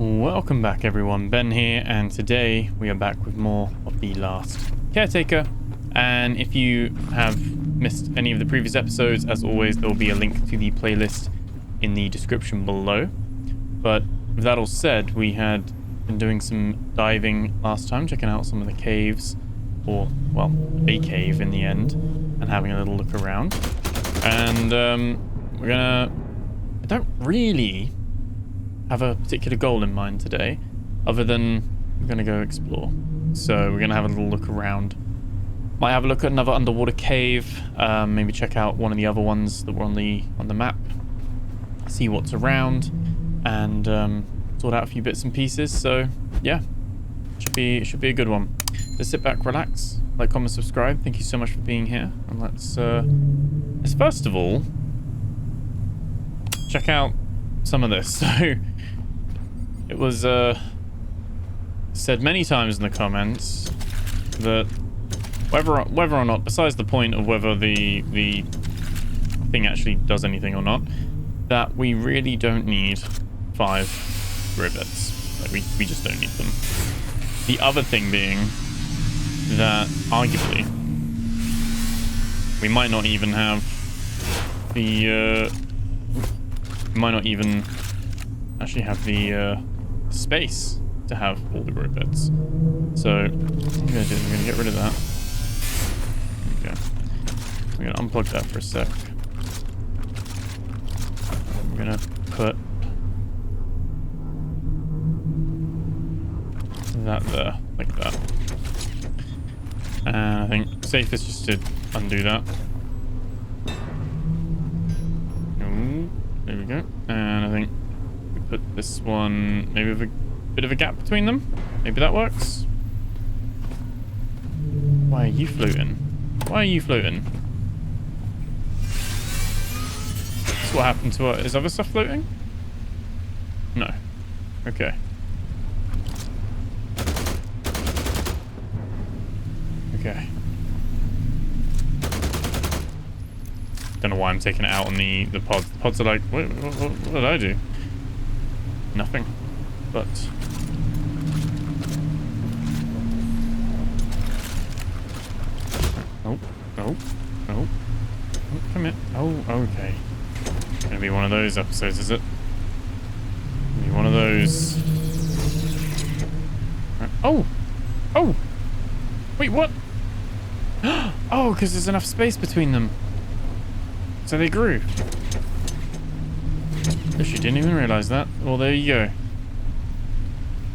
Welcome back everyone, Ben here, and today we are back with more of the Last Caretaker. And if you have missed any of the previous episodes, as always there will be a link to the playlist in the description below. But with that all said, we had been doing some diving last time, checking out some of the caves, or well, a cave in the end, and having a little look around. And I don't really have a particular goal in mind today, other than we're gonna go explore. So we're gonna have a little look around. Might have a look at another underwater cave. Maybe check out one of the other ones that were on the map. See what's around, and sort out a few bits and pieces. So yeah, should be a good one. So sit back, relax, like, comment, subscribe. Thank you so much for being here, and let's first of all check out some of this. So it was said many times in the comments that whether or not, besides the point of whether the thing actually does anything or not, that we really don't need 5 rivets. Like we just don't need them. The other thing being that arguably we might not even have the we might not even actually have the space to have all the rivets. So what I'm gonna do is I'm gonna get rid of that. Okay. I'm gonna unplug that for a sec. I'm gonna put that there, like that. And I think safest just to undo that. There we go. And I think we put this one maybe with a bit of a gap between them. Maybe that works. Why are you floating? Why are you floating? That's what happened to is other stuff floating? No. Okay. Okay. Don't know why I'm taking it out on the pods. The pods are like, what did I do? Nothing. But oh, come here. Oh, okay. Gonna be one of those episodes, is it? Gonna be one of those. Oh, wait, what? Oh, because there's enough space between them. So they grew. She didn't even realize that. Well, there you go.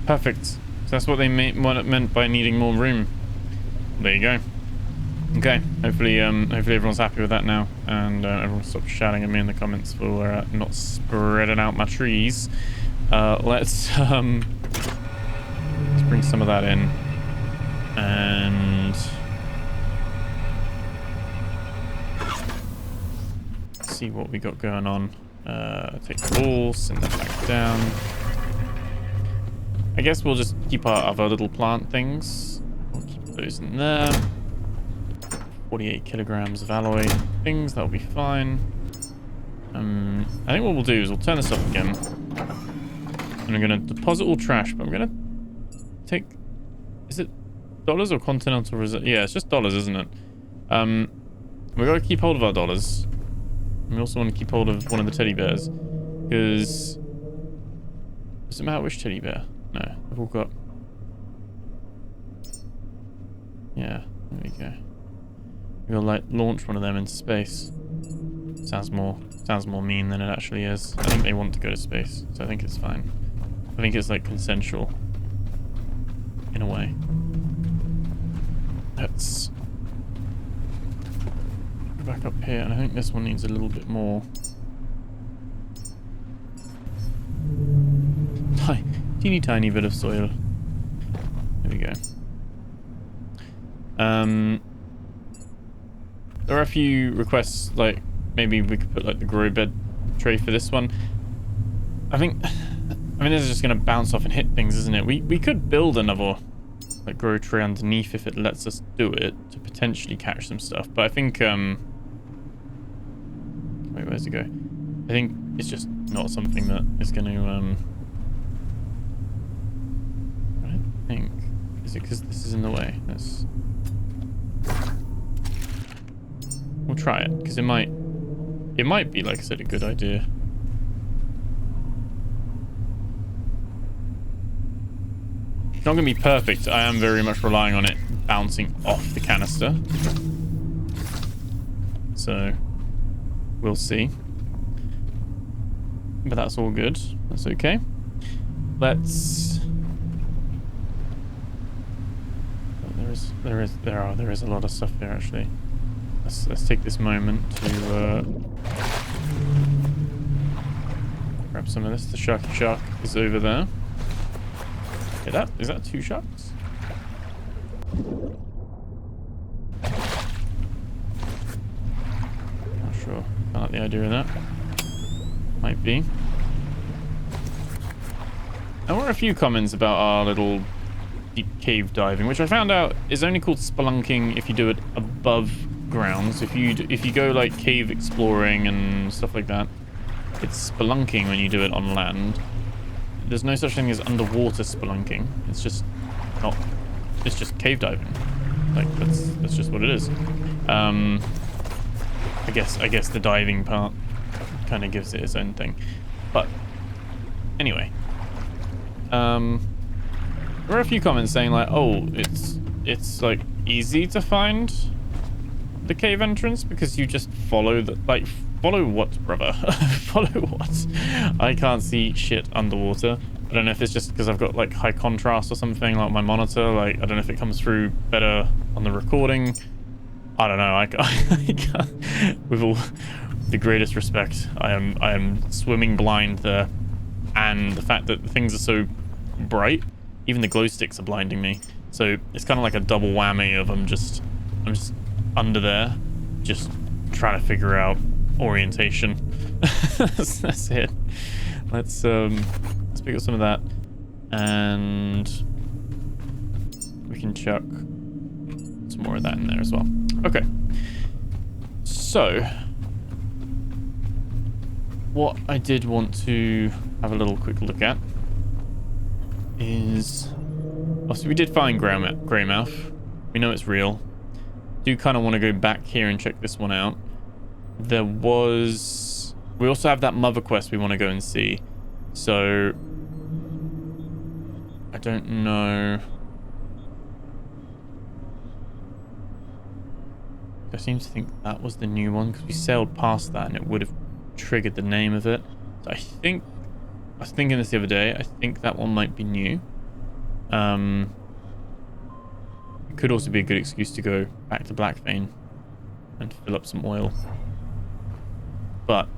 Perfect. So that's what they what it meant by needing more room. There you go. Okay. Hopefully everyone's happy with that now, and everyone stops shouting at me in the comments for not spreading out my trees. Let's bring some of that in, and see what we got going on. Take the wall, send that back down. I guess we'll just keep our other little plant things. We'll keep those in there. 48 kilograms of alloy things, that'll be fine. I think what we'll do is we'll turn this off again. And I'm gonna deposit all trash, but I'm gonna take, is it dollars or continental reserve? Yeah, it's just dollars, isn't it? We gotta keep hold of our dollars. We also want to keep hold of one of the teddy bears, because does it matter which teddy bear? No, they've all got. Yeah, there we go. We'll like launch one of them into space. Sounds more mean than it actually is. I think they want to go to space, so I think it's fine. I think it's like consensual in a way. Let's back up here, and I think this one needs a little bit more. Teeny tiny bit of soil. There we go. There are a few requests, like maybe we could put like the grow bed tray for this one. I mean this is just gonna bounce off and hit things, isn't it? We could build another like grow tray underneath if it lets us do it, to potentially catch some stuff, but I think wait, where's it go? I think it's just not something that is going to think. Is it because this is in the way? We'll try it, because it might be, like I said, a good idea. It's not going to be perfect. I am very much relying on it bouncing off the canister. So, we'll see. But that's all good. That's okay. Let's... There is a lot of stuff here, actually. Let's take this moment to grab some of this. The sharky shark is over there. Okay, is that 2 sharks? Not sure. I like the idea of that. Might be. There were a few comments about our little deep cave diving, which I found out is only called spelunking if you do it above ground. So if you go like cave exploring and stuff like that, it's spelunking when you do it on land. There's no such thing as underwater spelunking. It's just cave diving. Like that's just what it is. I guess the diving part kind of gives it its own thing. But anyway, there were a few comments saying like, oh, it's like easy to find the cave entrance because you just follow what, brother? Follow what? I can't see shit underwater. I don't know if it's just because I've got like high contrast or something, like my monitor. Like, I don't know if it comes through better on the recording. I don't know. I can't. With all the greatest respect, I am swimming blind there, and the fact that the things are so bright, even the glow sticks are blinding me. So it's kind of like a double whammy of I'm just under there, just trying to figure out orientation. That's it. Let's pick up some of that, and we can chuck some more of that in there as well. Okay. So what I did want to have a little quick look at is, obviously we did find Greymouth. We know it's real. Do kind of want to go back here and check this one out. We also have that mother quest we want to go and see. So I don't know. I seem to think that was the new one because we sailed past that and it would have triggered the name of it. So I was thinking this the other day. I think that one might be new. It could also be a good excuse to go back to Blackvein and fill up some oil. But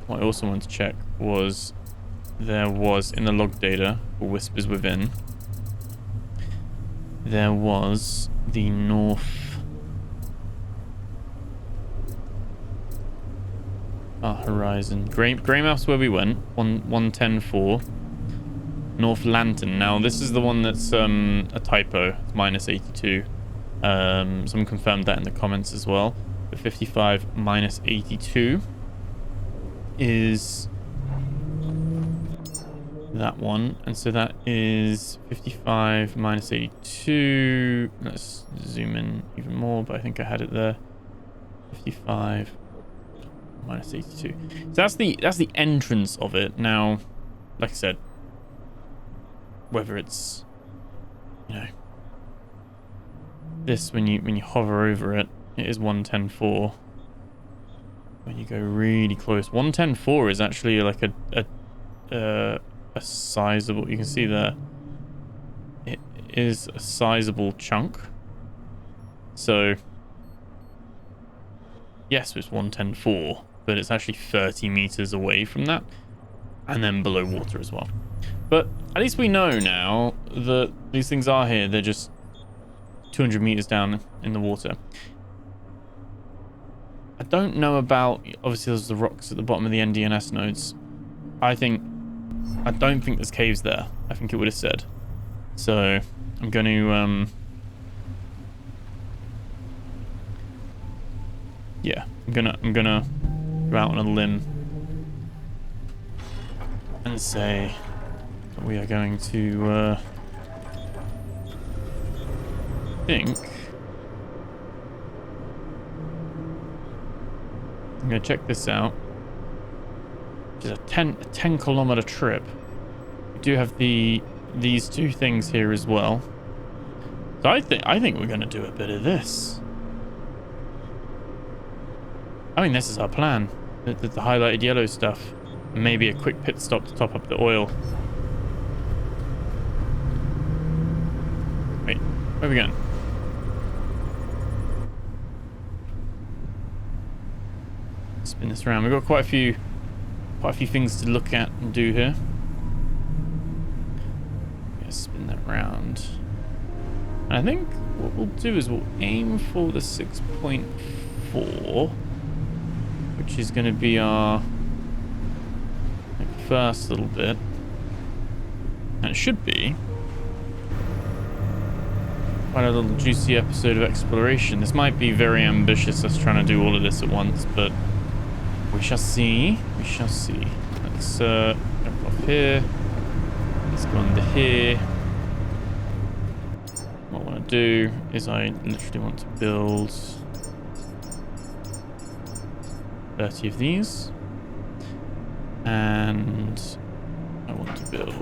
what I also wanted to check was there was in the log data for Whispers Within, there was the north horizon. Greymouth's where we went. 110.4. North Lantern. Now this is the one that's a typo. It's minus 82. Someone confirmed that in the comments as well. The 55 minus 82 is that one, and so that is 55 minus 82. Let's zoom in even more, but I think I had it there. 55 minus 82. So that's the entrance of it. Now, like I said, whether it's, you know, this when you hover over it, it is 110.4. When you go really close, 110.4 is actually like a sizable. You can see there, it is a sizable chunk. So yes, it's 110.4, but it's actually 30 meters away from that, and then below water as well. But at least we know now that these things are here. They're just 200 meters down in the water. I don't know about, obviously there's the rocks at the bottom of the NDNS nodes. I don't think there's caves there. I think it would have said. So I'm going to yeah, I'm gonna go out on a limb and say, we are going to think I'm gonna check this out. Which is a 10-kilometer trip. We do have these two things here as well. So I think we're gonna do a bit of this. I mean, this is our plan. The highlighted yellow stuff. Maybe a quick pit stop to top up the oil. Wait, where are we going? Spin this around. We've got quite a few things to look at and do here. Spin that round. And I think what we'll do is we'll aim for the 6.4, which is going to be our first little bit. And it should be quite a little juicy episode of exploration. This might be very ambitious, us trying to do all of this at once, but we shall see. We shall see. Let's jump off here. Let's go under here. What I want to do is I literally want to build 30 of these. And I want to build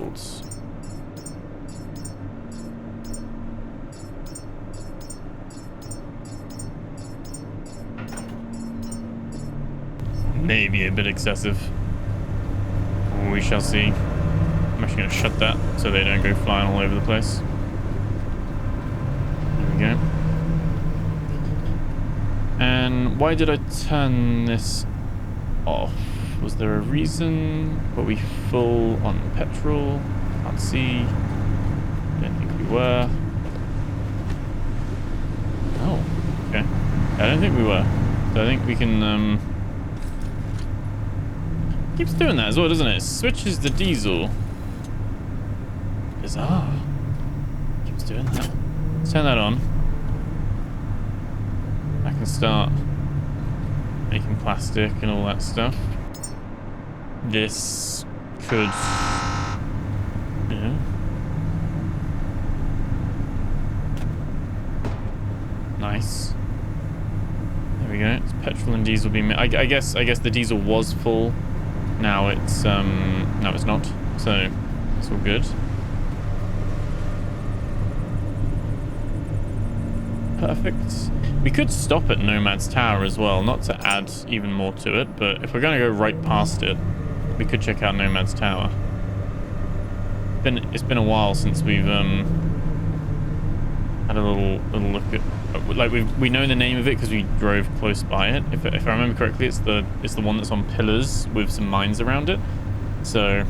maybe a bit excessive. We shall see. I'm actually going to shut that so they don't go flying all over the place. There we go. And why did I turn this off? Was there a reason? Were we full on petrol? Can't see. Don't think we were. Oh, okay. I don't think we were. So I think we can keeps doing that as well, doesn't it? It switches the diesel. Bizarre. Keeps doing that. Let's turn that on. I can start making plastic and all that stuff. This could, nice. There we go. It's petrol and diesel being. I guess the diesel was full. Now it's no, it's not. So it's all good. Perfect. We could stop at Nomad's Tower as well, not to add even more to it, but if we're going to go right past it, we could check out Nomad's Tower. It's been a while since we've had a little look at, like we know the name of it because we drove close by it. If I remember correctly, it's the one that's on pillars with some mines around it. So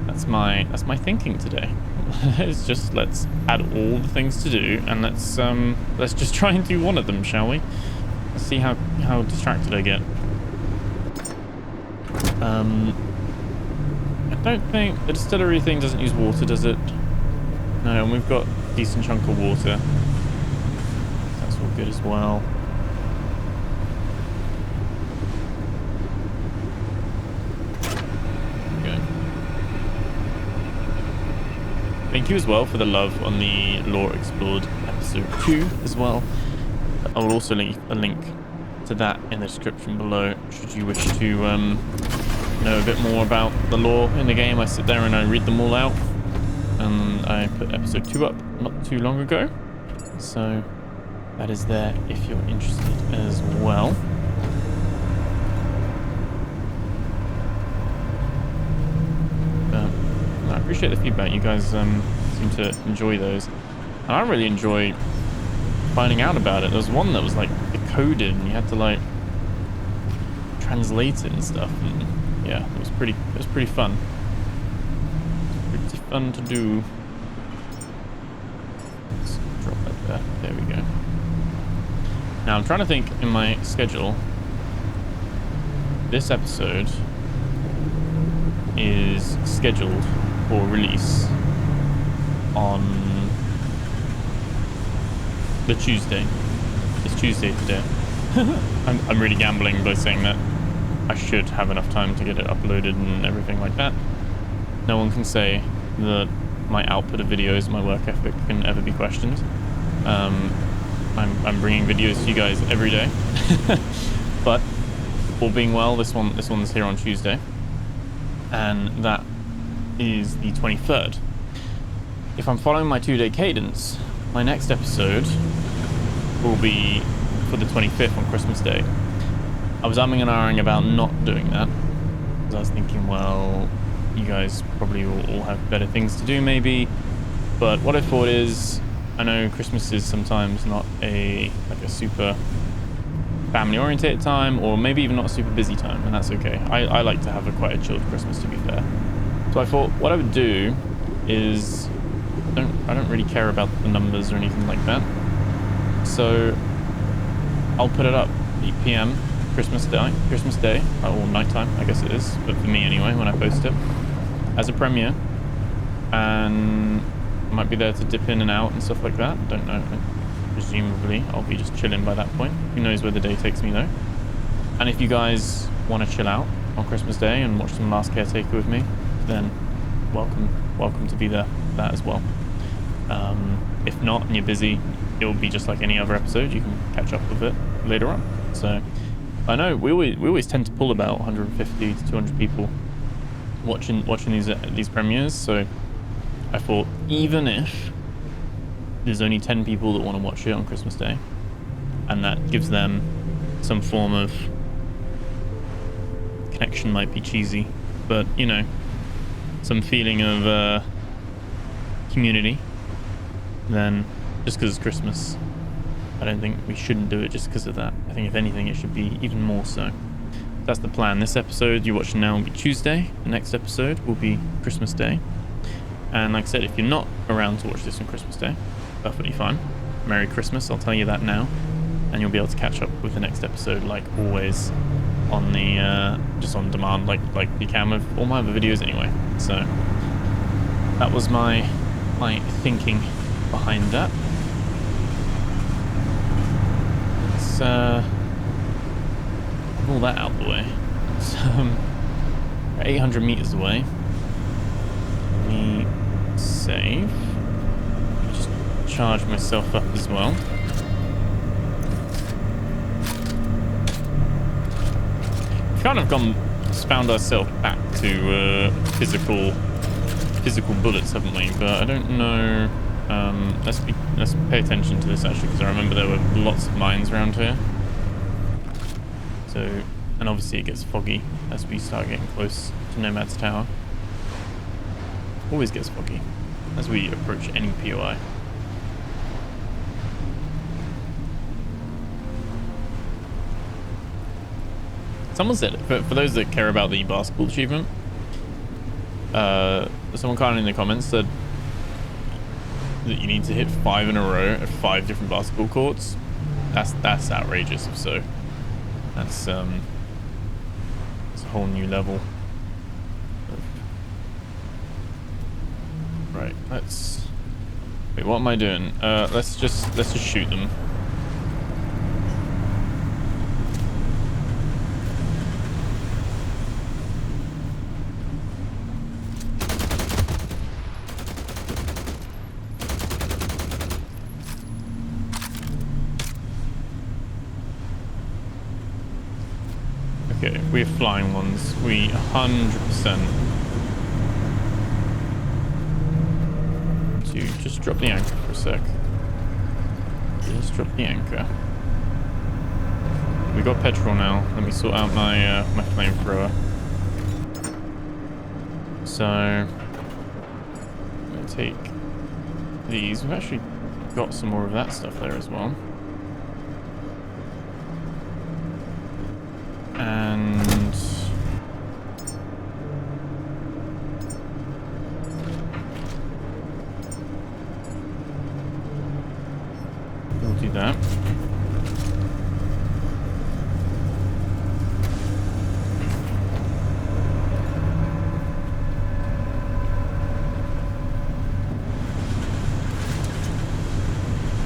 that's my thinking today. It's just let's add all the things to do and let's just try and do one of them, shall we? Let's see how distracted I get. I don't think the distillery thing doesn't use water, does it? No, and we've got a decent chunk of water. That's all good as well. Okay. Thank you as well for the love on the Lore Explored episode 2 as well. I will also leave a link to that in the description below should you wish to know a bit more about the lore in the game. I sit there and I read them all out, and I put episode 2 up not too long ago, so that is there if you're interested as well. I appreciate the feedback. You guys seem to enjoy those, and I really enjoy finding out about it. There was one that was like decoded and you had to like translate it and stuff, and yeah, it was pretty fun. Pretty fun to do. Let's drop that there. There we go. Now I'm trying to think in my schedule. This episode is scheduled for release on the Tuesday. It's Tuesday today. I'm really gambling by saying that. I should have enough time to get it uploaded and everything like that. No one can say that my output of videos, my work ethic can ever be questioned. I'm bringing videos to you guys every day, but all being well, this one's here on Tuesday, and that is the 23rd. If I'm following my 2-day cadence, my next episode will be for the 25th on Christmas Day. I was umming and ahhing about not doing that, because I was thinking, well, you guys probably all have better things to do maybe, but what I thought is, I know Christmas is sometimes not a super family oriented time, or maybe even not a super busy time, and that's okay. I like to have quite a chilled Christmas, to be fair. So I thought what I would do is, I don't really care about the numbers or anything like that, so I'll put it up 8 p.m. Christmas Day, or nighttime, I guess it is, but for me anyway, when I post it, as a premiere, and I might be there to dip in and out and stuff like that. Don't know. Presumably, I'll be just chilling by that point. Who knows where the day takes me though. And if you guys want to chill out on Christmas Day and watch some Last Caretaker with me, then welcome to be there for that as well. If not, and you're busy, it will be just like any other episode. You can catch up with it later on. So I know we always tend to pull about 150 to 200 people watching these premieres. So I thought, even if there's only 10 people that want to watch it on Christmas Day, and that gives them some form of connection, might be cheesy, but you know, some feeling of community, then just because it's Christmas, I don't think we shouldn't do it just because of that. I think if anything, it should be even more so. That's the plan. This episode you're watching now will be Tuesday. The next episode will be Christmas Day. And like I said, if you're not around to watch this on Christmas Day, perfectly fine. Merry Christmas, I'll tell you that now. And you'll be able to catch up with the next episode, like always, on the just on demand, like you can with all my other videos anyway. So that was my thinking behind that. Let's move all that out of the way. So 800 meters away. Let me save. Just charge myself up as well. We've kind of found ourselves back to physical bullets, haven't we? But I don't know. Let's pay attention to this actually, because I remember there were lots of mines around here. So, and obviously it gets foggy as we start getting close to Nomad's Tower. Always gets foggy as we approach any POI. Someone said, for those that care about the basketball achievement, someone kind of in the comments said that you need to hit 5 in a row at 5 different basketball courts. That's outrageous. If so, that's a whole new level. Right, wait, what am I doing? Let's just shoot them. Okay, we're flying ones. We 100%. Just drop the anchor for a sec. Just drop the anchor. We got petrol now. Let me sort out my my flamethrower. So I'm gonna take these. We've actually got some more of that stuff there as well. And we'll do that.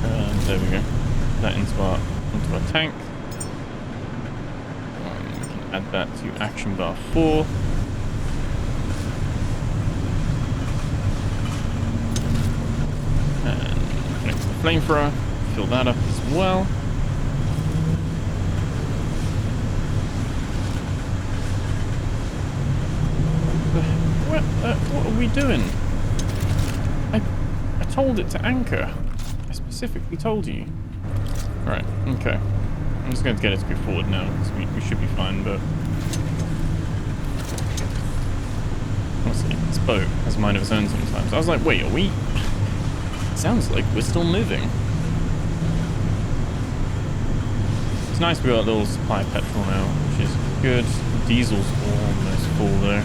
And there we go. That into our tank. Add that to action bar 4. flamethrower. Fill that up as well. What are we doing? I told it to anchor. I specifically told you. Right, okay. I'm just going to get it to go forward now, because we should be fine, but... honestly, this boat has a mind of its own sometimes. I was like, wait, are we... it sounds like we're still moving. It's nice we got a little supply of petrol now, which is good. Diesel's almost full, though.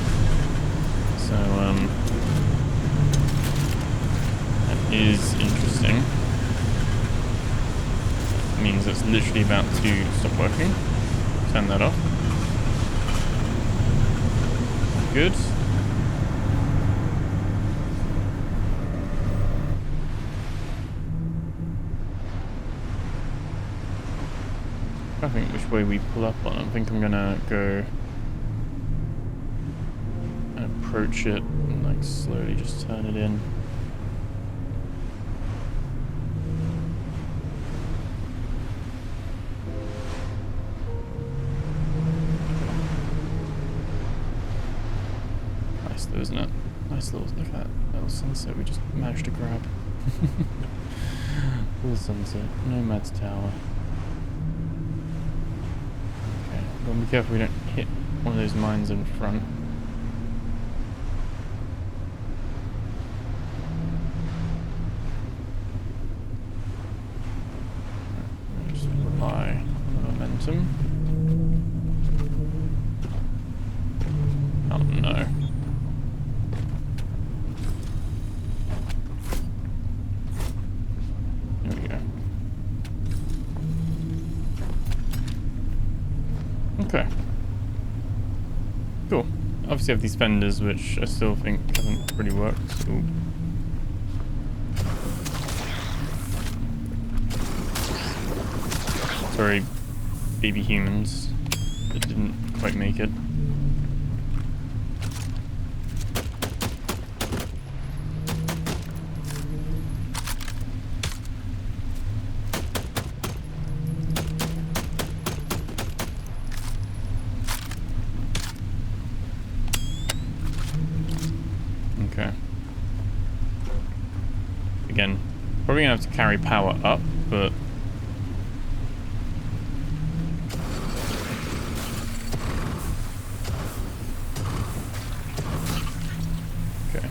So, that is interesting. That means it's literally about to stop working. Turn that off. Good. I think which way we pull up on. I think I'm gonna go and approach it and like slowly just turn it in. Nice though, isn't it? Nice little, look at that little sunset we just managed to grab. Little sunset, Nomad's Tower. Be careful we don't hit one of those mines in front. Just rely on the momentum. Oh no. There we go. Okay. Cool. Obviously I have these fenders, which I still think haven't really worked. So. Sorry, baby humans that didn't quite make it. Okay. Again, probably gonna have to carry power up, but okay.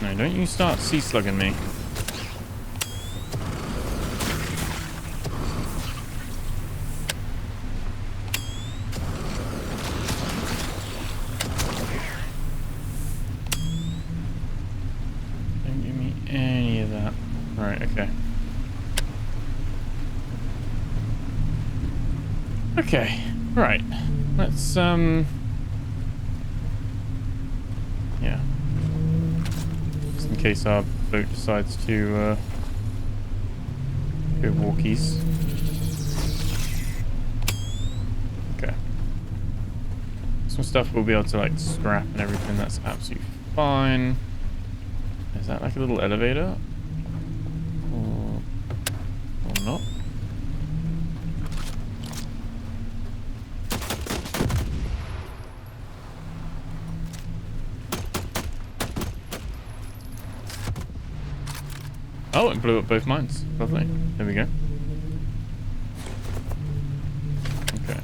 No, don't you start sea slugging me. Don't give me any of that. Right, okay. Okay, right. Let's, yeah. Just in case our boat decides to, go walkies. Okay. Some stuff we'll be able to, like, scrap and everything. That's absolutely fine. Is that like a little elevator? Or not? Oh, it blew up both mines. Lovely. There we go. Okay.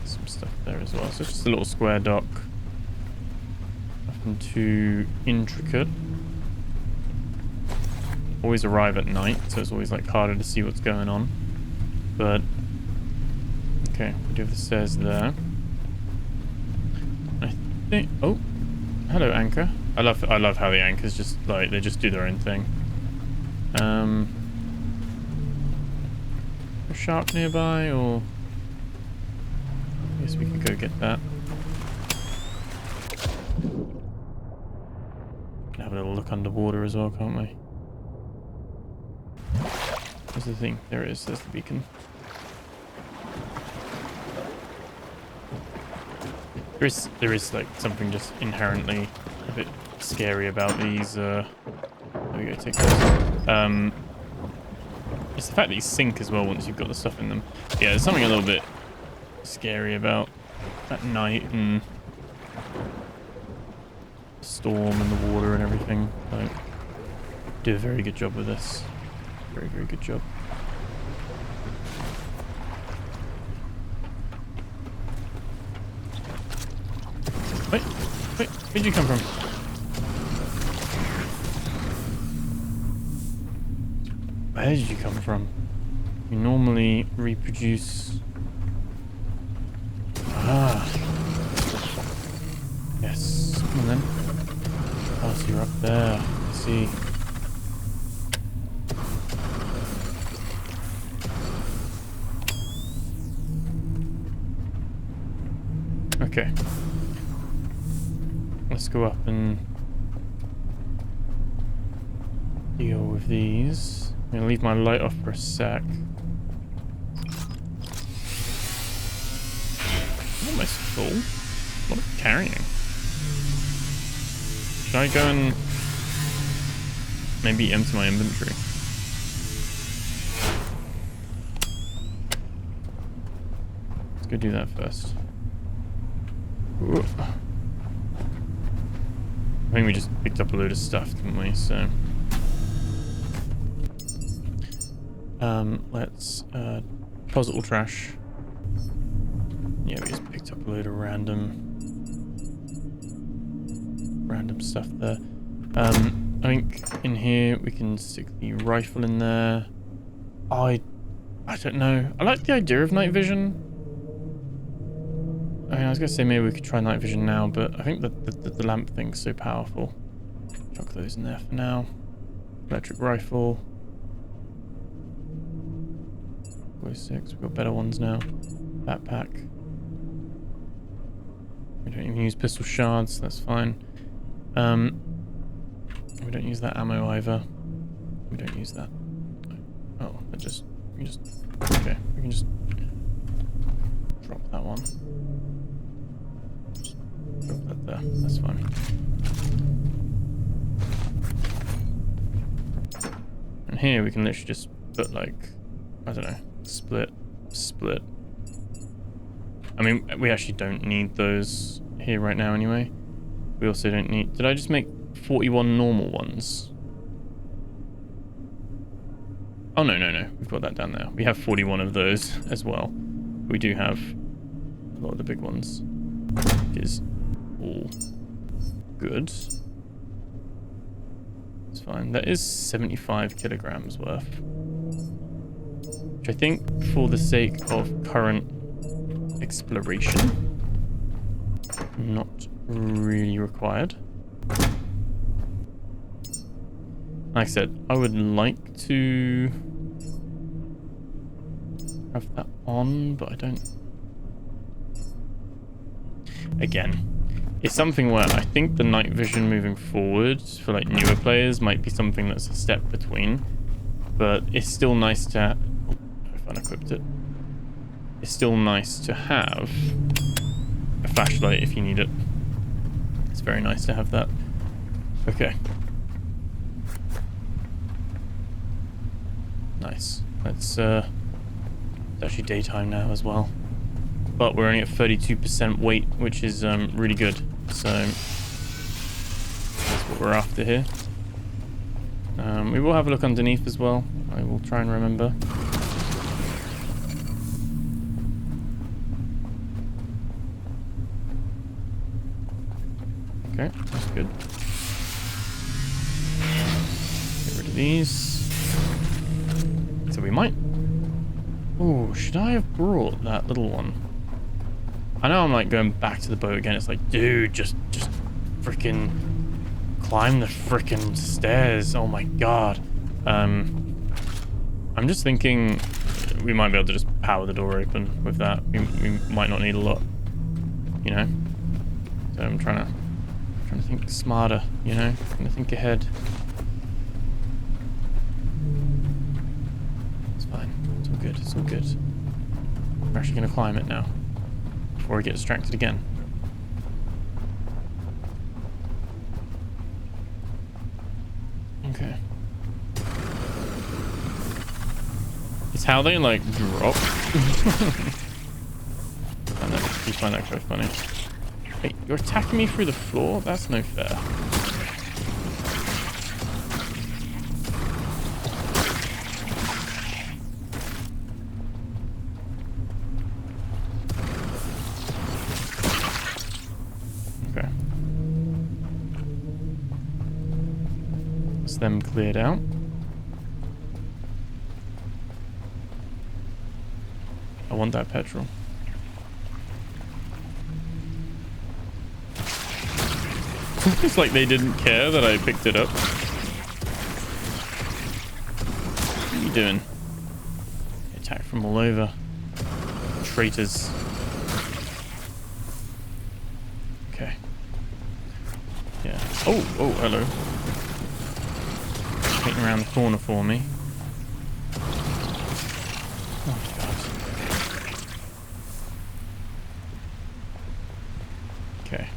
Some stuff there as well. So it's just a little square dock. Nothing too intricate. Always arrive at night, so it's always like harder to see what's going on. But okay, we do have the stairs there. I think. Oh, hello, anchor. I love how the anchors just like they just do their own thing. A shark nearby, or I guess we can go get that. Can have a little look underwater as well, can't we? Where's the thing? There it is. There's the beacon. There is like something just inherently a bit scary about these. There we go. Take those. It's the fact that you sink as well once you've got the stuff in them. Yeah, there's something a little bit scary about at night and the storm and the water and everything. Like, do a very good job with this. Very, very good job. Wait, where'd you come from? Where did you come from? You normally reproduce. Ah. Yes. Come on then. Oh, so you're up there. I see. Okay. Let's go up and deal with these. I'm gonna leave my light off for a sec. I'm almost full. What am I carrying? Should I go and maybe empty my inventory? Let's go do that first. Ooh. I think we just picked up a load of stuff, didn't we? So let's deposit all trash. Yeah, we just picked up a load of random stuff there. I think in here we can stick the rifle in there. I don't know. I like the idea of night vision. I mean, I was gonna say maybe we could try night vision now, but I think the lamp thing's so powerful. Chuck those in there for now. Electric rifle. 46. We've got better ones now. Backpack. We don't even use pistol shards. That's fine. We don't use that ammo either. We don't use that. Oh, we can just drop that one. Drop that there. That's fine. And here we can literally just put like, I don't know, split. I mean, we actually don't need those here right now anyway. We also don't need... Did I just make 41 normal ones? Oh, no. We've got that down there. We have 41 of those as well. We do have a lot of the big ones, which is all good. It's fine. That is 75 kilograms worth. Which I think, for the sake of current exploration, not really required. Like I said, I would like to have that on, but I don't. Again, it's something where I think the night vision moving forward for like newer players might be something that's a step between, but it's still nice to. Oh, I've unequipped it. It's still nice to have a flashlight if you need it. It's very nice to have that. Okay. Nice. It's actually daytime now as well. But we're only at 32% weight, which is really good. So that's what we're after here. We will have a look underneath as well. I will try and remember. Okay, that's good. Get rid of these. So we might... Oh, should I have brought that little one? I know I'm like going back to the boat again. It's like, dude, just freaking climb the freaking stairs. Oh my god. I'm just thinking we might be able to just power the door open with that. We might not need a lot, you know. So I'm trying to think smarter, you know. Trying to think ahead. good. It's all good. We're actually going to climb it now before we get distracted again. Okay. It's how they like drop. I know, you find that quite funny. Wait, you're attacking me through the floor? That's no fair. Okay. That's them cleared out. I want that petrol. It's like they didn't care that I picked it up. What are you doing? Attack from all over. Traitors. Okay. Yeah. Oh, hello. Getting around the corner for me. Oh, God. Okay.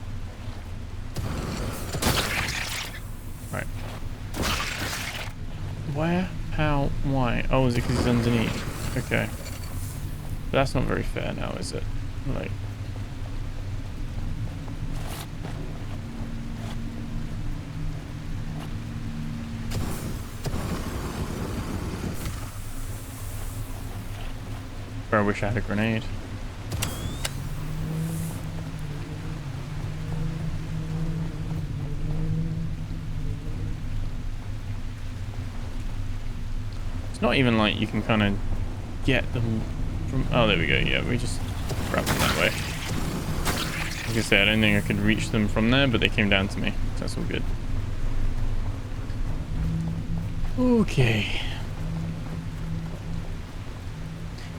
Right. Where? How? Why? Oh, is it because he's underneath? Okay. But that's not very fair now, is it? Like... I wish I had a grenade. It's not even like you can kind of get them from... Oh, there we go. Yeah, we just grab them that way. Like I said, I don't think I could reach them from there, but they came down to me. So that's all good. Okay.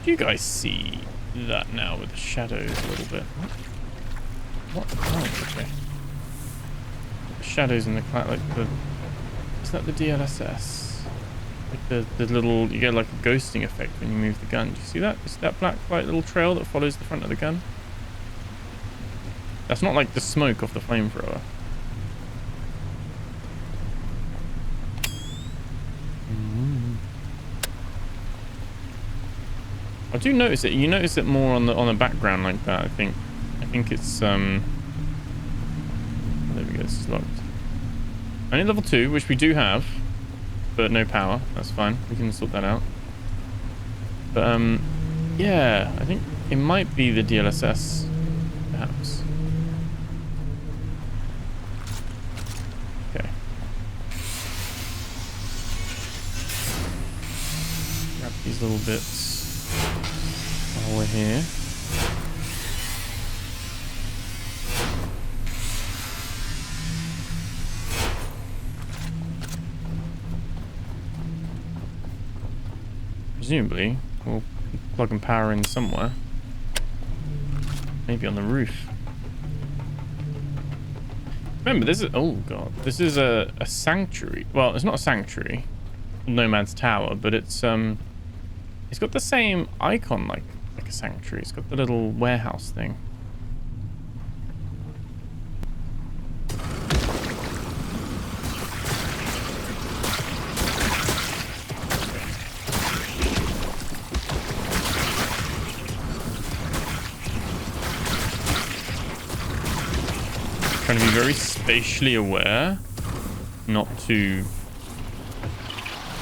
Do you guys see that now with the shadows a little bit? What? Oh, okay. The shadows in the cloud, like the... Is that the DLSS? Like the little... You get like a ghosting effect when you move the gun. Do you see that? Is that black like little trail that follows the front of the gun? That's not like the smoke off the flamethrower. I do notice it. You notice it more on the background like that. I think it's there we go. It's locked. Only level 2, which we do have, but no power. That's fine. We can sort that out. But yeah, I think it might be the DLSS, perhaps. Okay. Grab these little bits. While we're here. Presumably, we'll plug and power in somewhere. Maybe on the roof. Remember, this is... Oh, God. This is a sanctuary. Well, it's not a sanctuary. Nomad's Tower, but it's got the same icon like a sanctuary. It's got the little warehouse thing. Trying to be very spatially aware, not to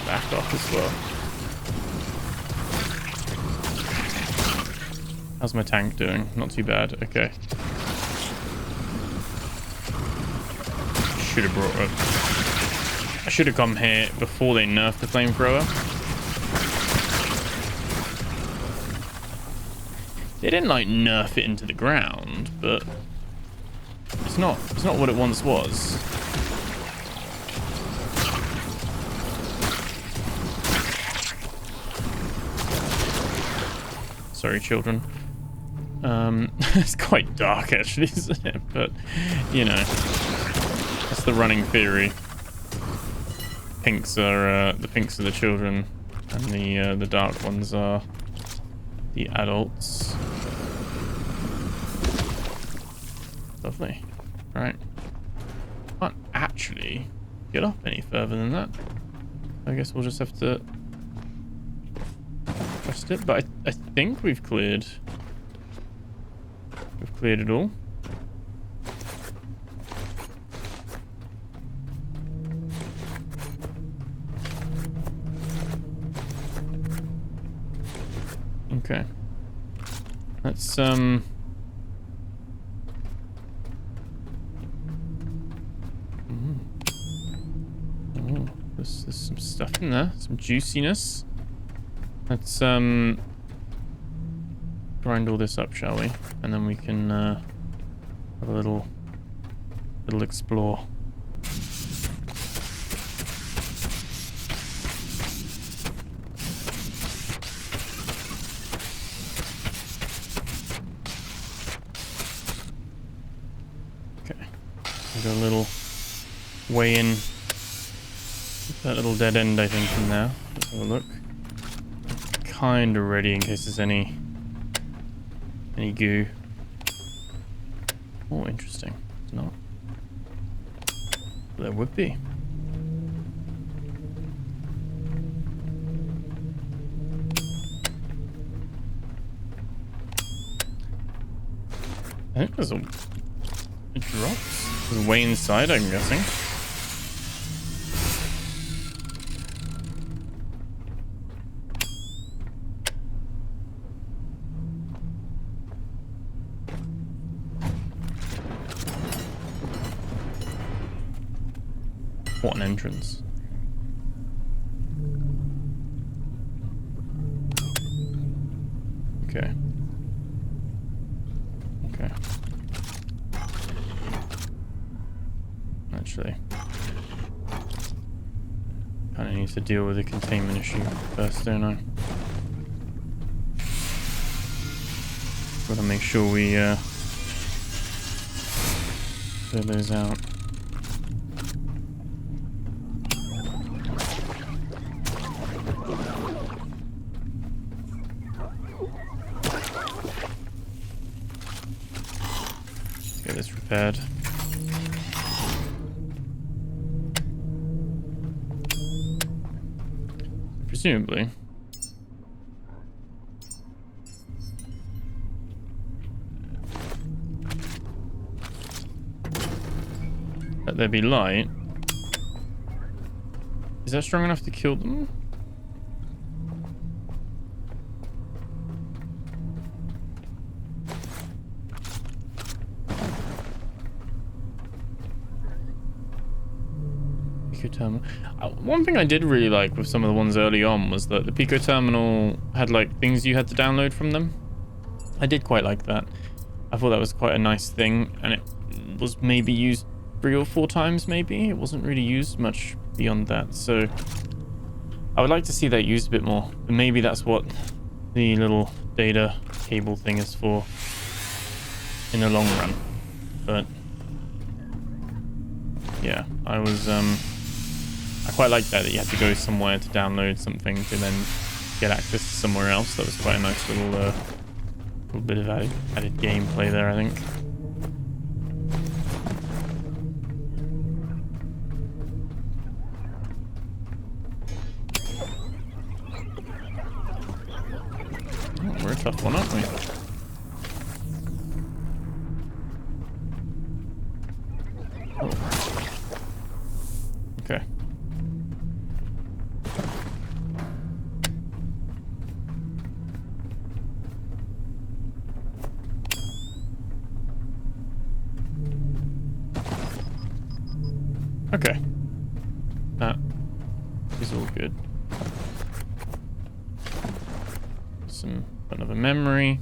back off as well. How's my tank doing? Not too bad. Okay. Should have brought up. I should have come here before they nerfed the flamethrower. They didn't like nerf it into the ground, but it's not what it once was. Sorry, children. It's quite dark actually, isn't it? But you know, that's the running theory. Pinks are the pinks are the children, and the dark ones are the adults. Lovely. Alright. Can't actually get up any further than that. I guess we'll just have to trust it. But I think we've cleared it all. Okay. Let's oh, there's some stuff in there, some juiciness. Let's grind all this up, shall we? And then we can have a little explore. A little way in that little dead end, I think, in there. Let's have a look. Kind of ready in case there's any goo. Oh, interesting. It's not. There would be. I think there's it drops. It's way inside, I'm guessing. What an entrance. Okay. Okay. Actually, kind of need to deal with the containment issue first, don't I? Gotta make sure we clear those out. Get this repaired. Presumably. Let there be light. Is that strong enough to kill them? Pico terminal. One thing I did really like with some of the ones early on was that the Pico terminal had like things you had to download from them. I did quite like that. I thought that was quite a nice thing, and it was maybe used 3 or 4 times maybe. It wasn't really used much beyond that, so I would like to see that used a bit more. And maybe that's what the little data cable thing is for in the long run. But yeah, I quite liked that you had to go somewhere to download something to then get access to somewhere else. That was quite a nice little bit of added gameplay there, I think. Oh, we're a tough one, aren't we? Okay. Okay. That is all good. Another memory.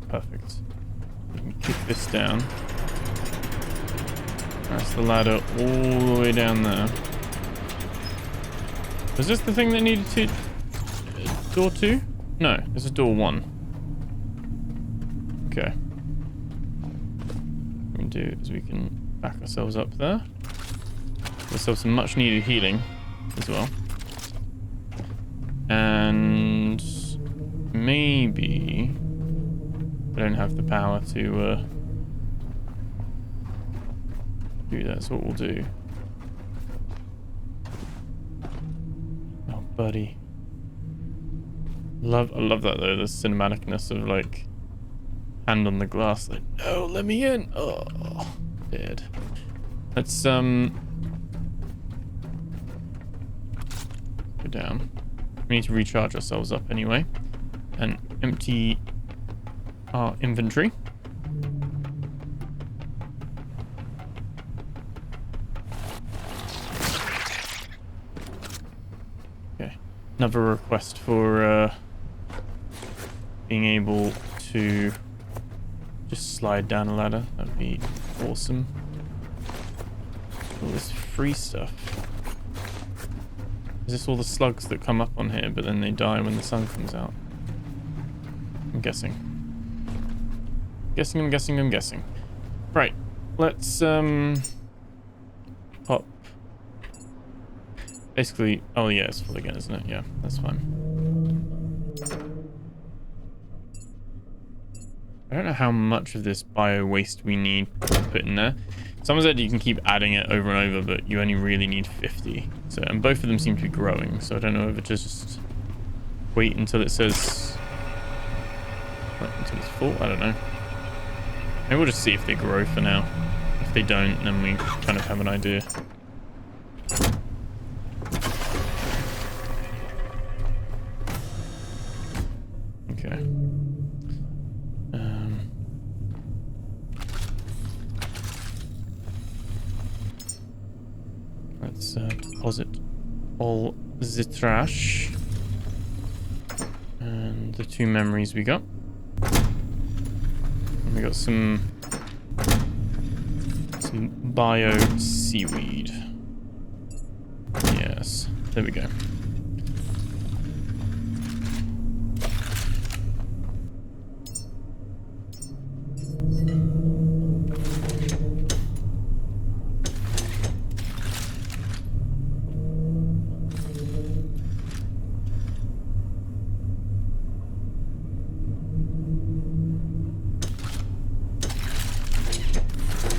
Perfect. We can kick this down. That's the ladder all the way down there. Was this the thing that needed to... door 2? No, this is door 1. Okay. What we can do is we can back ourselves up there. Give ourselves some much needed healing as well. And maybe I don't have the power to do that. So what we'll do. Oh, buddy. I love that though, the cinematicness of like hand on the glass, like, no, let me in. Oh, dead. Let's go down. We need to recharge ourselves up anyway and empty our inventory. Okay, another request for being able to just slide down a ladder. That'd be awesome. All this free stuff. Is this all the slugs that come up on here, but then they die when the sun comes out? I'm guessing. I'm guessing. Right. Let's pop. Basically, oh yeah, it's full again, isn't it? Yeah, that's fine. I don't know how much of this bio waste we need to put in there. Someone said you can keep adding it over and over, but you only really need 50. So, and both of them seem to be growing, so I don't know if it just wait until it says until it's full. I don't know. Maybe we'll just see if they grow for now. If they don't, then we kind of have an idea. Okay. Let's deposit all the trash and the 2 memories we got. And we got some bio seaweed. Yes, there we go.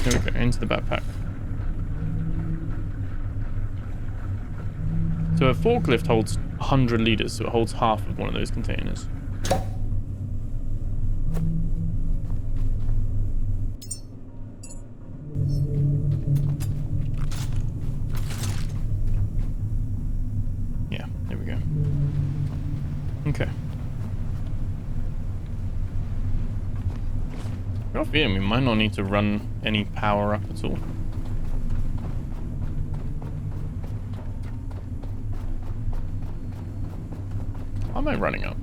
There we go, into the backpack. So a forklift holds 100 liters, so it holds half of one of those containers. Yeah, there we go. Okay. I got a feeling we might not need to run any power up at all. How am I running up?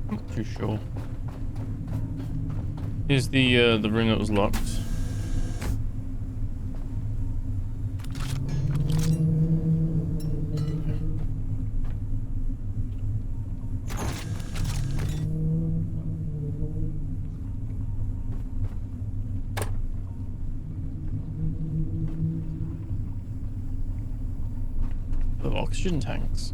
I'm not too sure. Here's the room that was locked. Oxygen tanks.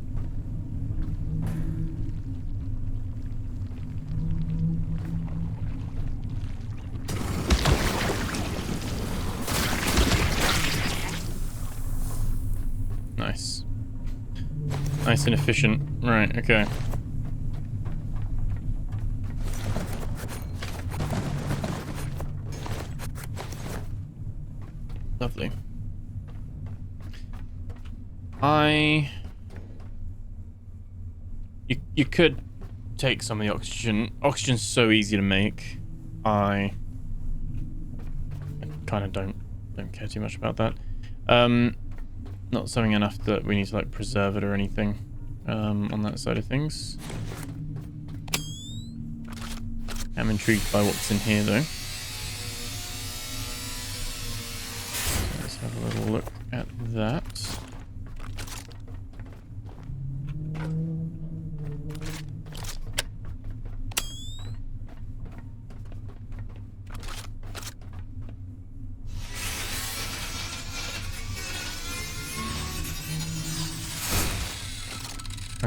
Nice. Nice and efficient. Right, okay. Lovely. You could take some of the oxygen. Oxygen's so easy to make. I kind of don't care too much about that. Not something enough that we need to like preserve it or anything on that side of things. I'm intrigued by what's in here though. So let's have a little look at that.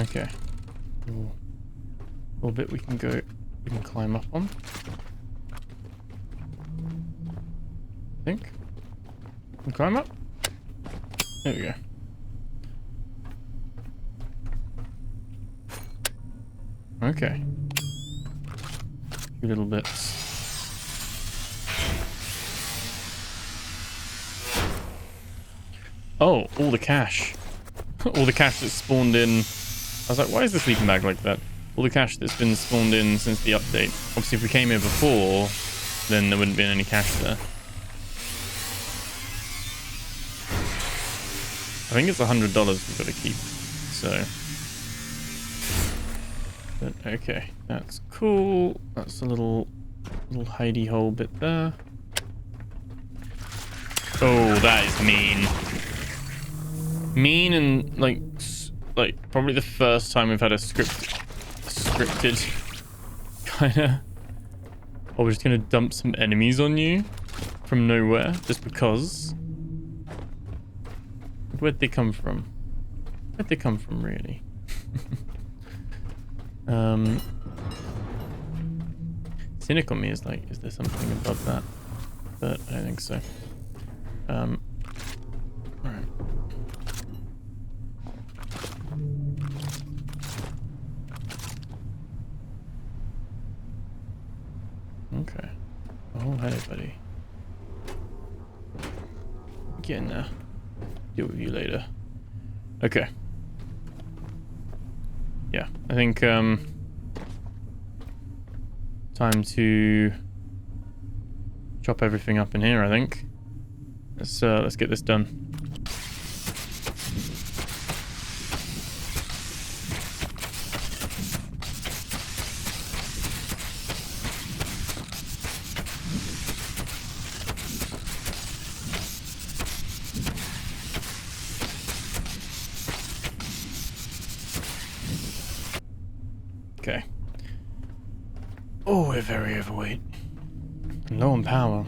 Okay. Little bit we can climb up on. I think. Can climb up? There we go. Okay. A few little bits. Oh, all the cash. All the cash that's spawned in. I was like, why is the sleeping bag like that? All the cash that's been spawned in since the update. Obviously, if we came here before, then there wouldn't be any cash there. I think it's $100 we've got to keep. So. But okay, that's cool. That's a little hidey hole bit there. Oh, that is mean. Mean and like probably the first time we've had a scripted kind of. Oh, we're just gonna dump some enemies on you from nowhere just because. Where'd they come from? Where'd they come from, really? Cynic on me is like, is there something above that? But I don't think so. Alright. Okay. Oh, hey, buddy. Get in there. Deal with you later. Okay. Yeah, I think time to chop everything up in here, I think. Let's get this done. Okay. Oh, we're very overweight. Low on power.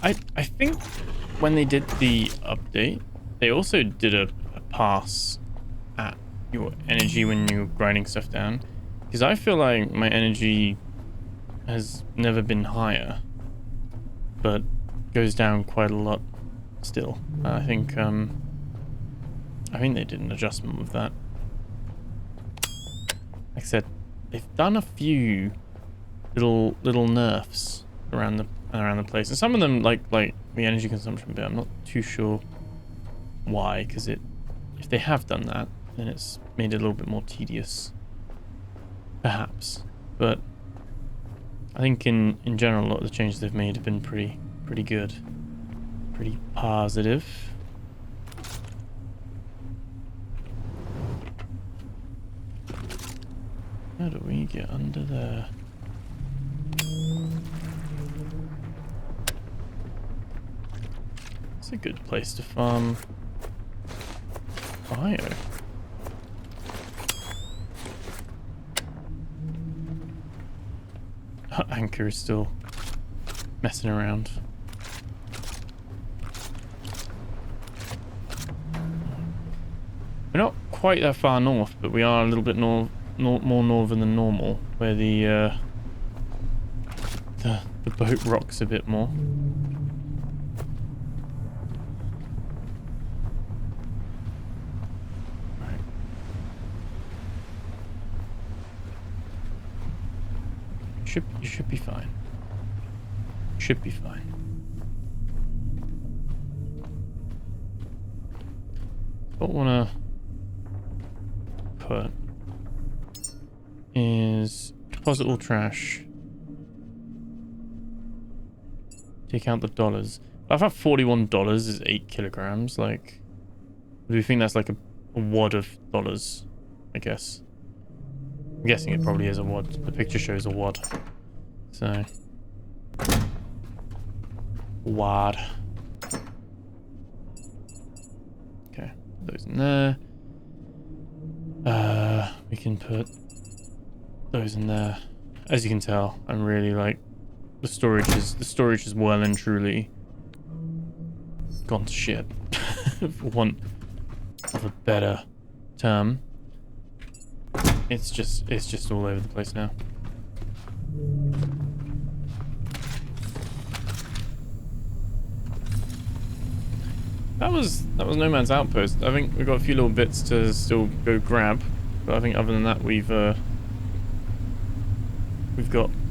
I think when they did the update, they also did a pass at your energy when you're grinding stuff down. Because I feel like my energy has never been higher, but goes down quite a lot still. I think they did an adjustment with that. Like I said, they've done a few little nerfs around the place, and some of them like the energy consumption bit. I'm not too sure why, because if they have done that, then it's made it a little bit more tedious, perhaps. But I think in general, a lot of the changes they've made have been pretty good, pretty positive. How do we get under there? It's a good place to farm bio. Anchor is still messing around. We're not quite that far north, but we are a little bit more northern than normal, where the boat rocks a bit more. Right. You should be fine. Should be fine. Don't wanna put is deposit all trash. Take out the dollars. I've had $41 is 8 kilograms. Like, do you think that's like a wad of dollars? I guess. I'm guessing it probably is a wad. The picture shows a wad. So, wad. Okay, put those in there. We can put those in there. As you can tell, I'm really like the storage is well and truly gone to shit, for want of a better term. It's just all over the place now. That was No Man's Outpost. I think we've got a few little bits to still go grab, but I think other than that we've got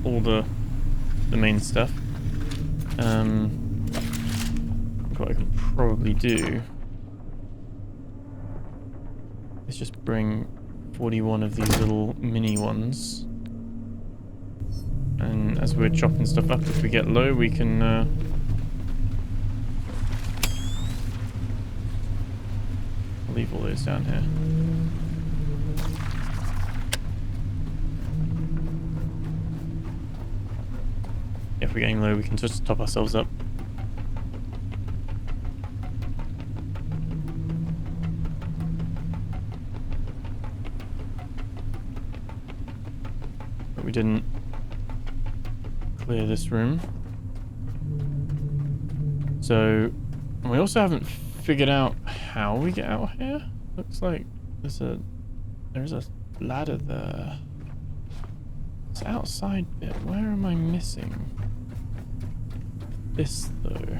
all the main stuff. What I can probably do is just bring 41 of these little mini ones, and as we're chopping stuff up, if we get low, we can leave all those down here. If we're getting low, we can just top ourselves up. But we didn't clear this room. So, we also haven't figured out how we get out here. Looks like there's a ladder there. It's outside bit. Where am I missing? This though.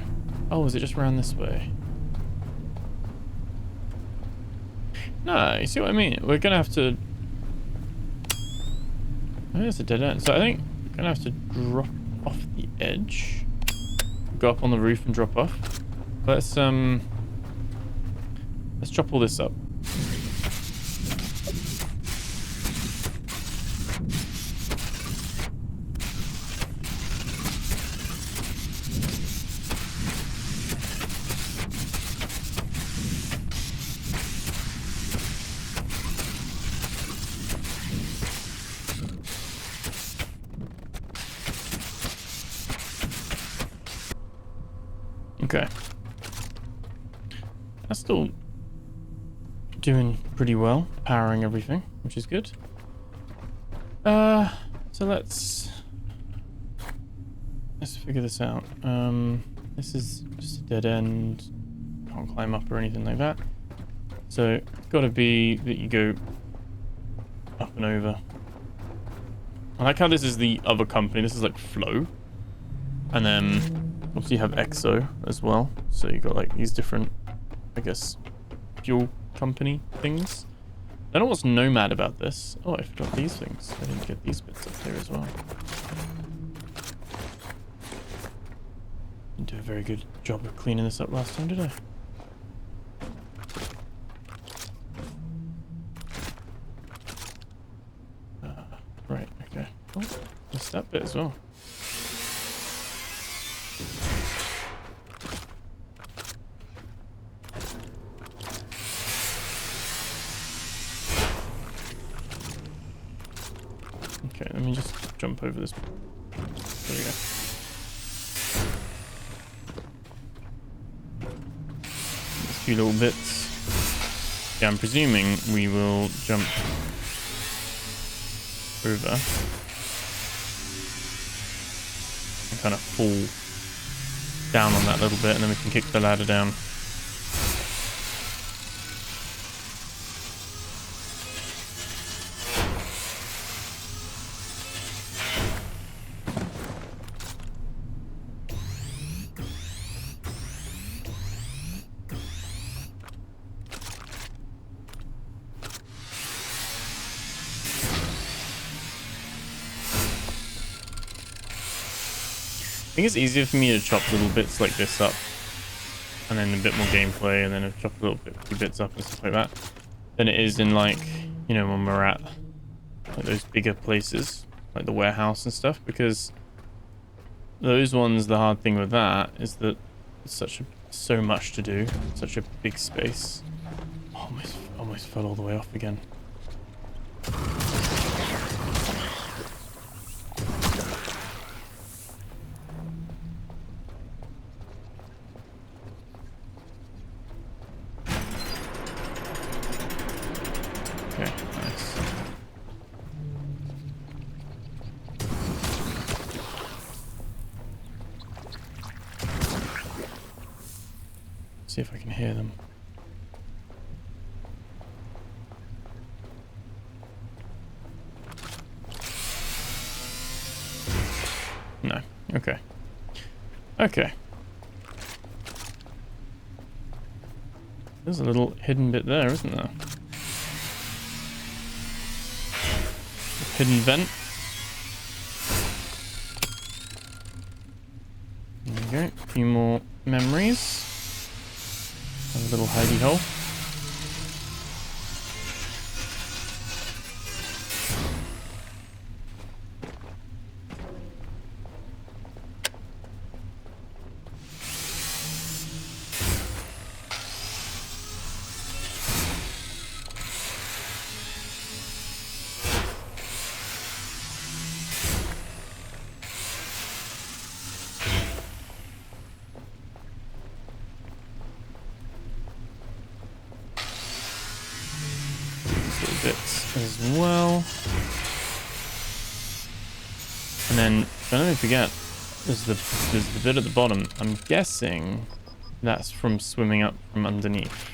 Oh, is it just around this way? No, you see what I mean? We're gonna have to. I think it's a dead end. So I think we're gonna have to drop off the edge, go up on the roof and drop off. Let's chop all this up. Okay. That's still doing pretty well, powering everything, which is good. So let's figure this out. This is just a dead end. Can't climb up or anything like that. So it's got to be that you go up and over. I like how this is the other company. This is like Flow, and then obviously you have EXO as well. So you got like these different, I guess, fuel company things. I don't know what's nomad about this. Oh, I forgot these things. I didn't get these bits up there as well. Didn't do a very good job of cleaning this up last time, did I? Right, okay. Oh, missed that bit as well. Okay, let me just jump over this. There we go. A few little bits. Yeah, I'm presuming we will jump over and kind of fall down on that little bit, and then we can kick the ladder down. I think it's easier for me to chop little bits like this up, and then a bit more gameplay, and then chop a few bits up and stuff like that, than it is in, like, you know, when we're at like those bigger places, like the warehouse and stuff, because those ones, the hard thing with that is that it's so much to do, such a big space. Almost fell all the way off again. Okay, nice. See if I can hear them. No. Okay. Okay. There's a little hidden bit there, isn't there? Hidden vent. There we go. A few more memories. A little hidey hole. Bits as well. And then don't let me forget, there's the bit at the bottom. I'm guessing that's from swimming up from underneath.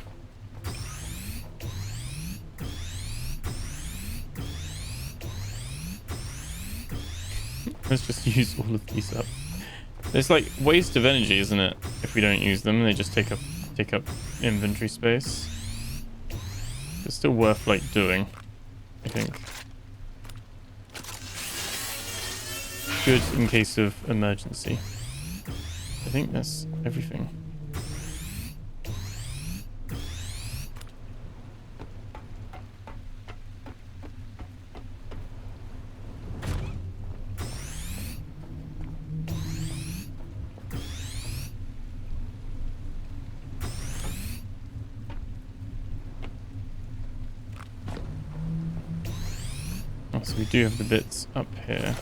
Let's just use all of these up. It's like waste of energy, isn't it? If we don't use them, they just take up inventory space. It's still worth like doing, I think. Good in case of emergency. I think that's everything. So we do have the bits up here.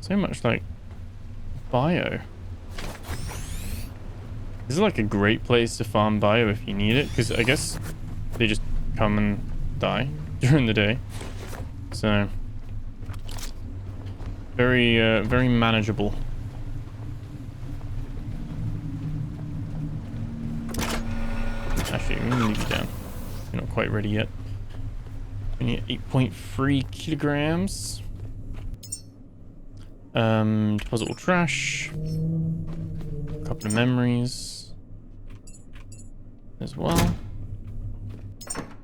So much like bio. This is like a great place to farm bio if you need it, because I guess they just come and die during the day. So very manageable. Actually, we're gonna leave you down. You're not quite ready yet. We need 8.3 kilograms. Deposit all trash. A couple of memories as well.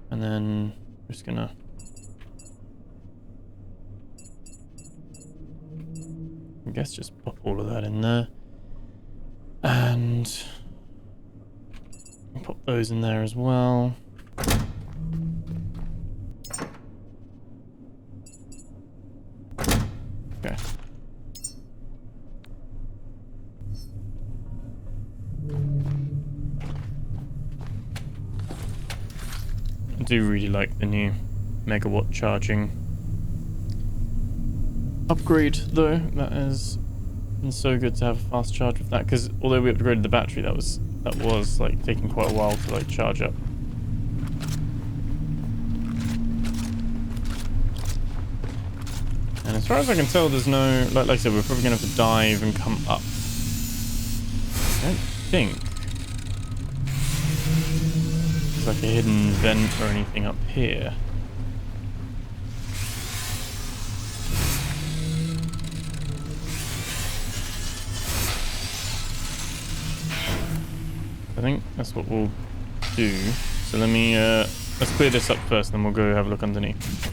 And then we're just gonna I guess just pop all of that in there. And pop those in there as well. Okay. I do really like the new megawatt charging upgrade, though. That has been so good to have a fast charge with that, because although we upgraded the battery, that was like taking quite a while to like charge up. And as far as I can tell, there's no, like I said, we're probably gonna have to dive and come up. I don't think there's like a hidden vent or anything up here. I think that's what we'll do. So let me, let's clear this up first, then we'll go have a look underneath.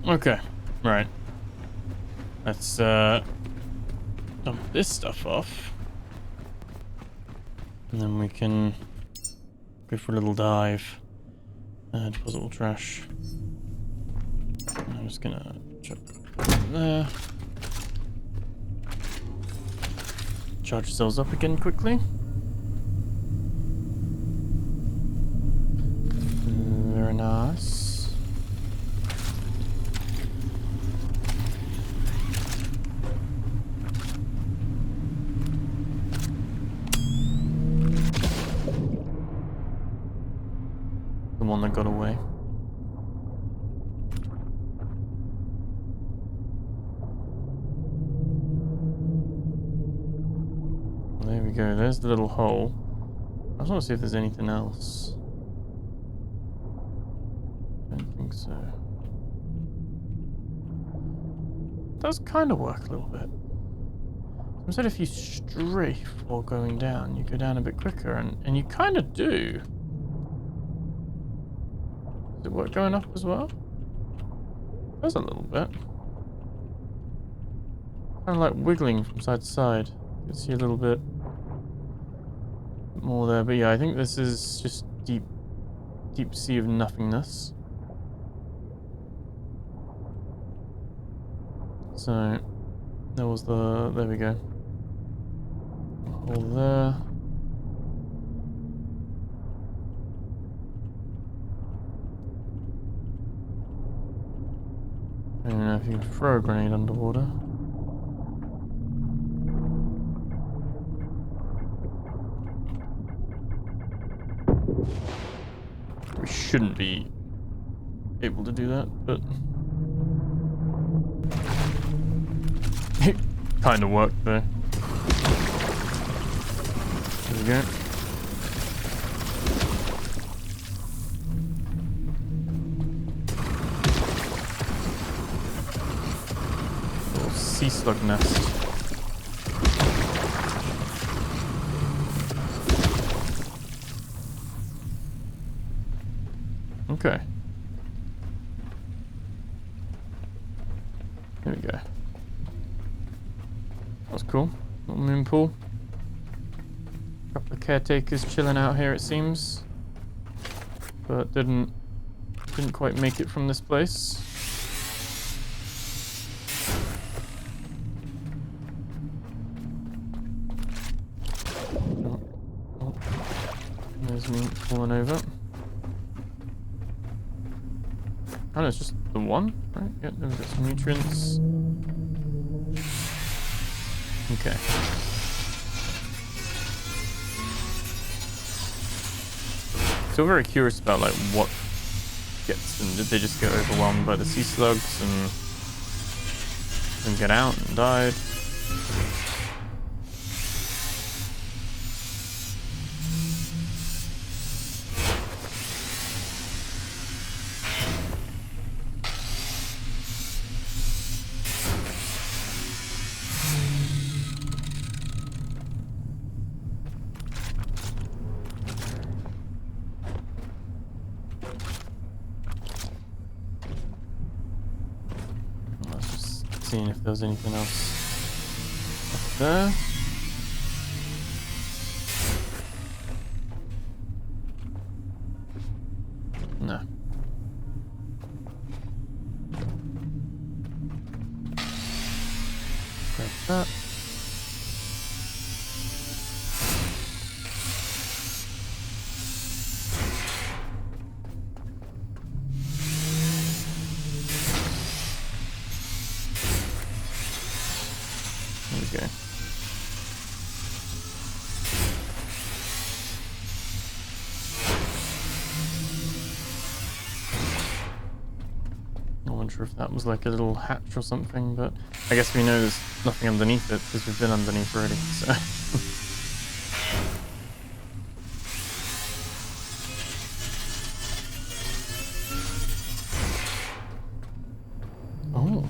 Okay, right. Let's dump this stuff off. And then we can go for a little dive. Deposit all trash. And I'm just gonna chuck it there. Charge yourselves up again quickly. The one that got away. There we go. There's the little hole. I just want to see if there's anything else. Don't think so. It does kind of work a little bit. Instead, if you strafe while going down, you go down a bit quicker, and you kind of do. Does it work going up as well? It does a little bit. Kind of like wiggling from side to side. You can see a little bit more there, but yeah, I think this is just deep sea of nothingness. So there was there we go. Hole there. I don't know if you can throw a grenade underwater. We shouldn't be able to do that, but it kind of worked though. There we go. Little sea slug nest. Okay. There we go. That's cool. Little moon pool. Couple of caretakers chilling out here, it seems, but didn't quite make it from this place. Oh. There's me falling over. Oh no, it's just the one, right? Yeah, then we've got some nutrients. Okay. Still very curious about like what gets them. Did they just get overwhelmed by the sea slugs and get out and died? Seeing if there was anything else up there. No. Grab that. Okay. I wonder if that was like a little hatch or something, but I guess we know there's nothing underneath it because we've been underneath already, so. Oh.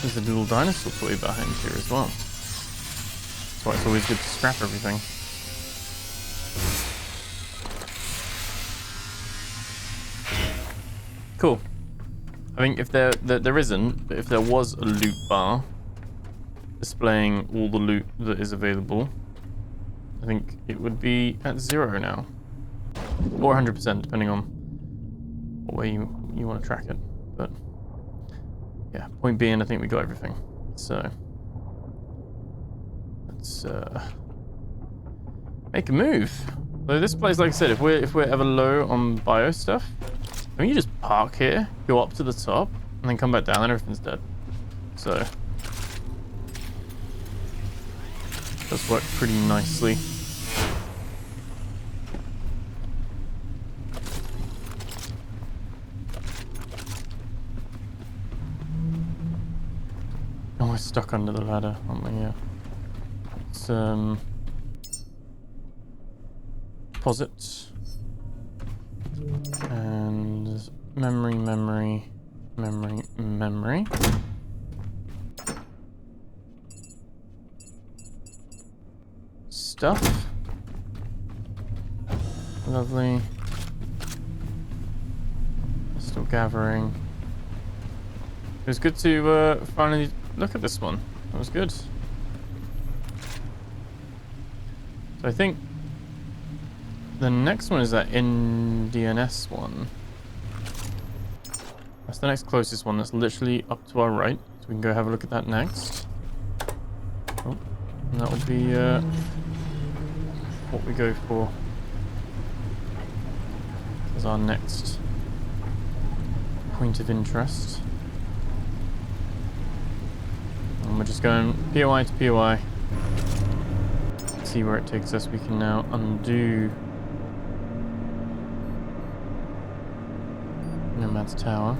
There's a little dinosaur toy behind here as well. That's why it's always good to scrap everything. Cool. I think if there isn't, but if there was a loot bar displaying all the loot that is available, I think it would be at 0 now. Or 100%, depending on what way you want to track it. But yeah, point being, I think we got everything. So let's make a move. So this place, like I said, if we're ever low on bio stuff, then you just park here, go up to the top, and then come back down, and everything's dead. So does work pretty nicely. we're stuck under the ladder, aren't we? Yeah. Let's deposit. And memory. Stuff. Lovely. Still gathering. It was good to finally look at this one. That was good. So I think the next one is that NDNS one. That's the next closest one. That's literally up to our right. So we can go have a look at that next. Oh, and that will be what we go for as our next point of interest. And we're just going POI to POI. See where it takes us. We can now undo Nomad's Tower.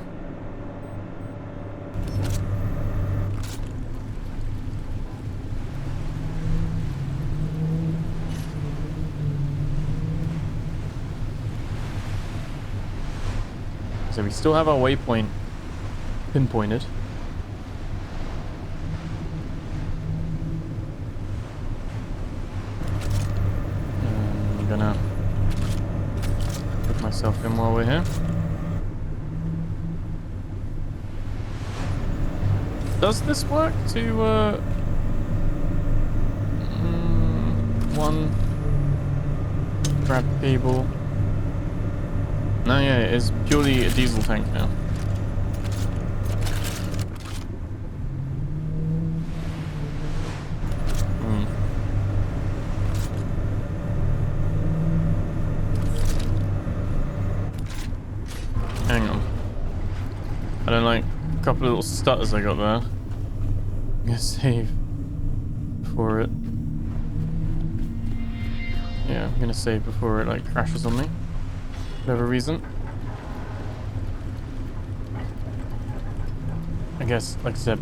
So we still have our waypoint pinpointed. I'm gonna put myself in while we're here. Does this work to one grab cable? No, yeah, it is purely a diesel tank now. Hang on. I don't like a couple of little stutters I got there. I'm gonna save before it. Yeah, I'm gonna save before it like crashes on me. Whatever reason. I guess, like I said,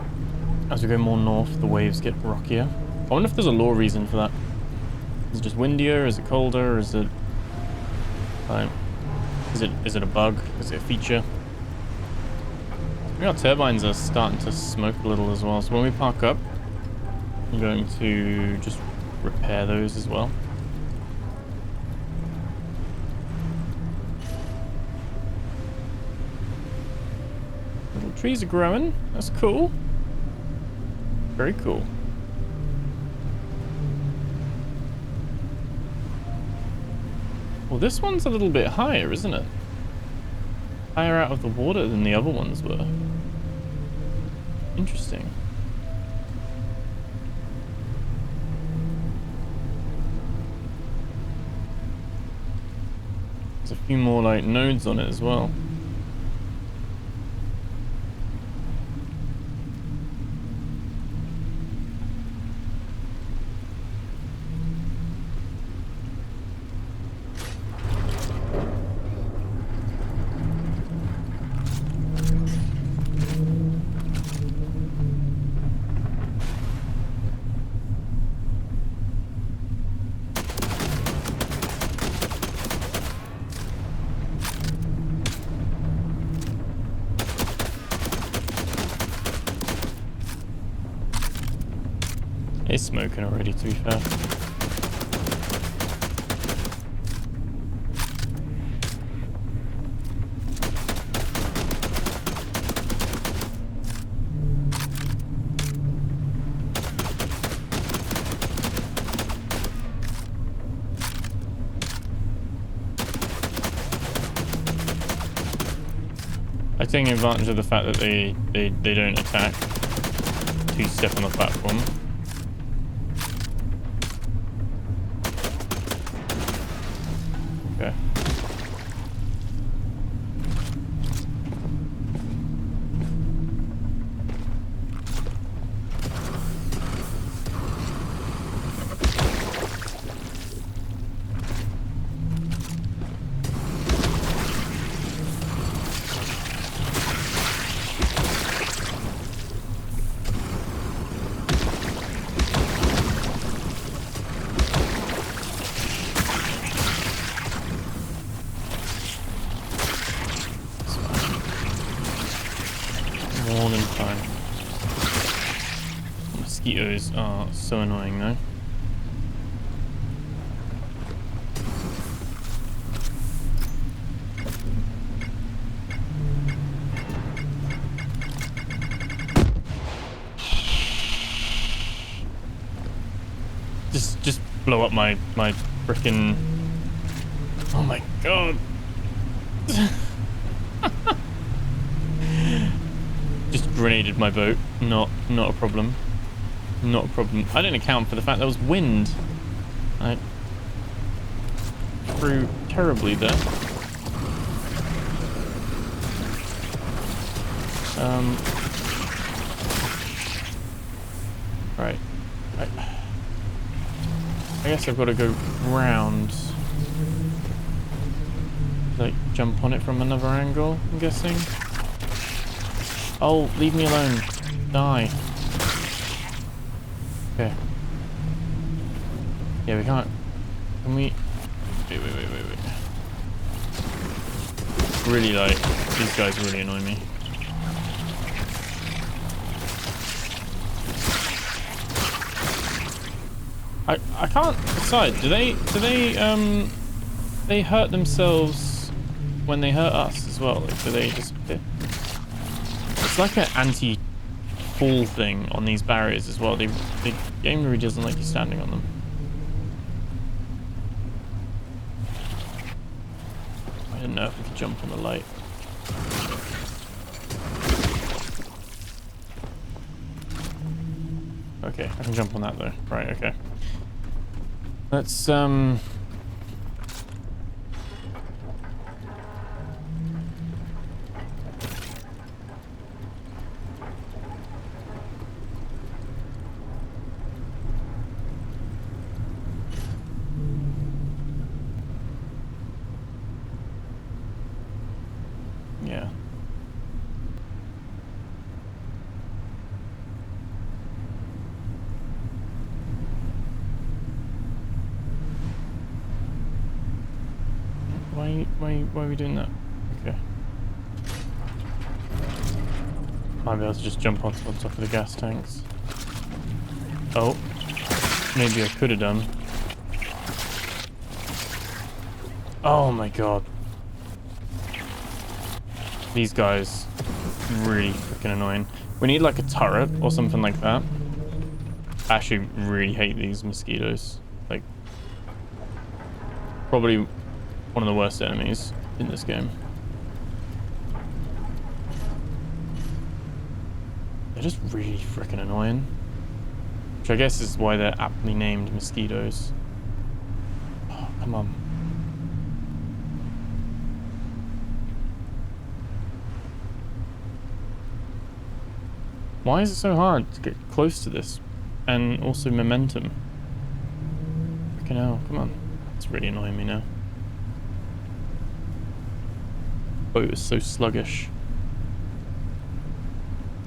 as we go more north, the waves get rockier. I wonder if there's a lore reason for that. Is it just windier? Is it colder? Is it like, is it a bug? Is it a feature? Our turbines are starting to smoke a little as well. So when we park up, I'm going to just repair those as well. Trees are growing. That's cool. Very cool. Well, this one's a little bit higher, isn't it? Higher out of the water than the other ones were. Interesting. There's a few more like nodes on it as well. It's smoking already, to be fair. I take advantage of the fact that they don't attack to step on the platform. Okay. More than fine. Mosquitoes are so annoying though. Just blow up my frickin'. Oh my god. Just grenaded my boat. Not a problem. Not a problem. I didn't account for the fact there was wind. I threw terribly there. Right. I guess I've got to go round. Like, jump on it from another angle, I'm guessing. Oh, leave me alone. Die. Okay. Yeah, we can't. Can we... Wait. Really, like, these guys really annoy me. I can't decide. Do they hurt themselves when they hurt us as well? Like, do they disappear? It's like an anti-fall thing on these barriers as well. The game really doesn't like you standing on them. I didn't know if we could jump on the light. Okay, I can jump on that though. Right, okay. Let's yeah. Why are we doing that? Okay. Might be able to just jump on top of the gas tanks. Oh. Maybe I could have done. Oh my god. These guys really freaking annoying. We need like a turret or something like that. I actually really hate these mosquitoes. Like, probably one of the worst enemies in this game. They're just really freaking annoying. Which I guess is why they're aptly named mosquitoes. Oh, come on. Why is it so hard to get close to this? And also momentum. Freaking hell, come on. It's really annoying me now. Boat is so sluggish.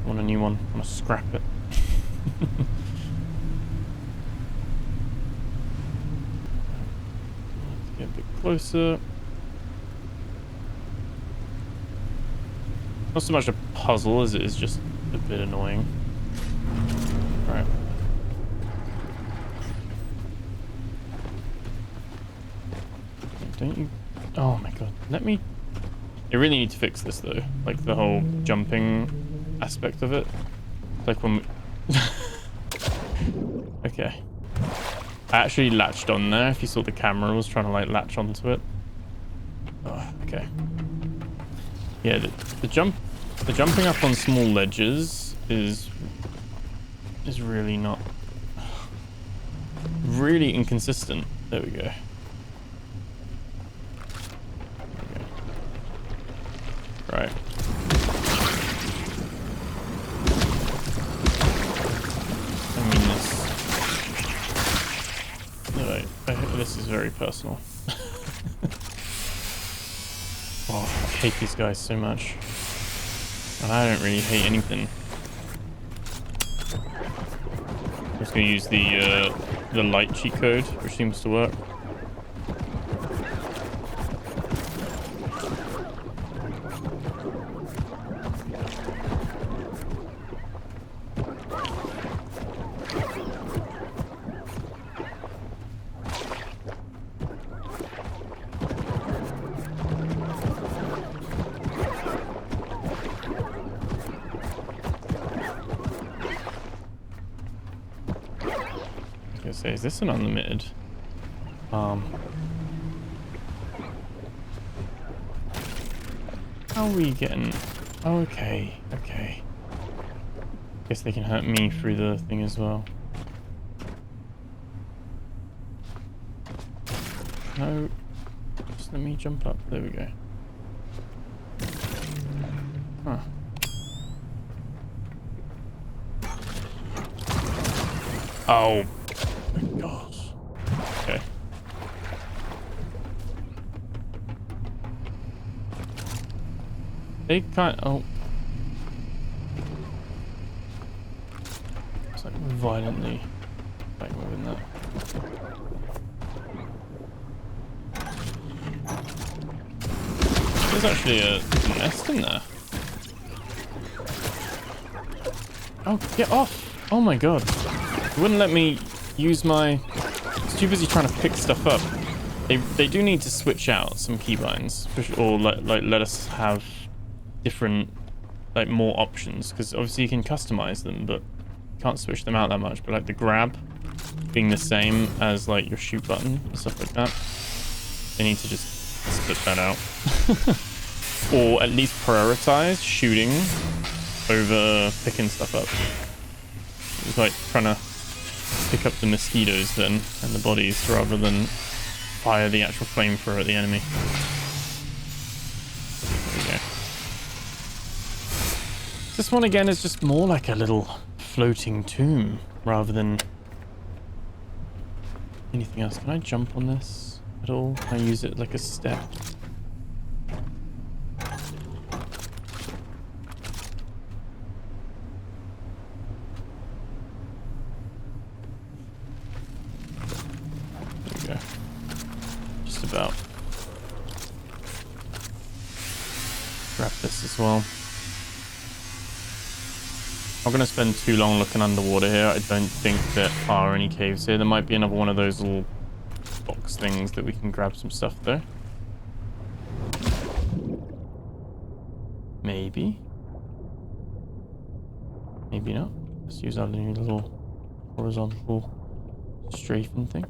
I want a new one. I want to scrap it. Let's get a bit closer. Not so much a puzzle as it is just a bit annoying. Right. Don't you... Oh my god. Let me... I really need to fix this though. Like the whole jumping aspect of it. Like when we... Okay. I actually latched on there. If you saw the camera, I was trying to like latch onto it. Oh, okay. Yeah, the jumping up on small ledges is really not... Really inconsistent. There we go. Right. I mean, this is very personal. Oh, I hate these guys so much. And I don't really hate anything. I'm just gonna use the light cheat code, which seems to work. say, is this an unlimited? How are we getting... Okay, okay. Guess they can hurt me through the thing as well. No. Just let me jump up. There we go. Huh. Oh my gosh. Okay. They can't. Oh. It's like violently like moving that. There's actually a nest in there. Oh, get off! Oh my god. It wouldn't let me use my... I was too busy trying to pick stuff up. They do need to switch out some keybinds, or like let us have different, like more options, because obviously you can customize them, but you can't switch them out that much. But like the grab being the same as like your shoot button and stuff like that, they need to just split that out. Or at least prioritize shooting over picking stuff up. It's like trying to pick up the mosquitoes then and the bodies rather than fire the actual flamethrower at the enemy. There we go. This one again is just more like a little floating tomb rather than anything else. Can I jump on this at all? Can I use it like a step? About grab this as well. I'm gonna spend too long looking underwater here. I don't think there are any caves here. There might be another one of those little box things that we can grab some stuff there. Maybe. Maybe not. Let's use our new little horizontal strafing thing.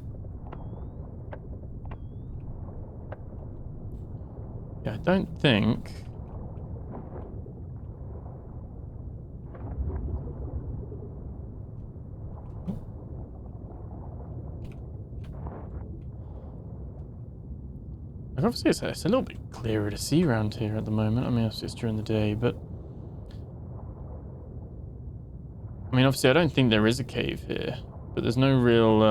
Yeah, I don't think... Like obviously it's a little bit clearer to see around here at the moment. I mean, obviously it's during the day, but... I mean, obviously I don't think there is a cave here, but there's no real,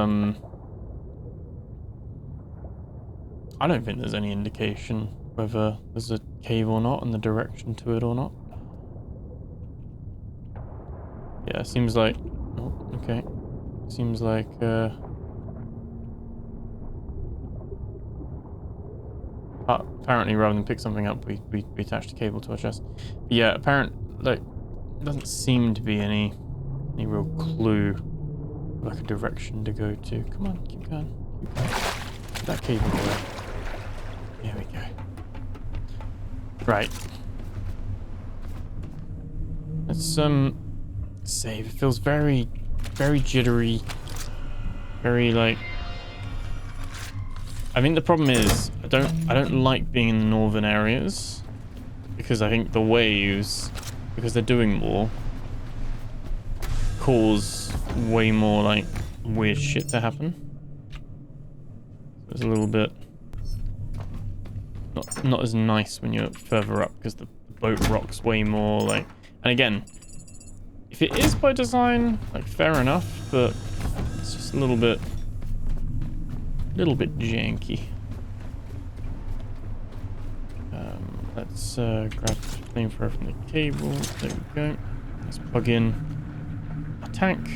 I don't think there's any indication whether there's a cave or not and the direction to it or not. Yeah, it seems like... Oh, okay. Seems like, apparently rather than pick something up, we attached a cable to our chest. But yeah, like, doesn't seem to be any real clue, like a direction to go to. Come on, keep going. Keep going. Get that cable away. Here we go. Right. Let's save. It feels very, very jittery. Very like... I think the problem is I don't like being in the northern areas because I think the waves, because they're doing more, cause way more like weird shit to happen. It's a little bit not as nice when you're further up because the boat rocks way more like. And again, if it is by design, like fair enough, but it's just a little bit janky. Let's grab the flamethrower from the cable. There we go. Let's plug in a tank.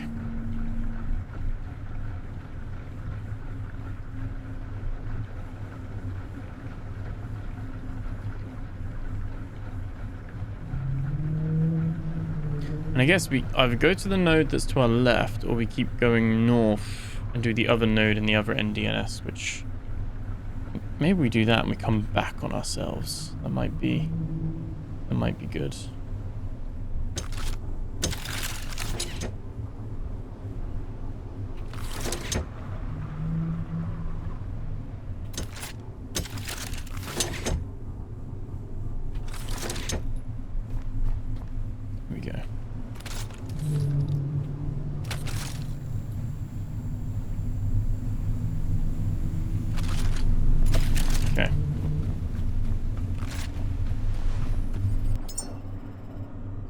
And I guess we either go to the node that's to our left, or we keep going north and do the other node in the other NDNS, which maybe we do that and we come back on ourselves. That might be good.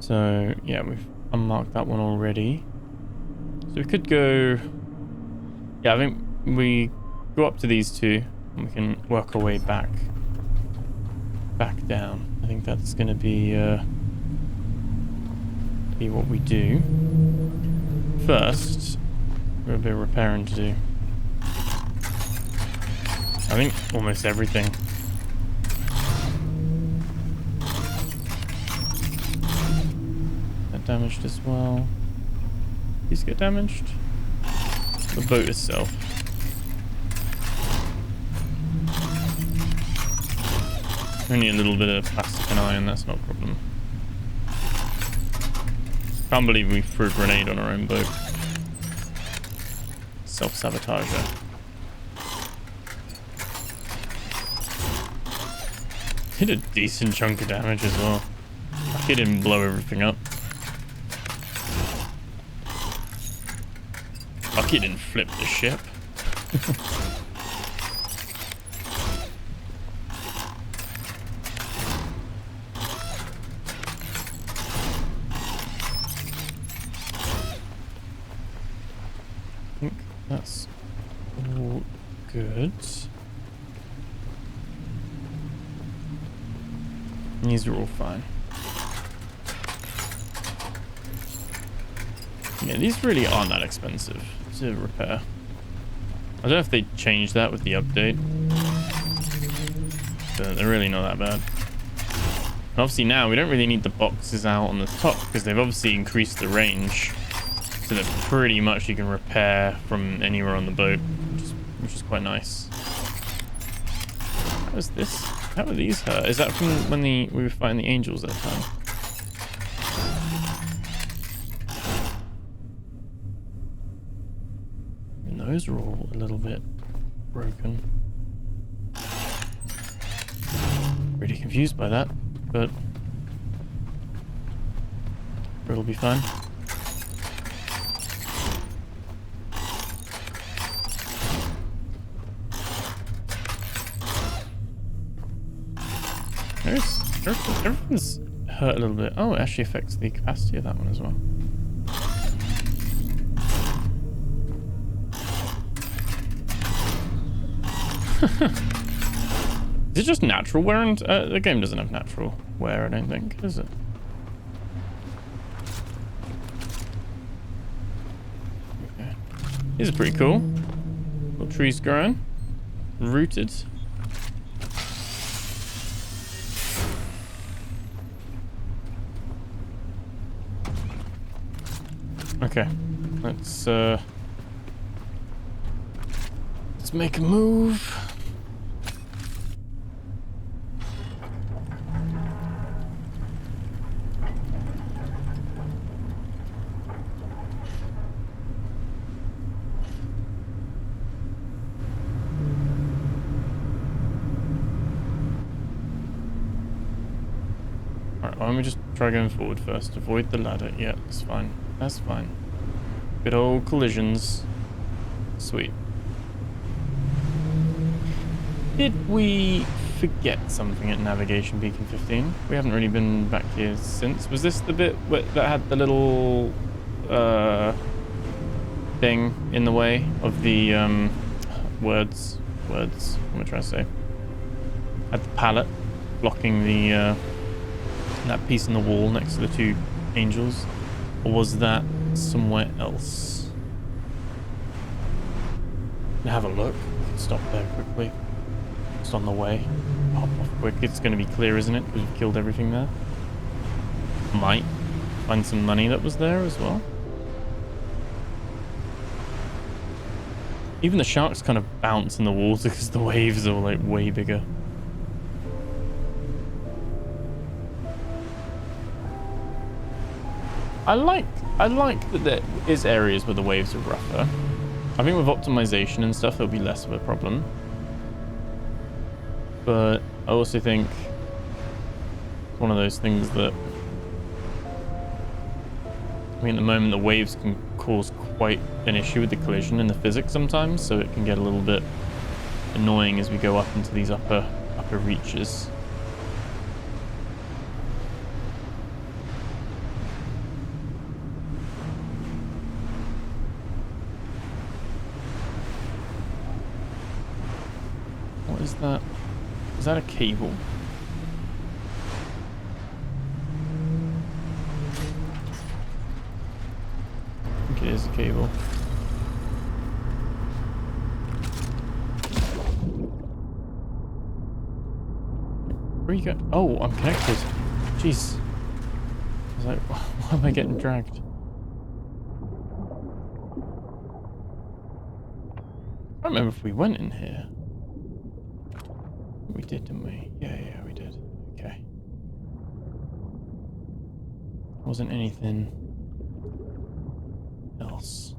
So yeah, we've unmarked that one already. So we could go... Yeah, I think we go up to these two and we can work our way back down. I think that's going to be what we do. First, we've got a bit of repairing to do. I think almost everything. That damaged as well. These get damaged. The boat itself. Only a little bit of plastic and iron, that's not a problem. Can't believe we threw a grenade on our own boat. Self-sabotager. Hit a decent chunk of damage as well. Lucky it didn't blow everything up. Lucky it didn't flip the ship. I think that's all good. These are all fine. Yeah, these really aren't that expensive to repair. I don't know if they changed that with the update, but they're really not that bad. And obviously now we don't really need the boxes out on the top because they've obviously increased the range, so that pretty much you can repair from anywhere on the boat, which is quite nice. What was this? How were these hurt? Is that from when we were fighting the angels that time? And those are all a little bit broken. Pretty confused by that, but it'll be fine. Everything's hurt a little bit. Oh, it actually affects the capacity of that one as well. Is it just natural wear? And the game doesn't have natural wear, I don't think, does it? Okay. These are pretty cool. Little trees growing. Rooted. Okay, let's make a move. Alright, why don't we just try going forward first? Avoid the ladder. Yeah, that's fine. That's fine. Good old collisions. Sweet. Did we forget something at navigation beacon 15? We haven't really been back here since. Was this the bit that had the little thing in the way of the words? What am I trying to say? Had the pallet blocking the that piece in the wall next to the two angels, or was that somewhere else? Have a look. Stop there quickly. Just on the way. Hop off quick. It's going to be clear, isn't it? Because we've killed everything there. Might find some money that was there as well. Even the sharks kind of bounce in the water because the waves are like way bigger. I like that there is areas where the waves are rougher. I think with optimization and stuff, it'll be less of a problem. But I also think it's one of those things that, I mean, at the moment the waves can cause quite an issue with the collision and the physics sometimes, so it can get a little bit annoying as we go up into these upper reaches. Is that a cable? I think it is a cable. Where are you going? Oh, I'm connected. Jeez. I was like, why am I getting dragged? I don't remember if we went in here. We did, didn't we? Yeah, we did. Okay. Wasn't anything else.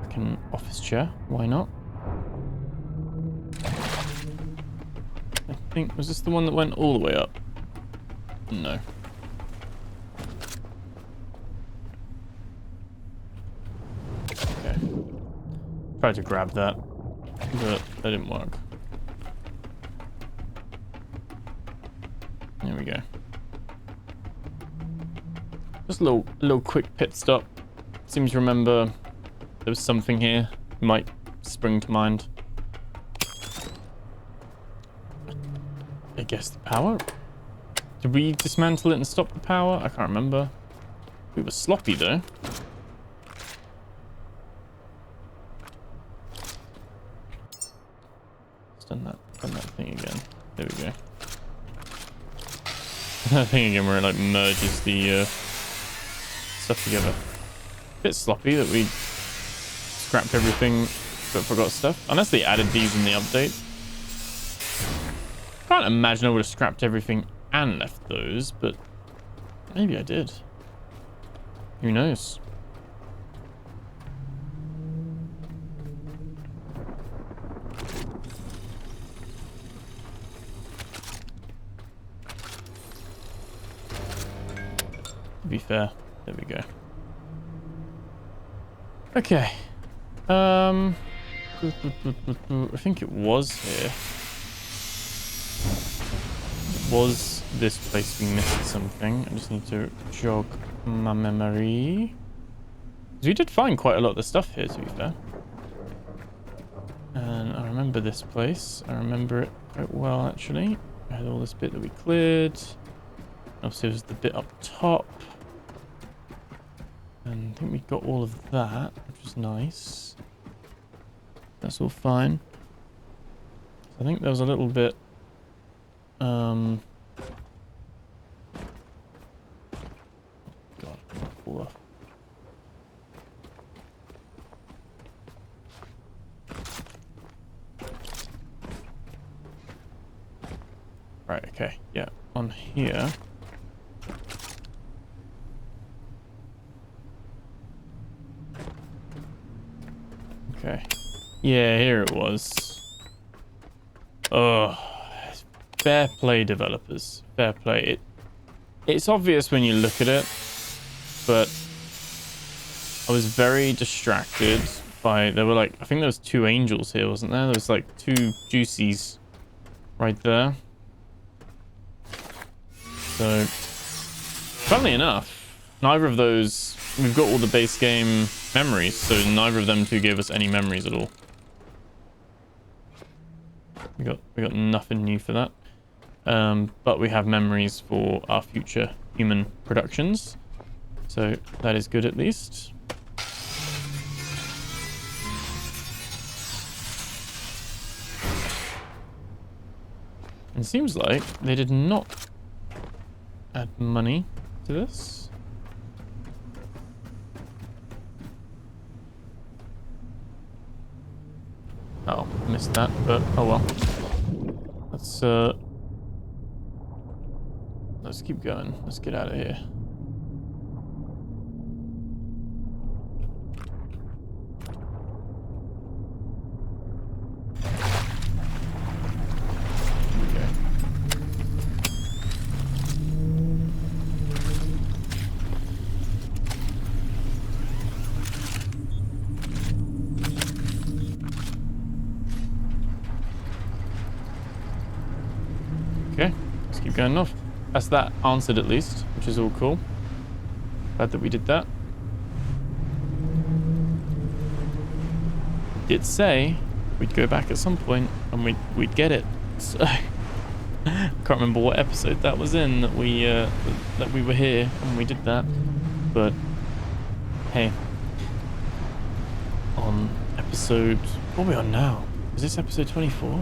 Fucking office chair. Why not? I think, was this the one that went all the way up? No. Okay. Tried to grab that, but that didn't work. There we go. Just a little quick pit stop. Seem to remember there was something here. Might spring to mind. I guess the power? Did we dismantle it and stop the power? I can't remember. We were sloppy though. Let's done that thing again. There we go. That thing again where it like merges the stuff together. Bit sloppy that we scrapped everything but forgot stuff. Unless they added these in the update. Can't imagine I would have scrapped everything and left those, but maybe I did. Who knows? To be fair, there we go. Okay. I think it was here. Was this place we missed something? I just need to jog my memory. Because we did find quite a lot of the stuff here, to be fair. And I remember this place. I remember it quite well, actually. I had all this bit that we cleared. Obviously, it was the bit up top. And I think we got all of that, which was nice. That's all fine. I think there was a little bit... God, fall off. Right, okay, yeah, on here. Okay, yeah, here it was. Oh. Fair play, developers. Fair play. It's obvious when you look at it, but I was very distracted by... There were like... I think there was 2 angels here, wasn't there? There was like 2 juicies right there. So, funnily enough, neither of those... We've got all the base game memories, so neither of them 2 gave us any memories at all. We got nothing new for that. But we have memories for our future human productions. So that is good at least. It seems like they did not add money to this. Oh, missed that, but oh well. Let's keep going. Let's get out of here. keep going north. That's that answered at least, which is all cool. Glad that we did that. Did say we'd go back at some point and we'd get it. So I can't remember what episode that was in that we were here and we did that. But hey, on episode, what are we on now? Is this episode 24?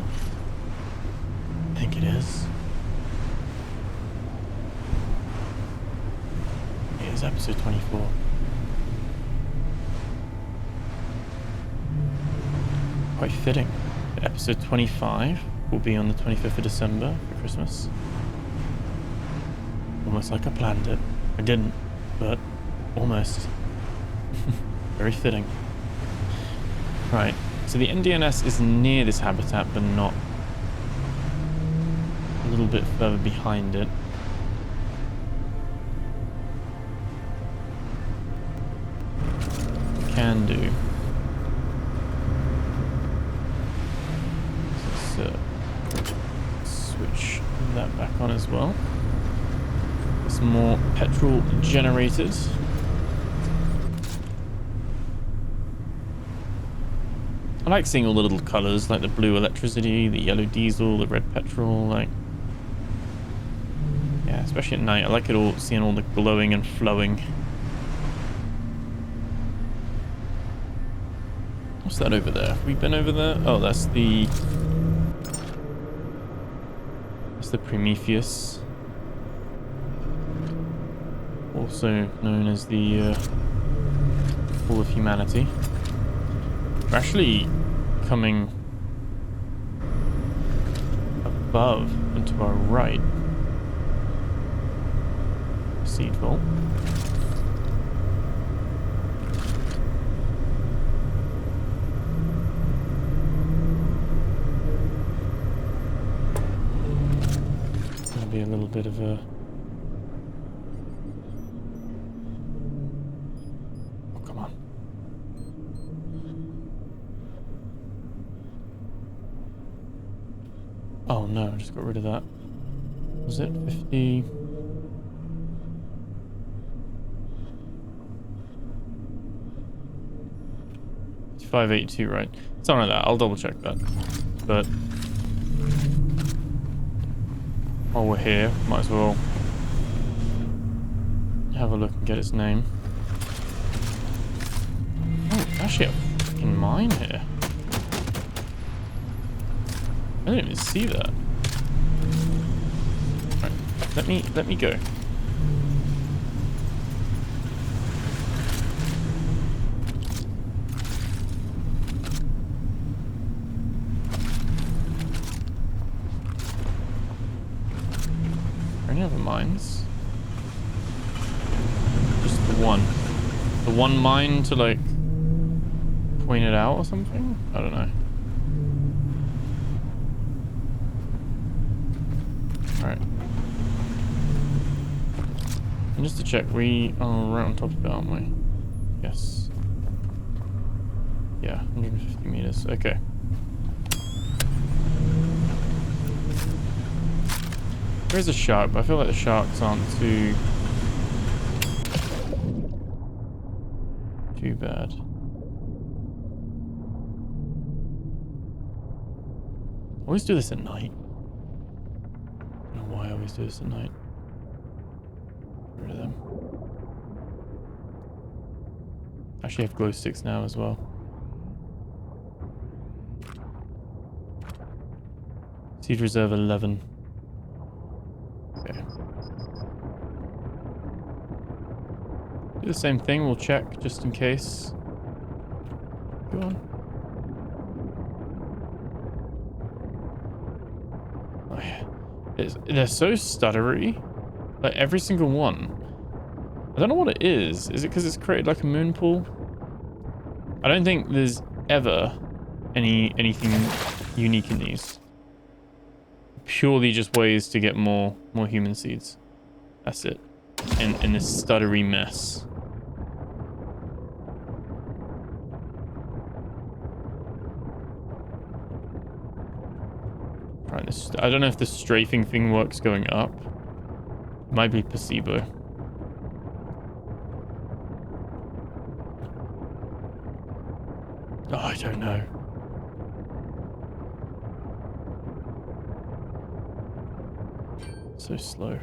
I think it is. It is episode 24. Quite fitting. Episode 25 will be on the 25th of December for Christmas. Almost like I planned it. I didn't, but almost. Very fitting. Right, so the NDNS is near this habitat, but not a little bit further behind it. Can do. Switch that back on as well. Some more petrol generated. I like seeing all the little colours, like the blue electricity, the yellow diesel, the red petrol, like... Yeah, especially at night. I like it all, seeing all the glowing and flowing. What's that over there? Have we been over there? Oh, that's the Prometheus. Also known as the Fall of Humanity. We're actually coming above and to our right. Seed vault. Be a little bit of a... Oh, come on. Oh no, I just got rid of that. Was it 50? It's 582, right? Something like that. I'll double check that. But while we're here, might as well have a look and get its name. Oh, actually a freaking mine here. I didn't even see that. Right, let me go. Any other mines? Just the one. The one mine to like point it out or something? I don't know. Alright. And just to check, we are right on top of it, aren't we? Yes. Yeah, 150 meters. Okay. There is a shark, but I feel like the sharks aren't too bad. I always do this at night. I don't know why I always do this at night. Get rid of them. Actually, I have glow sticks now as well. Seed reserve 11. Okay. Do the same thing, we'll check just in case. Go on. Oh yeah. They're so stuttery. Like every single one. I don't know what it is. Is it because it's created like a moon pool? I don't think there's ever anything unique in these. Purely just ways to get more human seeds. That's it. In this stuttery mess. Right, this, I don't know if the strafing thing works going up. Might be placebo. Oh, I don't know. So slow.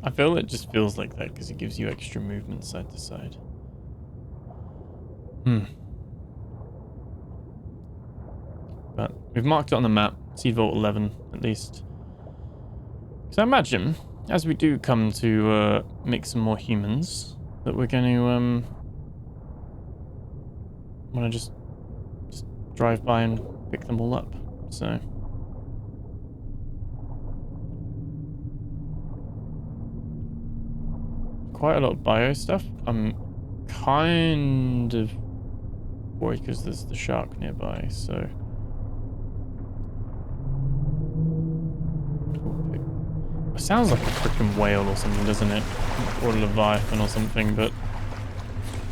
I feel it just feels like that because it gives you extra movement side to side. But we've marked it on the map, Seed Vault 11 at least. So I imagine, as we do come to make some more humans, that we're going to want to just drive by and pick them all up. So quite a lot of bio stuff. I'm kind of worried because there's the shark nearby, so it sounds like a freaking whale or something, doesn't it? Or a leviathan or something, but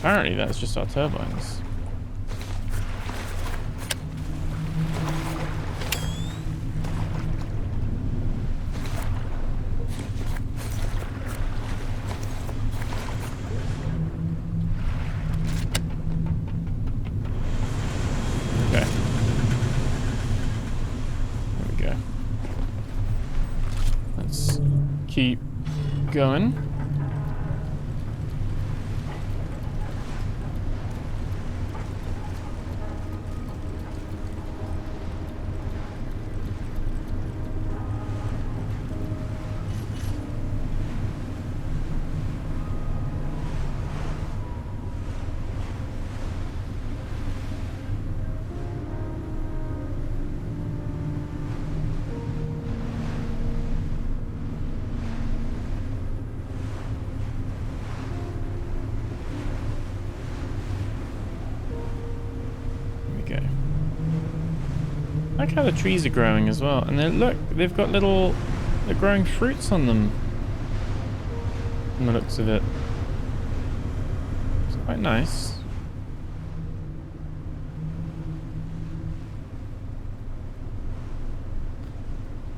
apparently that's just our turbines. Keep going. I like how the trees are growing as well, and look, they've got they're growing fruits on them. From the looks of it, it's quite nice.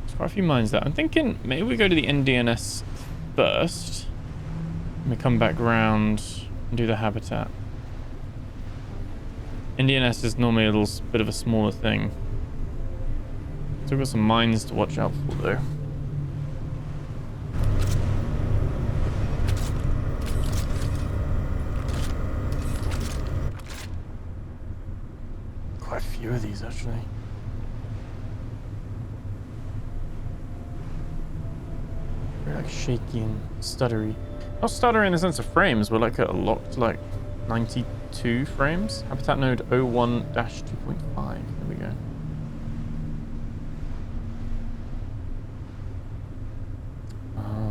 There's quite a few mines there. I'm thinking maybe we go to the NDNS first, and we come back round and do the habitat. NDNS is normally a little bit of a smaller thing. Still got some mines to watch out for though. Quite a few of these actually. They're like shaky and stuttery. Not stuttery in the sense of frames, we're like at a locked like 92 frames. Habitat node 01-2.5. There we go.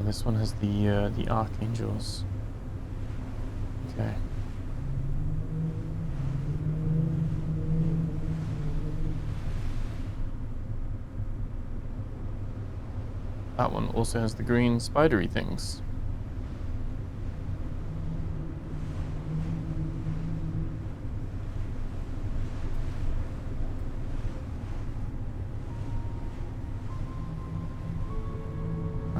This one has the archangels. Okay. That one also has the green spidery things.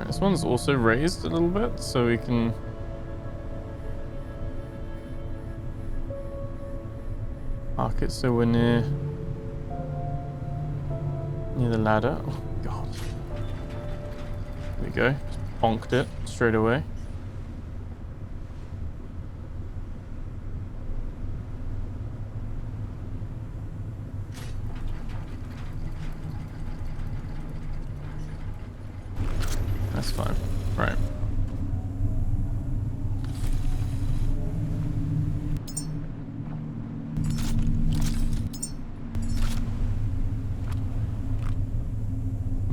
This one's also raised a little bit, so we can mark it so we're near the ladder. Oh god. There we go. Just bonked it straight away. That's fine. Right.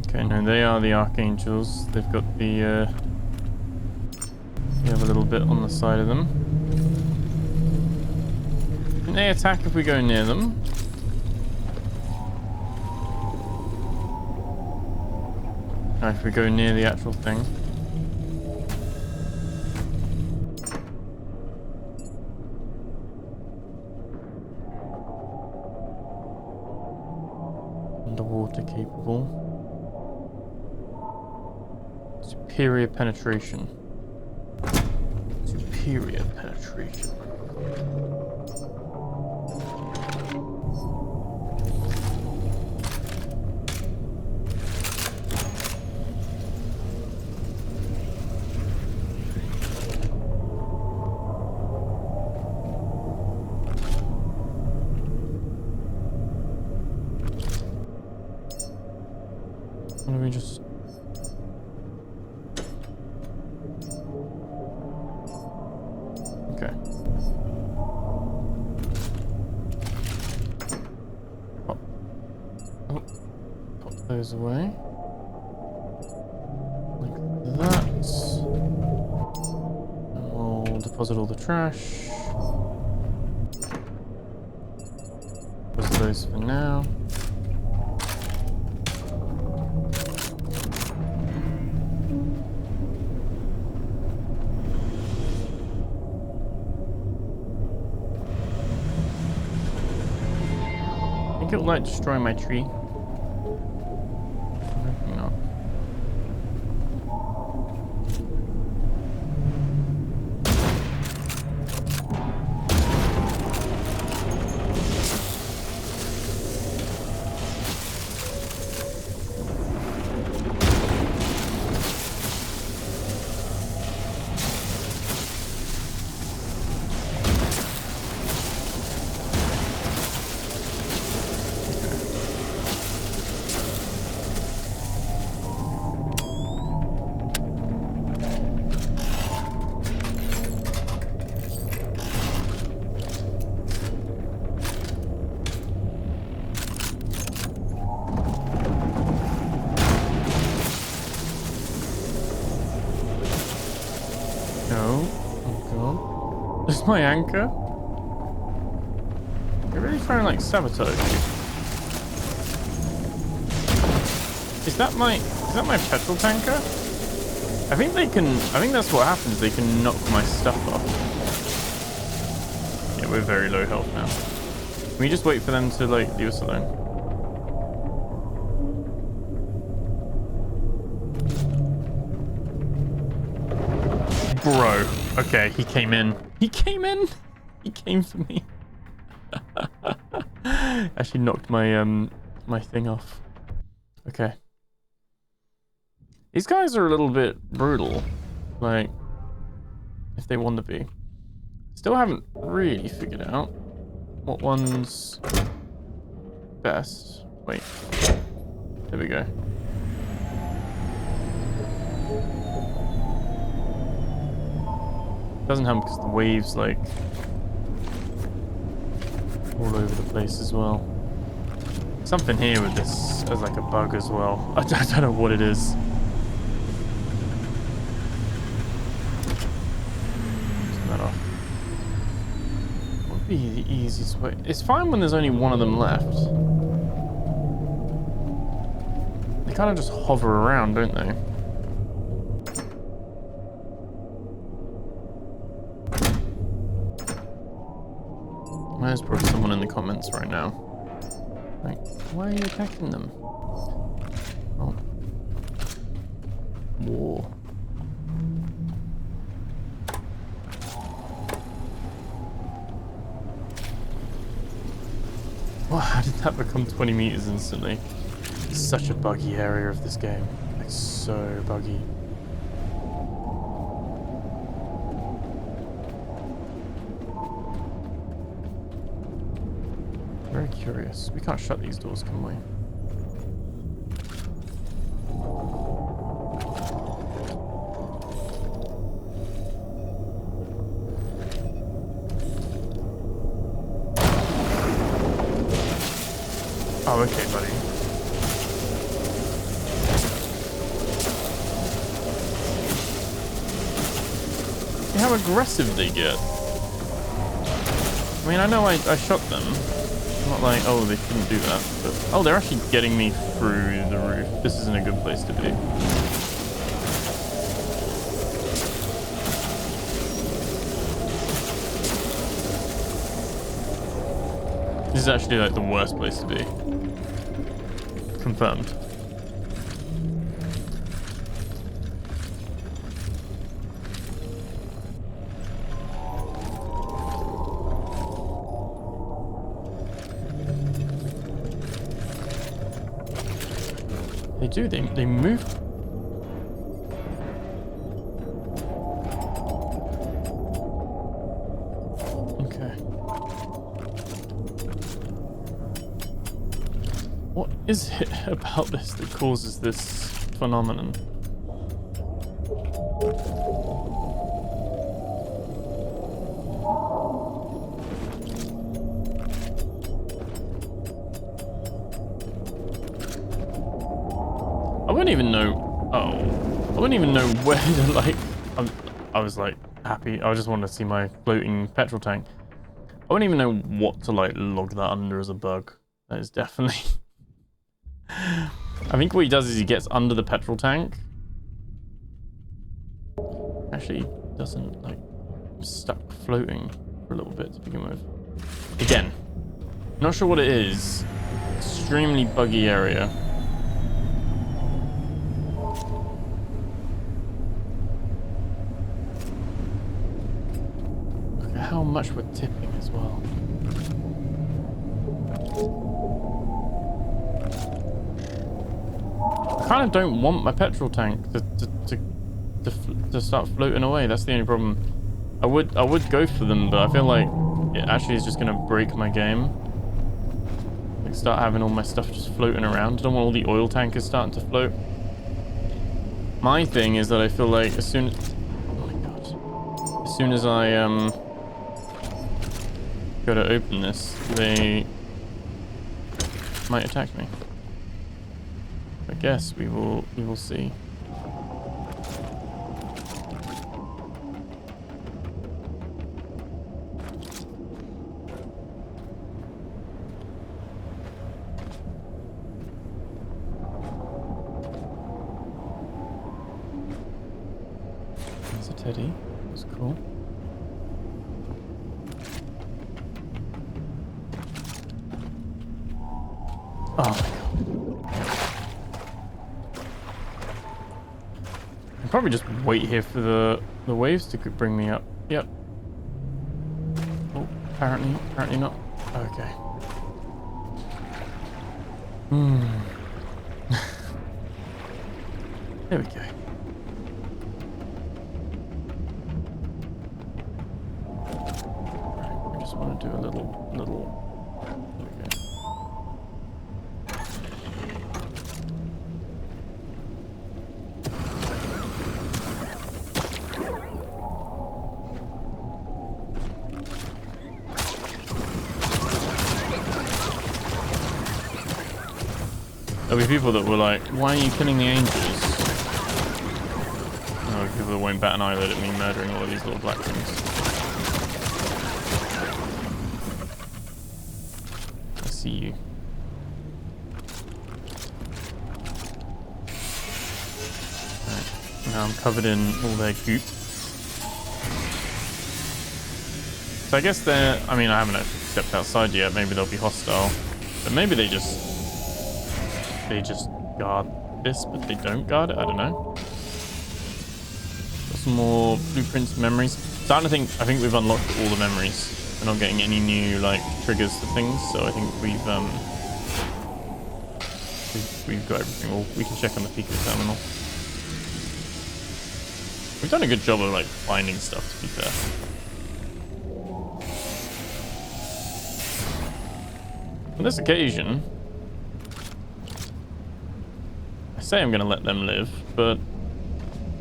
Okay, no, they are the archangels. They've got the you have a little bit on the side of them. Can they attack if we go near them? If we go near the actual thing. Underwater capable. Superior penetration. Superior penetration. Let me just... Okay. Pop. Oh. Pop those away. Like that. And we'll deposit all the trash. Deposit those for now. I think it will like destroy my tree. Maybe not. No. Oh god. This is my anchor? They're really trying to like sabotage you. Is that my petrol tanker? I think that's what happens. They can knock my stuff off. Yeah, we're very low health now. Can we just wait for them to like leave us alone? Bro. Okay, he came in. He came in. He came for me. Actually knocked my my thing off. Okay. These guys are a little bit brutal. Like, if they want to be. Still haven't really figured out what one's best. Wait. There we go. Doesn't help because the waves like all over the place as well. Something here with this as like a bug as well. I don't know what it is. Turn that off. What would be the easiest way? It's fine when there's only one of them left. They kind of just hover around, don't they? There's probably someone in the comments right now. Like, why are you attacking them? Oh. War. Wow, how did that become 20 meters instantly? It's such a buggy area of this game. It's so buggy. Very curious. We can't shut these doors, can we? Oh, okay, buddy. See how aggressive they get. I mean, I know I shot them. Not like, oh, they couldn't do that, but... Oh, they're actually getting me through the roof. This isn't a good place to be. This is actually like the worst place to be. confirmed. They do, they move. Okay. What is it about this that causes this phenomenon? I wouldn't even know. Oh, I wouldn't even know where to like. I was like happy. I just wanted to see my floating petrol tank. I wouldn't even know what to like log that under as a bug. That is definitely. I think what he does is he gets under the petrol tank. Actually, doesn't like stuck floating for a little bit to begin with. Again, not sure what it is. Extremely buggy area. How much we're tipping as well. I kind of don't want my petrol tank to start floating away. That's the only problem. I would go for them, but I feel like it actually is just gonna break my game. Like start having all my stuff just floating around. I don't want all the oil tankers starting to float. My thing is that I feel like as soon as I go to open this, they might attack me. I guess we will see. There's a teddy. That's cool. Oh my god. I'll probably just wait here for the waves to bring me up. Yep. Oh, apparently not. Okay. There we go. Right, I just want to do a little. There we go. There'll be people that were like, why are you killing the angels? Oh, people that won't bat an eyelid at me murdering all of these little black things. I see you. Right. Now I'm covered in all their goop. So I guess they're, I mean, I haven't actually stepped outside yet. Maybe they'll be hostile. But maybe they just guard this, but they don't guard it. I don't know. Got some more blueprints and memories. I think we've unlocked all the memories. We're not getting any new like triggers to things, so I think we've got everything. Well, we can check on the Pico terminal. We've done a good job of like finding stuff, to be fair. On this occasion, I say I'm going to let them live, but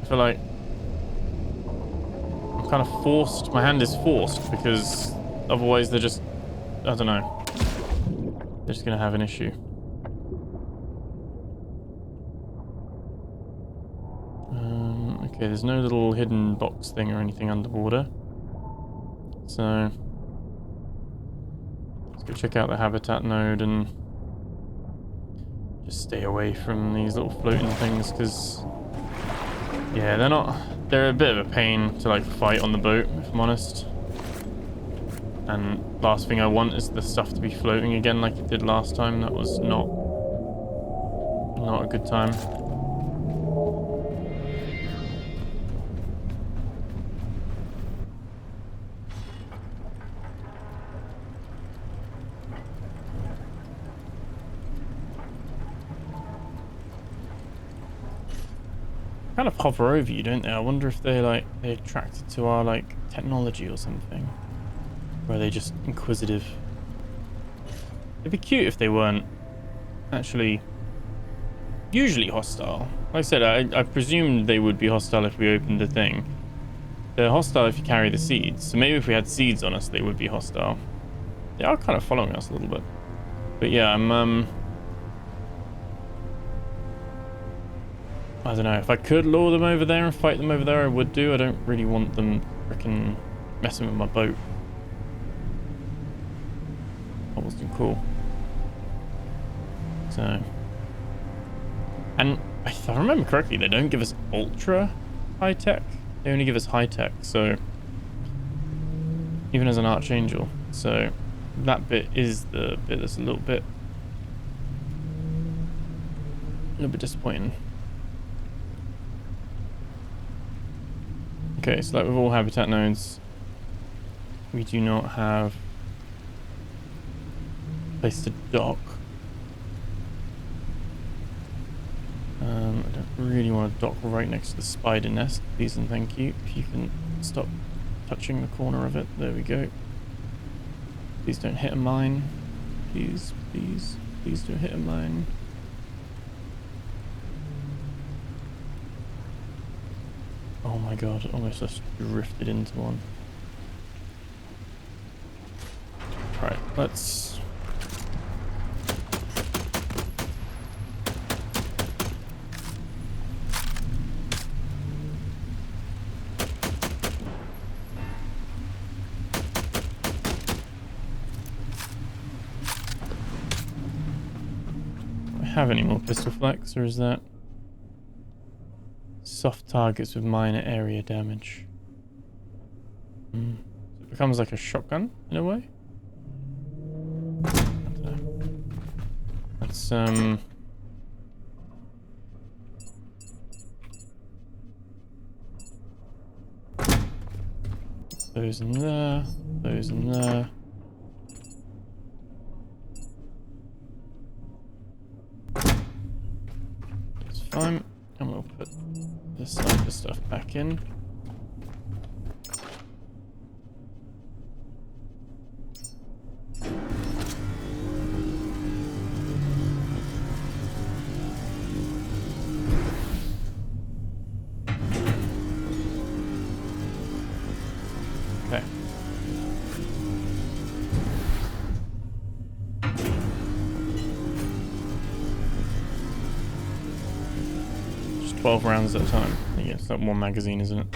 I feel like I'm kind of forced. My hand is forced because otherwise they're just, I don't know. They're just going to have an issue. Okay, there's no little hidden box thing or anything underwater. So let's go check out the habitat node and just stay away from these little floating things, because yeah, they're a bit of a pain to like fight on the boat, if I'm honest. And last thing I want is the stuff to be floating again like it did last time. That was not not a good time. Kind of hover over you, don't they? I wonder if they're attracted to our like technology or something, or are they just inquisitive? It'd be cute if they weren't actually usually hostile. Like I said, I presumed they would be hostile if we opened the thing. They're hostile if you carry the seeds, so maybe if we had seeds on us they would be hostile. They are kind of following us a little bit, but yeah, I'm I don't know. If I could lure them over there and fight them over there, I would do. I don't really want them freaking messing with my boat. That wasn't cool. So, and if I remember correctly, they don't give us ultra high tech. They only give us high tech. So, even as an archangel. So, that bit is the bit that's a little bit disappointing. Okay, so like with all habitat nodes, we do not have a place to dock. I don't really want to dock right next to the spider nest, please and thank you. If you can stop touching the corner of it, there we go. Please don't hit a mine. Please, please, please don't hit a mine. Oh my god, almost just drifted into one. Alright, let's... Do I have any more pistol flex, or is that... Soft targets with minor area damage. So it becomes like a shotgun in a way. I don't know. Let's those in there, those in there. That's fine. And we'll put the sniper stuff back in. Okay. Just 12 rounds at a time. Yeah, it's not one magazine, isn't it?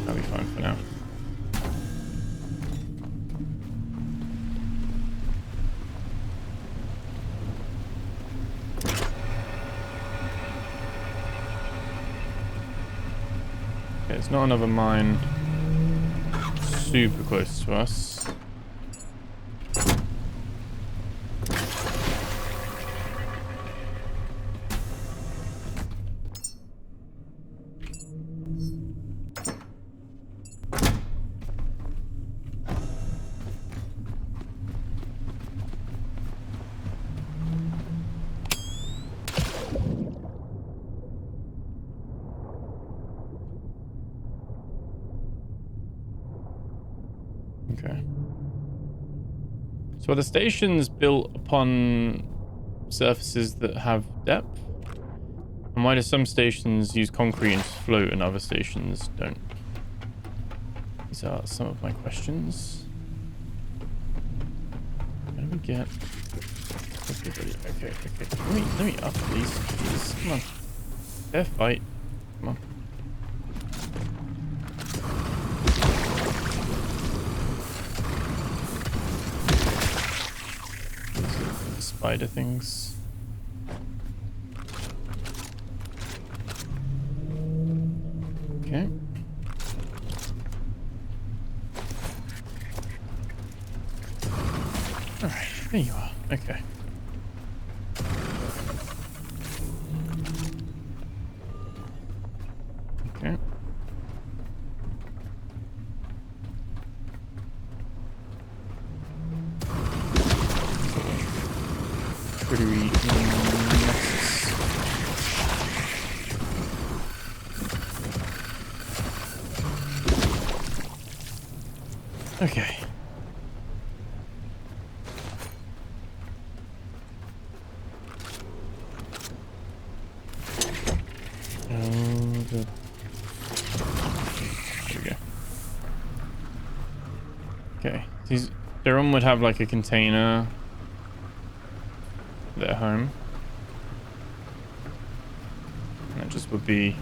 That'll be fine for now. Okay, it's not another mine super close to us. Okay. So are the stations built upon surfaces that have depth? And why do some stations use concrete and float and other stations don't? These are some of my questions. How do we get... Okay. Let me up, please. Come on. Fair fight. Come on. Spider things. Okay. Alright, there you are. Okay. do we... Okay. There we go. Okay. Their one would have like a container at their home. And that just would be...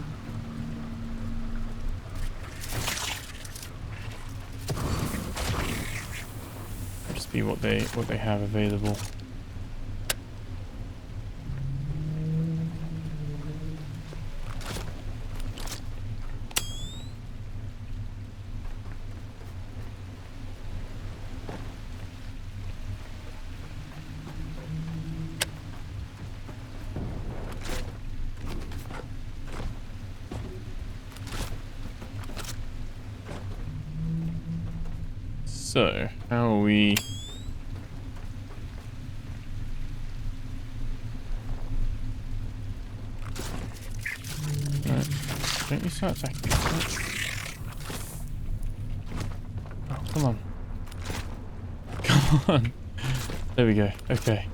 just be what they have available. So, how are we... Right. Don't you start attacking me. Oh, come on. Come on. There we go. Okay.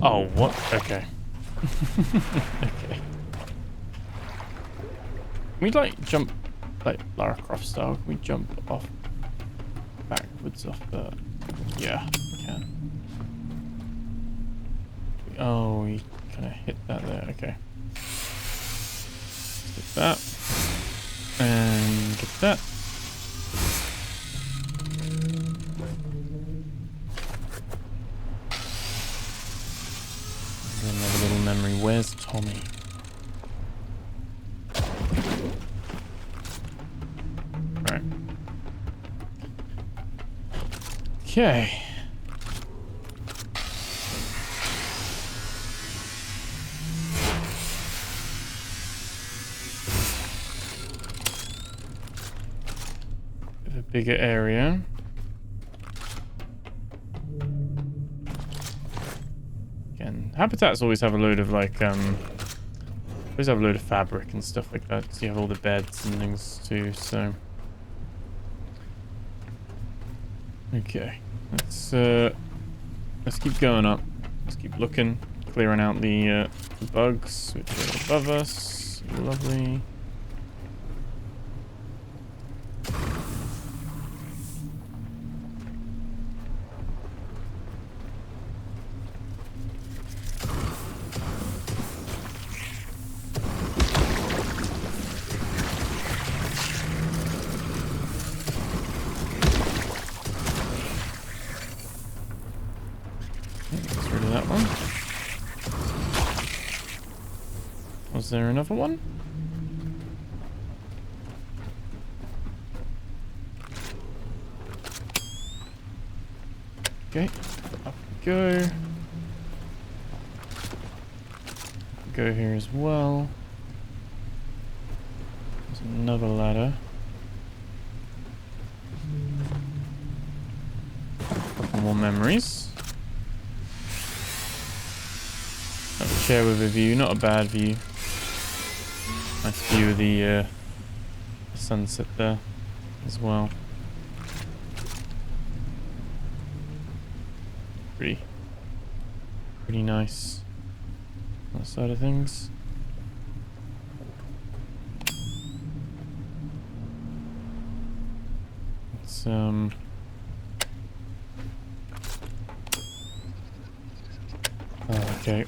Oh, what? Okay. Okay. Can we, like, jump... like Lara Croft style, can we jump off backwards off the... Yeah, we can. Oh, we kind of hit that there, okay. Get that. And get that. Another little memory. Where's Tommy? Okay. Bit of a bigger area. Again, habitats always have a load of like always have a load of fabric and stuff like that. So you have all the beds and things too, so okay. Let's keep going up. Let's keep looking, clearing out the bugs which are above us. Lovely. Was there another one? Okay, up we go. Go here as well. There's another ladder. Couple more memories. Have a chair with a view, not a bad view. Nice view of the sunset there as well. Pretty nice on that side of things. It's oh, okay.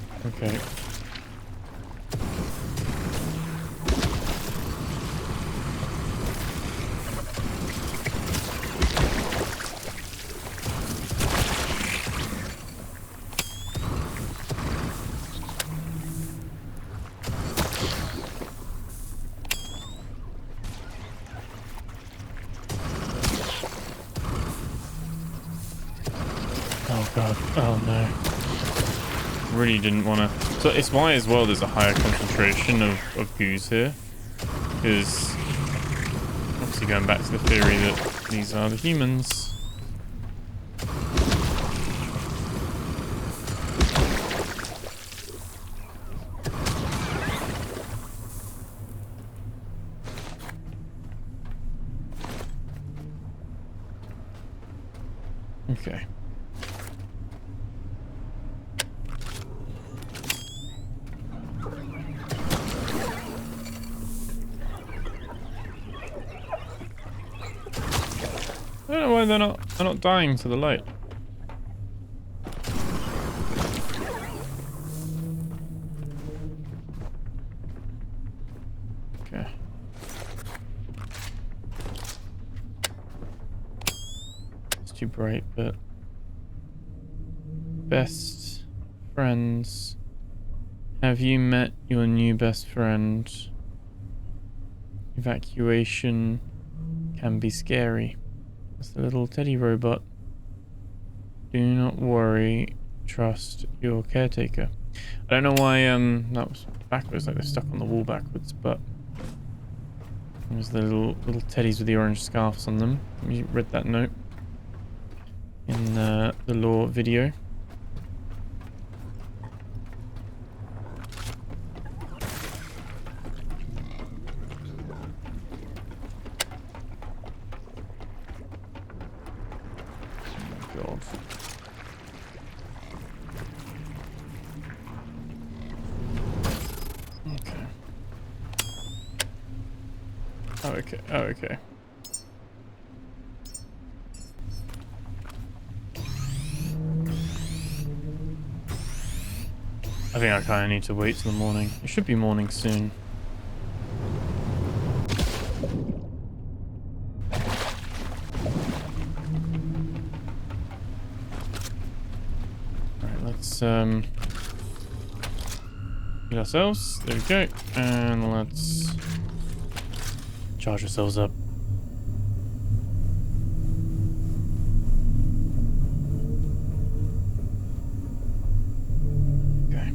Oh god, oh no. Really didn't want to. So it's why as well there's a higher concentration of goos here. Because obviously going back to the theory that these are the humans. Okay. I don't know why they're not dying to the light. Okay. It's too bright, but best friends. Have you met your new best friend? Evacuation can be scary. That's the little teddy robot. Do not worry. Trust your caretaker. I don't know why that was backwards, like they're stuck on the wall backwards, but there's the little teddies with the orange scarves on them. You read that note in the lore video. God. Okay. Oh, okay. Oh, okay. I think I kind of need to wait till the morning. It should be morning soon. Alright, let's heal ourselves. There we go. And let's charge ourselves up. Okay. I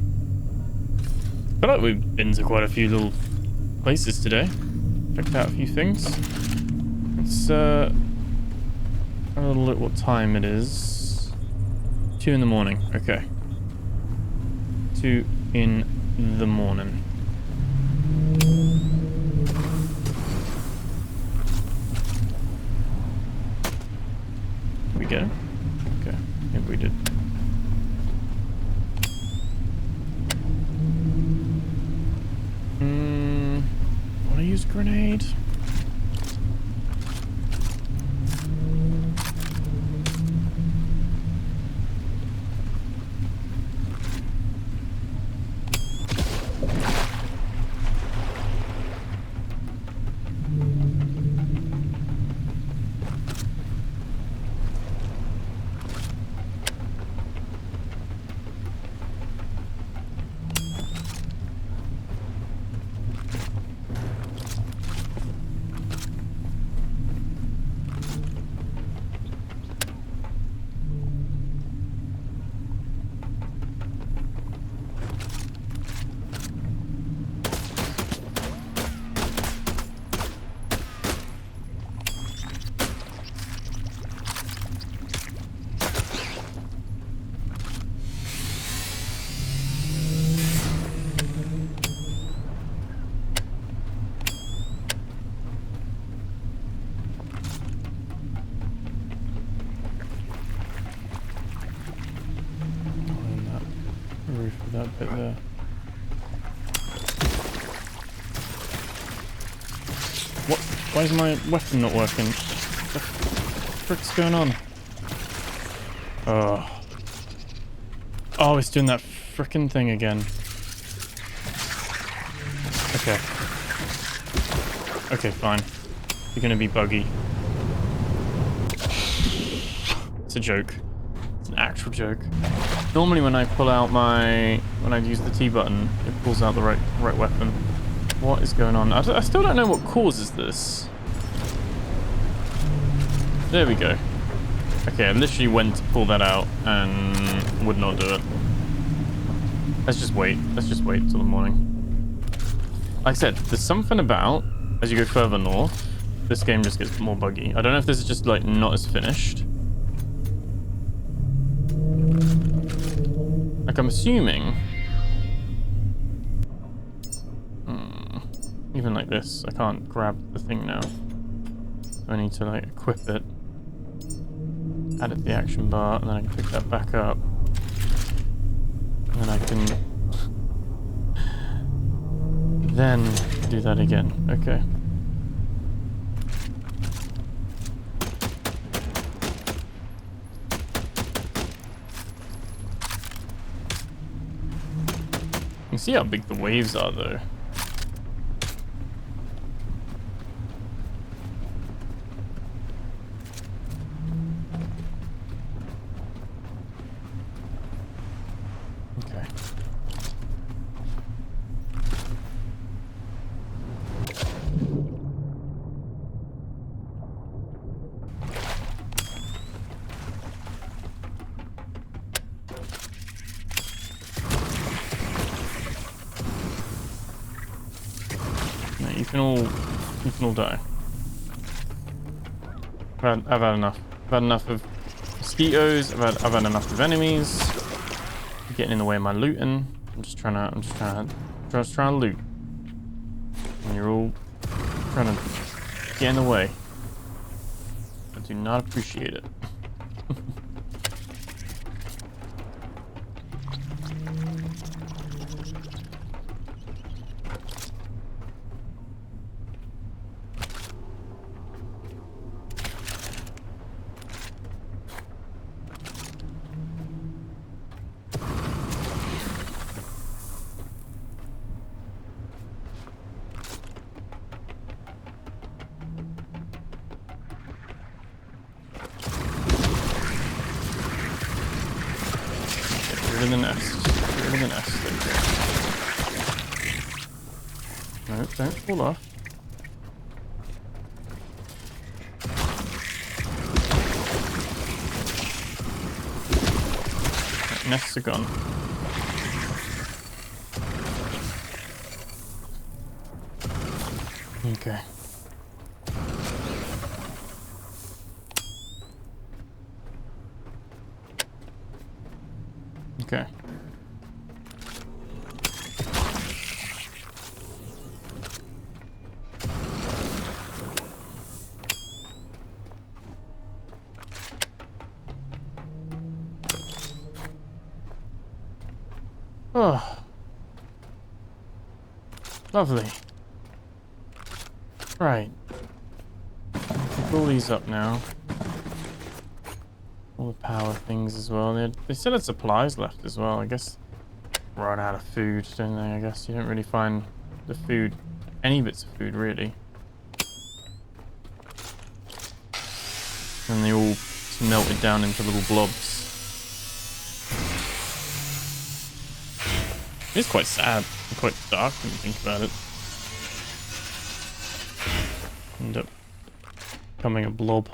feel like we've been to quite a few little places today. Checked out a few things. Let's have a little look what time it is. 2 in the morning. Okay. 2 in the morning. Did we get him? Okay. Maybe we did. Want to use a grenade? Roof of that bit there. What? Why is my weapon not working? What the frick's going on? Oh. Oh, it's doing that frickin' thing again. Okay. Okay, fine. You're gonna be buggy. It's a joke. It's an actual joke. Normally when I pull out when I use the T button, it pulls out the right weapon. What is going on? I still don't know what causes this. There we go. Okay, I literally went to pull that out and would not do it. Let's just wait. Let's just wait till the morning. Like I said, there's something about, as you go further north, this game just gets more buggy. I don't know if this is just like not as finished. Like, I'm assuming... even like this, I can't grab the thing now. So I need to, like, equip it. add it to the action bar, and then I can pick that back up. And then I can then do that again. Okay. You can see how big the waves are though. Okay. No, you can all die. I've had enough. I've had enough of mosquitoes. I've had enough of enemies. You're getting in the way of my looting. I'm just trying to loot. And you're all trying to get in the way. I do not appreciate it. Get rid of the nest. Get rid of the nest. Okay. No, don't fall off. Right, nests are gone. Okay. Okay. Oh. Lovely. Right. Pick all these up now. All the power things as well. They still had supplies left as well. I guess run out of food, don't they? I guess you don't really find the food, any bits of food really. And they all melted down into little blobs. It's quite sad and quite dark when you think about it. End up becoming a blob.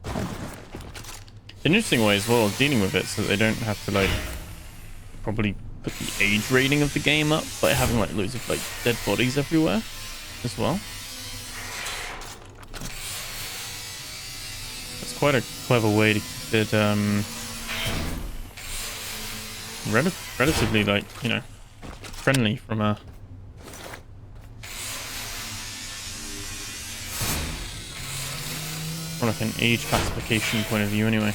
An interesting way as well of dealing with it so that they don't have to like probably put the age rating of the game up by having like loads of like dead bodies everywhere as well. That's quite a clever way to keep it relatively like, you know, friendly from a from like an age classification point of view anyway.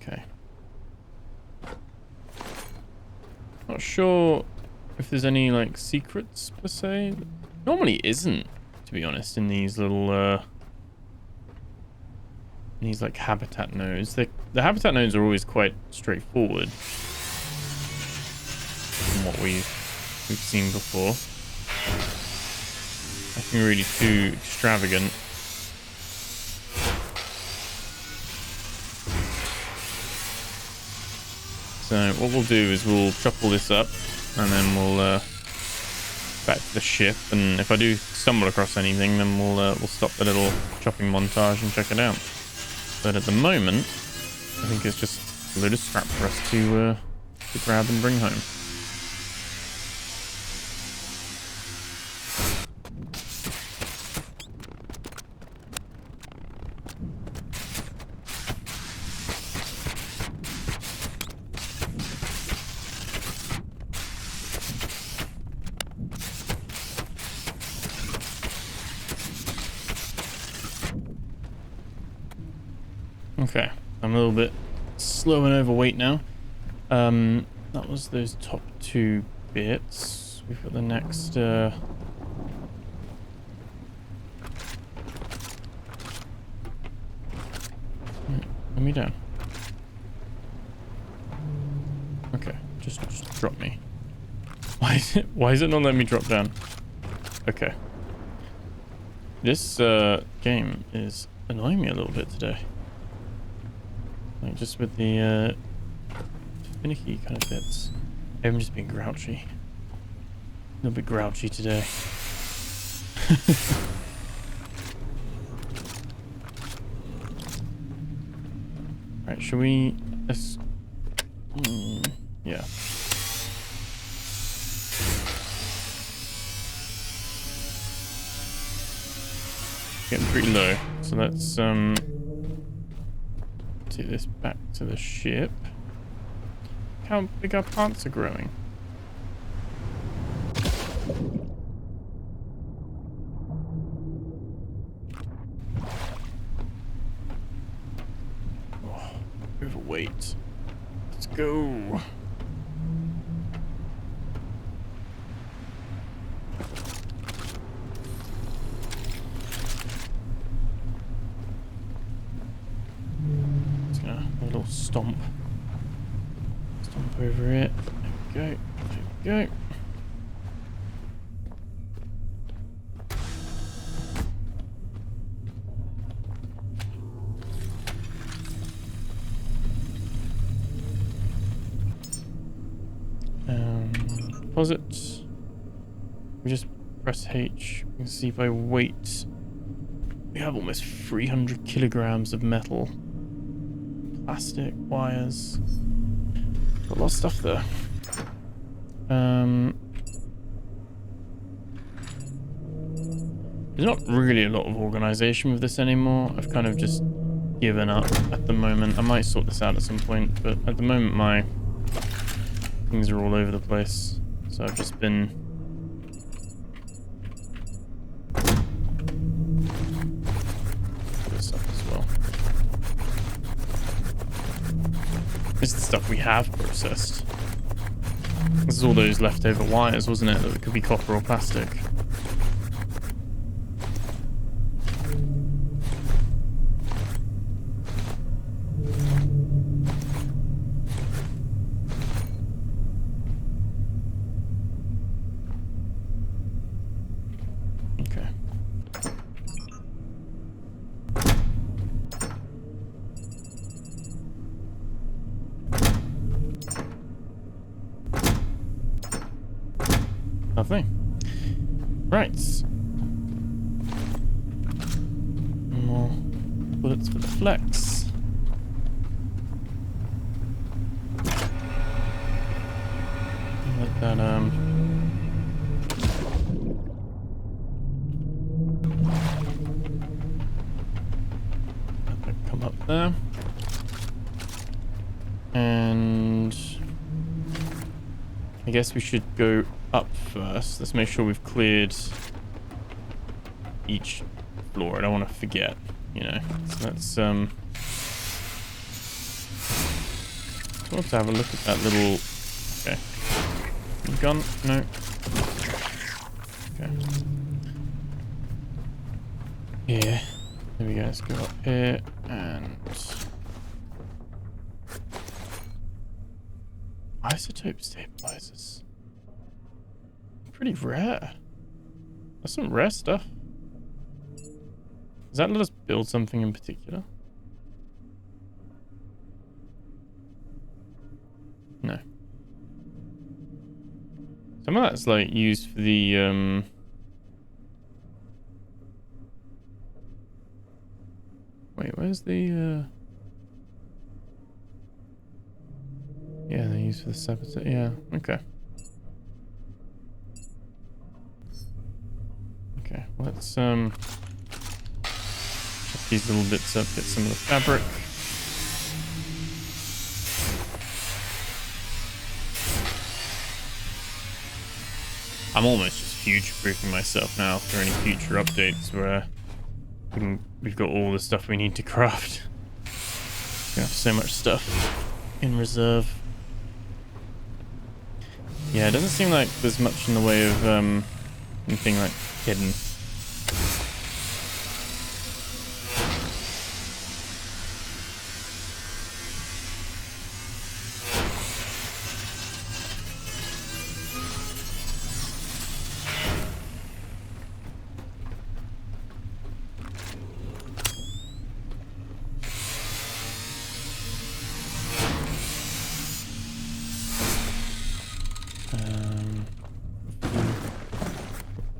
Okay. Not sure if there's any like secrets per se. Normally isn't, to be honest, in these little these like habitat nodes. The habitat nodes are always quite straightforward from what we've seen before. Nothing really too extravagant. So what we'll do is we'll chop all this up and then we'll back to the ship, and if I do stumble across anything then we'll stop the little chopping montage and check it out. But at the moment, I think it's just a load of scrap for us to grab and bring home. Okay, I'm a little bit slow and overweight now. That was those top 2 bits. We've got the next let me down. Okay, just drop me. Why is it not letting me drop down? Okay. This game is annoying me a little bit today. Like just with the finicky kind of bits. Maybe I'm just being grouchy. A little bit grouchy today. Right, should we... Let's... yeah. Getting pretty low. So let's take this back to the ship. Look how big our plants are growing. Oh, overweight. Let's go. Stomp over it. There we go. Deposit. We just press H. You can see by weight we have almost 300 kilograms of metal. Plastic, wires, a lot of stuff there. There's not really a lot of organization with this anymore. I've kind of just given up at the moment. I might sort this out at some point, but at the moment my things are all over the place. So I've just been this up as well. This is the stuff we have processed. This is all those leftover wires, wasn't it? That could be copper or plastic. Okay. Lovely. Right. More bullets for the flex. Let that let that come up there. And I guess we should go up first. Let's make sure we've cleared each floor. I don't want to forget, you know. So let's want to have a look at that little. Okay. Gun? No. Okay. Here. There we go. Let's go up here and isotope stabilizers. Pretty rare. That's some rare stuff. Does that let us build something in particular? No. Some of that's like used for the wait, where's the yeah, they're used for the saboteur. Yeah, okay. Okay, let's check these little bits up, get some of the fabric. I'm almost just future-proofing myself now for any future updates where we've got all the stuff we need to craft. We have so much stuff in reserve. Yeah, it doesn't seem like there's much in the way of anything like hidden.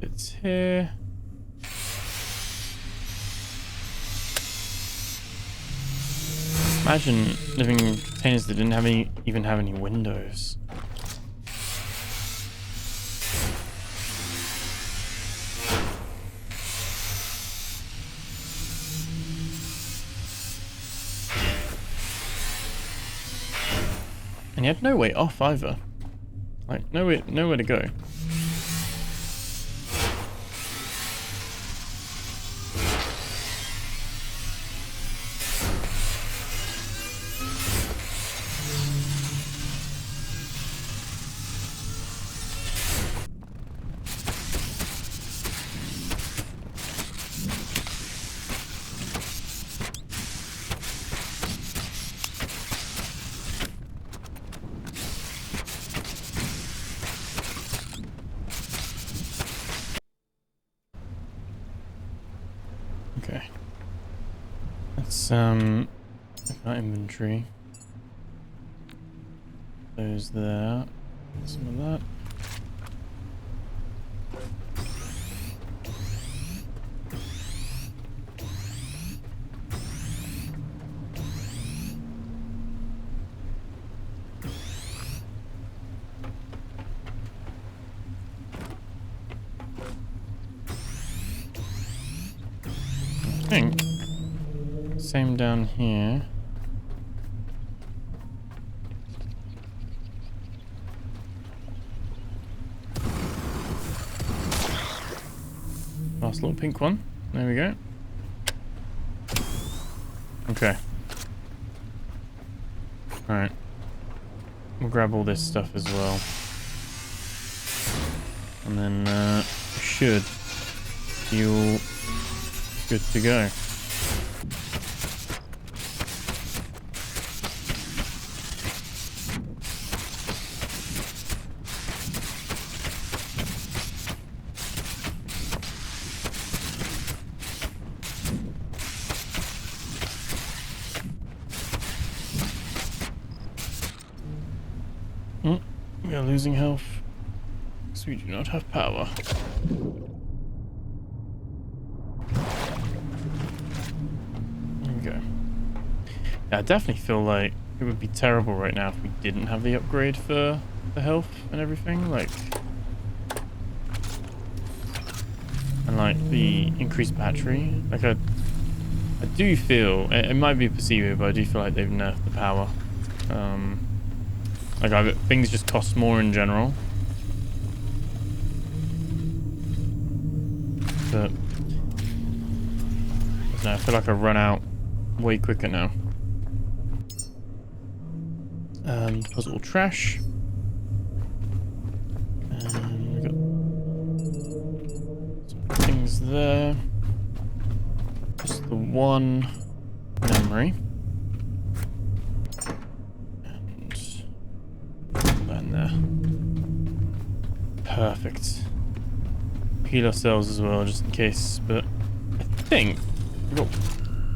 It's here. Imagine living in containers that didn't have even have any windows. And you had no way off either. Like nowhere to go. Okay. Let's open our inventory. Those there. Some of that. I think same down here. Last little pink one. There we go. Okay. Alright. We'll grab all this stuff as well. And then we should feel good to go. We are losing health because we do not have power. There we go. Yeah, I definitely feel like it would be terrible right now if we didn't have the upgrade for the health and everything, like, and like the increased battery. Like I do feel it might be perceived, but I do feel like they've nerfed the power. Like things just cost more in general. But no, I feel like I run out way quicker now. Puzzle trash. And we got some things there. Just the one memory. There. Perfect. Heal ourselves as well, just in case. But I think we've got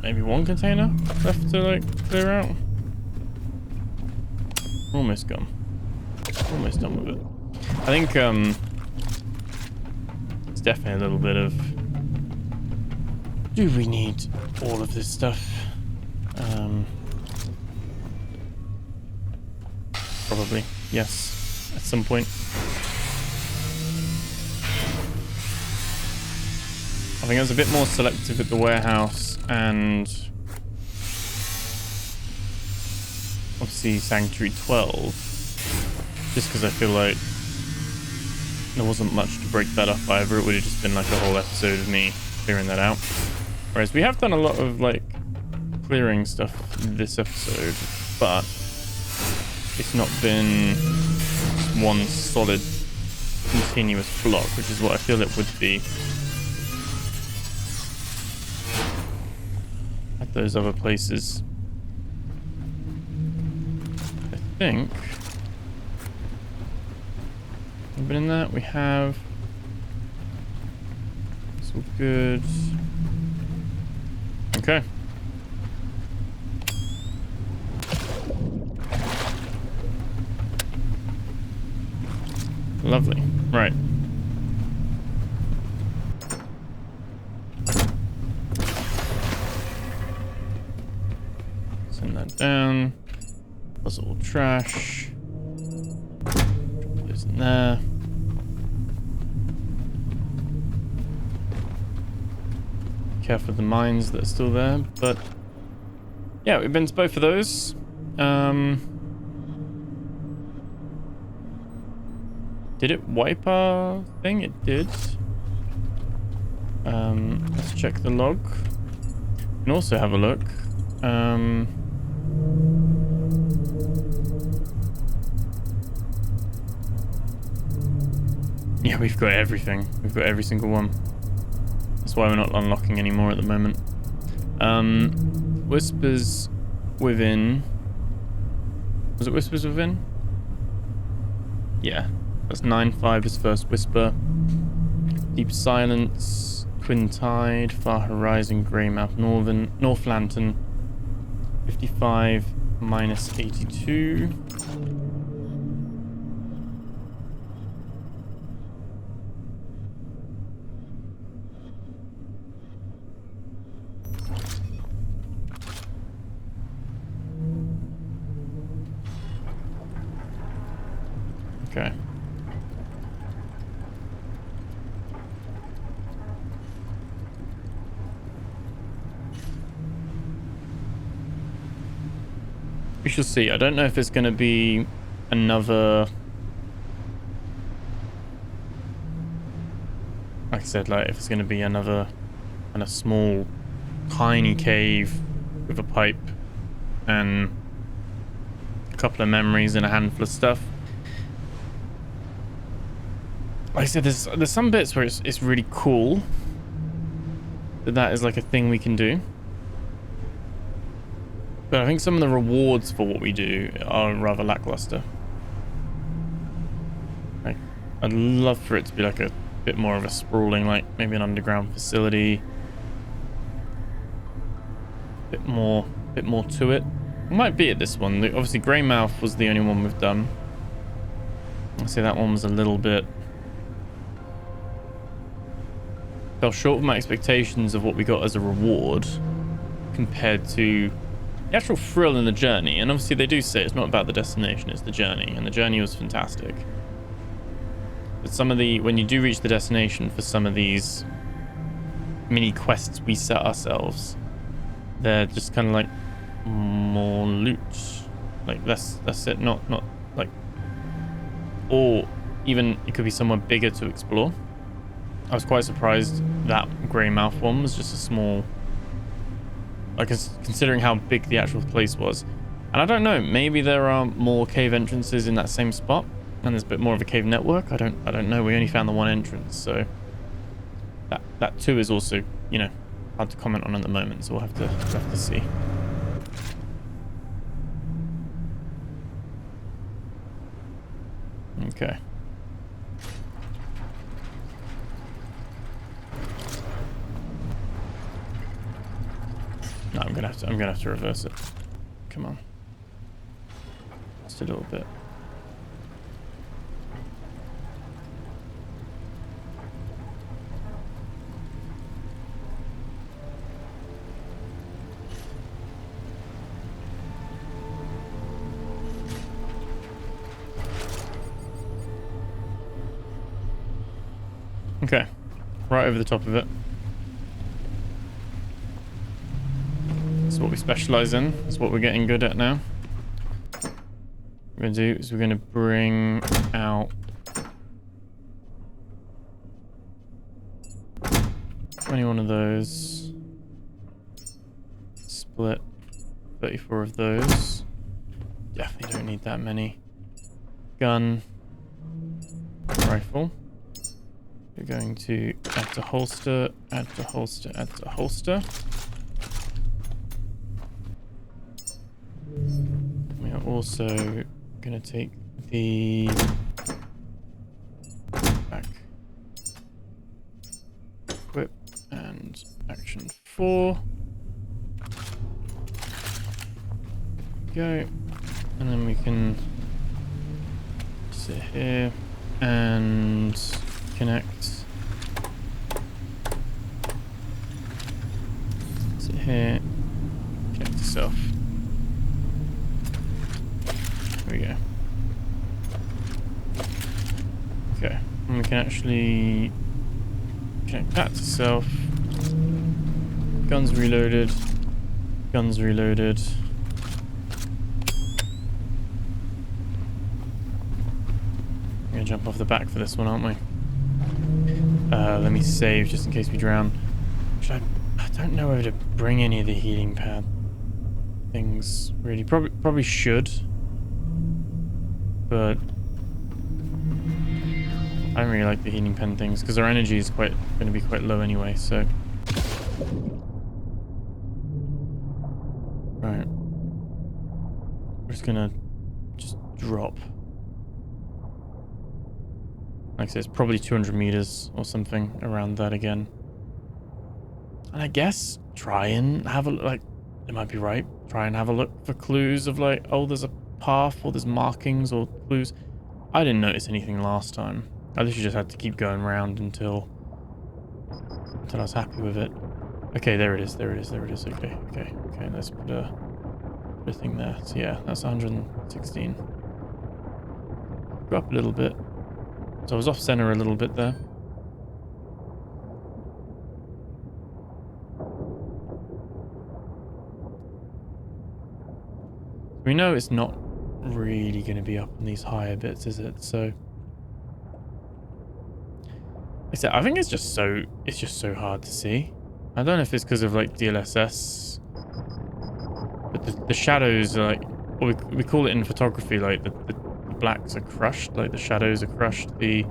maybe one container left to like clear out. We're almost gone. Almost done with it. I think it's definitely a little bit of, do we need all of this stuff? Probably. Yes, at some point. I think I was a bit more selective at the warehouse and obviously Sanctuary 12, just because I feel like there wasn't much to break that up either. It would have just been like a whole episode of me figuring that out. Whereas we have done a lot of like clearing stuff this episode, but it's not been one solid continuous block, which is what I feel it would be at those other places. I think. But in that we have. It's all good. Okay. Lovely. Right. Send that down. That's all trash. Drop those in there. Careful of the mines that are still there, but yeah, we've been to both of those. Did it wipe our thing? It did. Let's check the log. We can also have a look. Yeah, we've got everything. We've got every single one. That's why we're not unlocking anymore at the moment. Whispers Within. Was it Whispers Within? Yeah. That's 9-5 is first whisper. Deep Silence, Twin Tide, Far Horizon, Greymouth, North Lantern. 55 minus 82. Okay. We shall see. I don't know if it's going to be another... Like I said, like if it's going to be another kind of small, tiny cave with a pipe and a couple of memories and a handful of stuff. Like I said, there's some bits where it's really cool that is like a thing we can do. But I think some of the rewards for what we do are rather lackluster. Like, I'd love for it to be like a bit more of a sprawling, like maybe an underground facility. Bit more to it. It might be at this one. Obviously, Greymouth was the only one we've done. I'd say that one was a little bit... fell short of my expectations of what we got as a reward compared to the actual thrill in the journey. And obviously they do say it's not about the destination, it's the journey, and the journey was fantastic. But some of the, when you do reach the destination for some of these mini quests we set ourselves, they're just kind of like more loot, like that's it, not like, or even it could be somewhere bigger to explore. I was quite surprised that Greymouth one was just a small, like considering how big the actual place was. And I don't know, maybe there are more cave entrances in that same spot and there's a bit more of a cave network. I don't know. We only found the one entrance, so that too is also, you know, hard to comment on at the moment, so we'll have to see. Okay. No, I'm gonna have to reverse it. Come on. Just a little bit. Okay. Right over the top of it. That's what we specialize in. That's what we're getting good at now. What we're going to do is we're going to bring out 21 of those. Split 34 of those. Definitely don't need that many. Gun. Rifle. We're going to add to holster, add to holster, add to holster. We are also going to take the back equip and action 4. Go. And then we can sit here and connect. Sit here, connect to self. There we go. Okay, and we can actually connect that to self. Guns reloaded. Guns reloaded. We're gonna jump off the back for this one, aren't we? Let me save just in case we drown. I don't know whether to bring any of the healing pad things, really. Probably should. But I don't really like the healing pen things because our energy is going to be quite low anyway, so. Right. We're just gonna drop. Like I said, it's probably 200 meters or something around that again. And I guess try and have a look, like, it might be right. Try and have a look for clues of like, oh, there's a path or there's markings or clues. I didn't notice anything last time. I literally just had to keep going around until I was happy with it. Okay, there it is. There it is. There it is. Okay. Let's put a thing there. So yeah, that's 116. Go up a little bit. So I was off center a little bit there. We know it's not really going to be up on these higher bits, is it? So, like I said, I think it's just so hard to see. I don't know if it's because of like DLSS, but the shadows are like, or we call it in photography like the blacks are crushed, like the shadows are crushed. I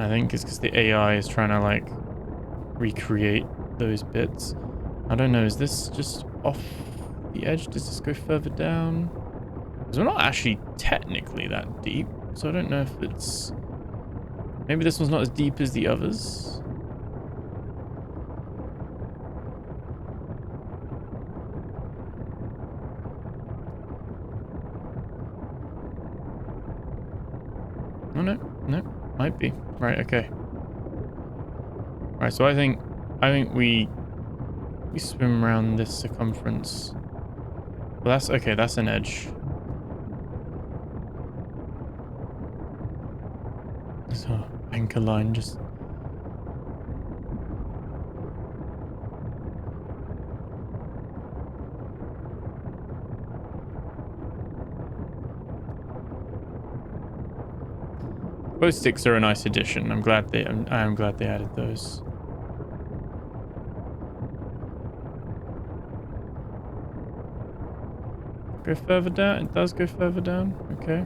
think it's because the AI is trying to like recreate those bits. I don't know. Is this just off the edge? Does this go further down? Because we're not actually technically that deep, so I don't know if it's... Maybe this one's not as deep as the others. Oh no, might be. Right, okay. Right, so I think we swim around this circumference. Well, that's okay. That's an edge. So anchor line just. Both sticks are a nice addition. I'm glad they added those. Go further down. It does go further down. Okay.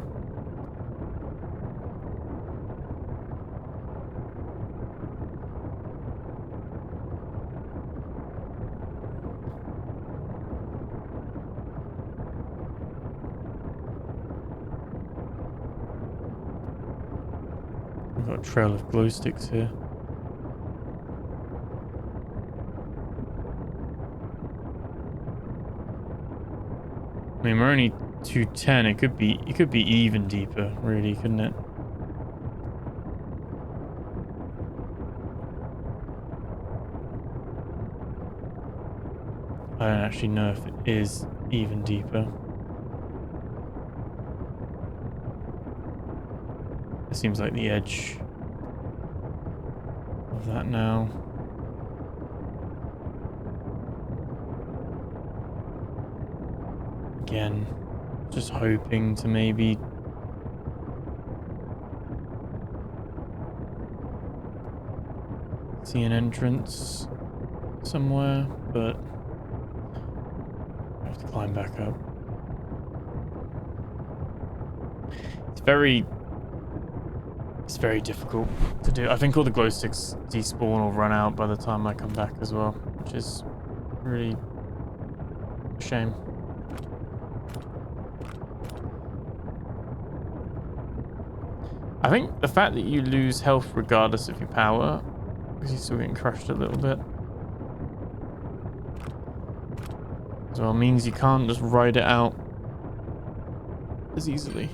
We've got a trail of glow sticks here. I mean, we're only 210. It could be even deeper, really, couldn't it? I don't actually know if it is even deeper. It seems like the edge of that now. Again, just hoping to maybe see an entrance somewhere, but climb back up. It's very difficult to do. I think all the glow sticks despawn or run out by the time I come back as well, which is really a shame. I think the fact that you lose health regardless of your power, because you're still getting crushed a little bit, as well, means you can't just ride it out as easily.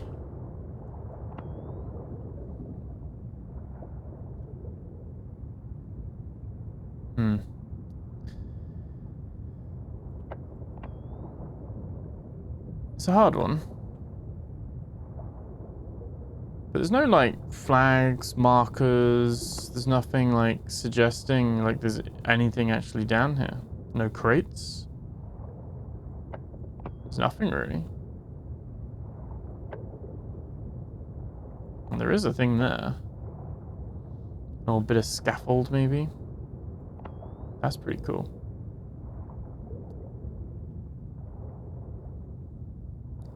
It's a hard one. But there's no, like, flags, markers. There's nothing, like, suggesting, like, there's anything actually down here. No crates. There's nothing, really. And there is a thing there. A little bit of scaffold, maybe. That's pretty cool.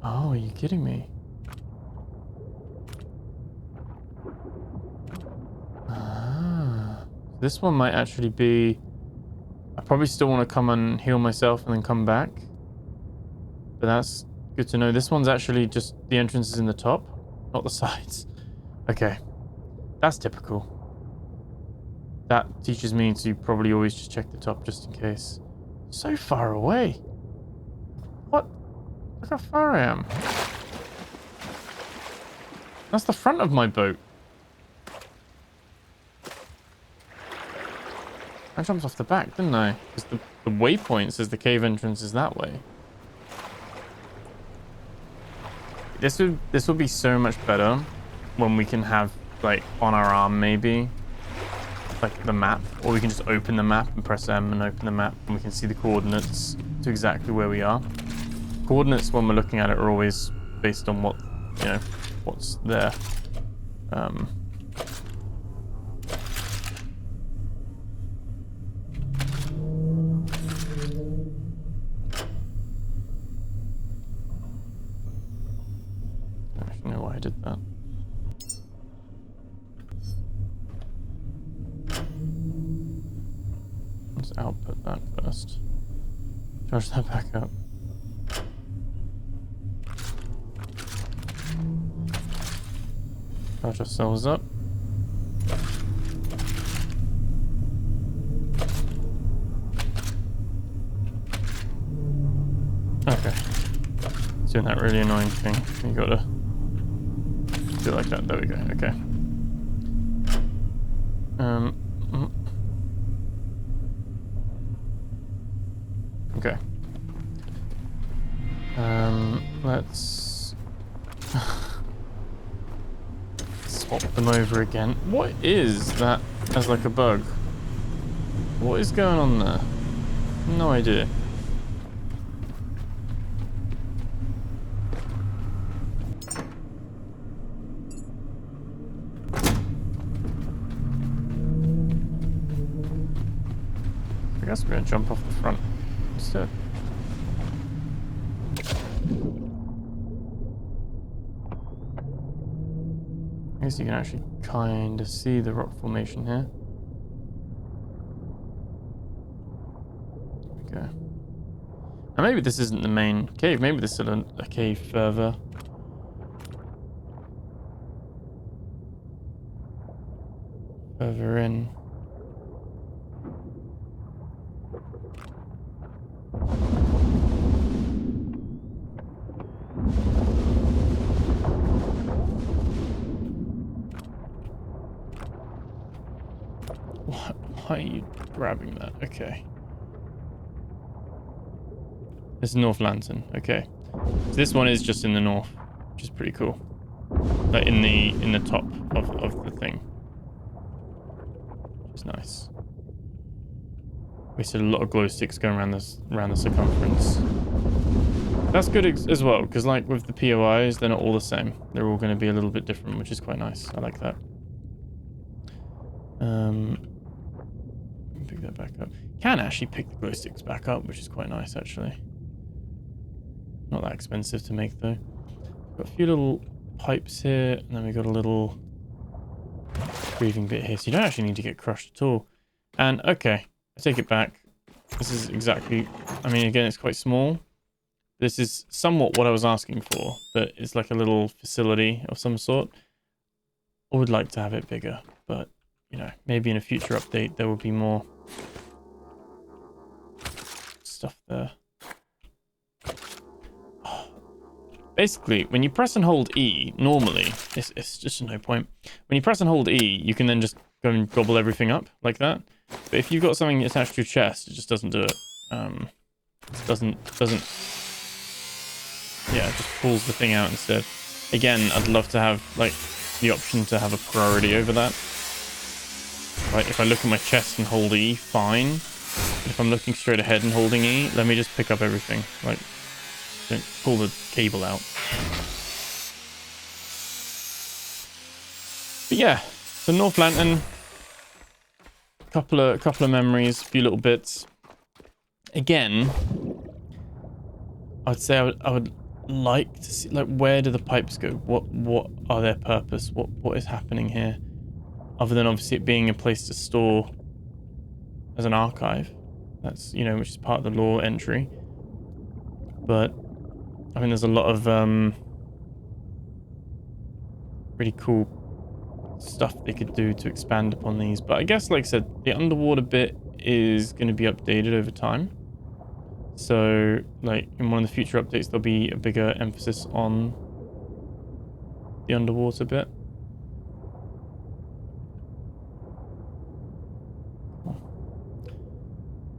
Oh, are you kidding me? Ah. This one might actually be... I probably still want to come and heal myself and then come back. But that's good to know. This one's actually just... The entrance is in the top, not the sides. Okay. That's typical. That teaches me to probably always just check the top just in case. So far away. What? Look how far I am. That's the front of my boat. I jumped off the back, didn't I? Because the waypoint says the cave entrance is that way. This would be so much better when we can have, like, on our arm maybe, like the map, or we can just open the map and press M and open the map and we can see the coordinates to exactly where we are. Coordinates when we're looking at it are always based on what, you know, what's there. I don't actually know why I did that. Let's output that first. Charge that back up. Charge ourselves up. Okay. It's doing that really annoying thing. You gotta do it like that. There we go. Okay. Okay. Let's swap them over again. What is that as like a bug? What is going on there? No idea. I guess we're gonna jump off the front instead. I guess you can actually kind of see the rock formation here. There we go. Now maybe this isn't the main cave. Maybe this is a cave further. Further in. Why are you grabbing that? Okay. This is North Lantern. Okay. So this one is just in the north, which is pretty cool. Like in the top of the thing. Which is nice. Wasted a lot of glow sticks going around the circumference. That's good as well, because like with the POIs, they're not all the same. They're all going to be a little bit different, which is quite nice. I like that. Pick that back up. Can actually pick the glow sticks back up, which is quite nice actually. Not that expensive to make though. Got a few little pipes here, and then we got a little breathing bit here. So you don't actually need to get crushed at all. And okay, I take it back. This is exactly, I mean, again, it's quite small. This is somewhat what I was asking for, but it's like a little facility of some sort. I would like to have it bigger, but, you know, maybe in a future update there will be more stuff there. Basically, when you press and hold E, normally, it's just no point. When you press and hold E, you can then just go and gobble everything up like that. But if you've got something attached to your chest, it just doesn't do it. It doesn't, yeah, it just pulls the thing out instead. Again, I'd love to have, like, the option to have a priority over that. Right, if I look at my chest and hold E, fine. But if I'm looking straight ahead and holding E, let me just pick up everything. Like, don't pull the cable out. But yeah, so North Lantern, couple of memories, a few little bits. Again, I'd say I would like to see, like, where do the pipes go? What are their purpose? What is happening here? Other than obviously it being a place to store as an archive. That's, you know, which is part of the lore entry. But I mean, there's a lot of really cool stuff they could do to expand upon these. But I guess, like I said, the underwater bit is going to be updated over time. So, like, in one of the future updates, there'll be a bigger emphasis on the underwater bit.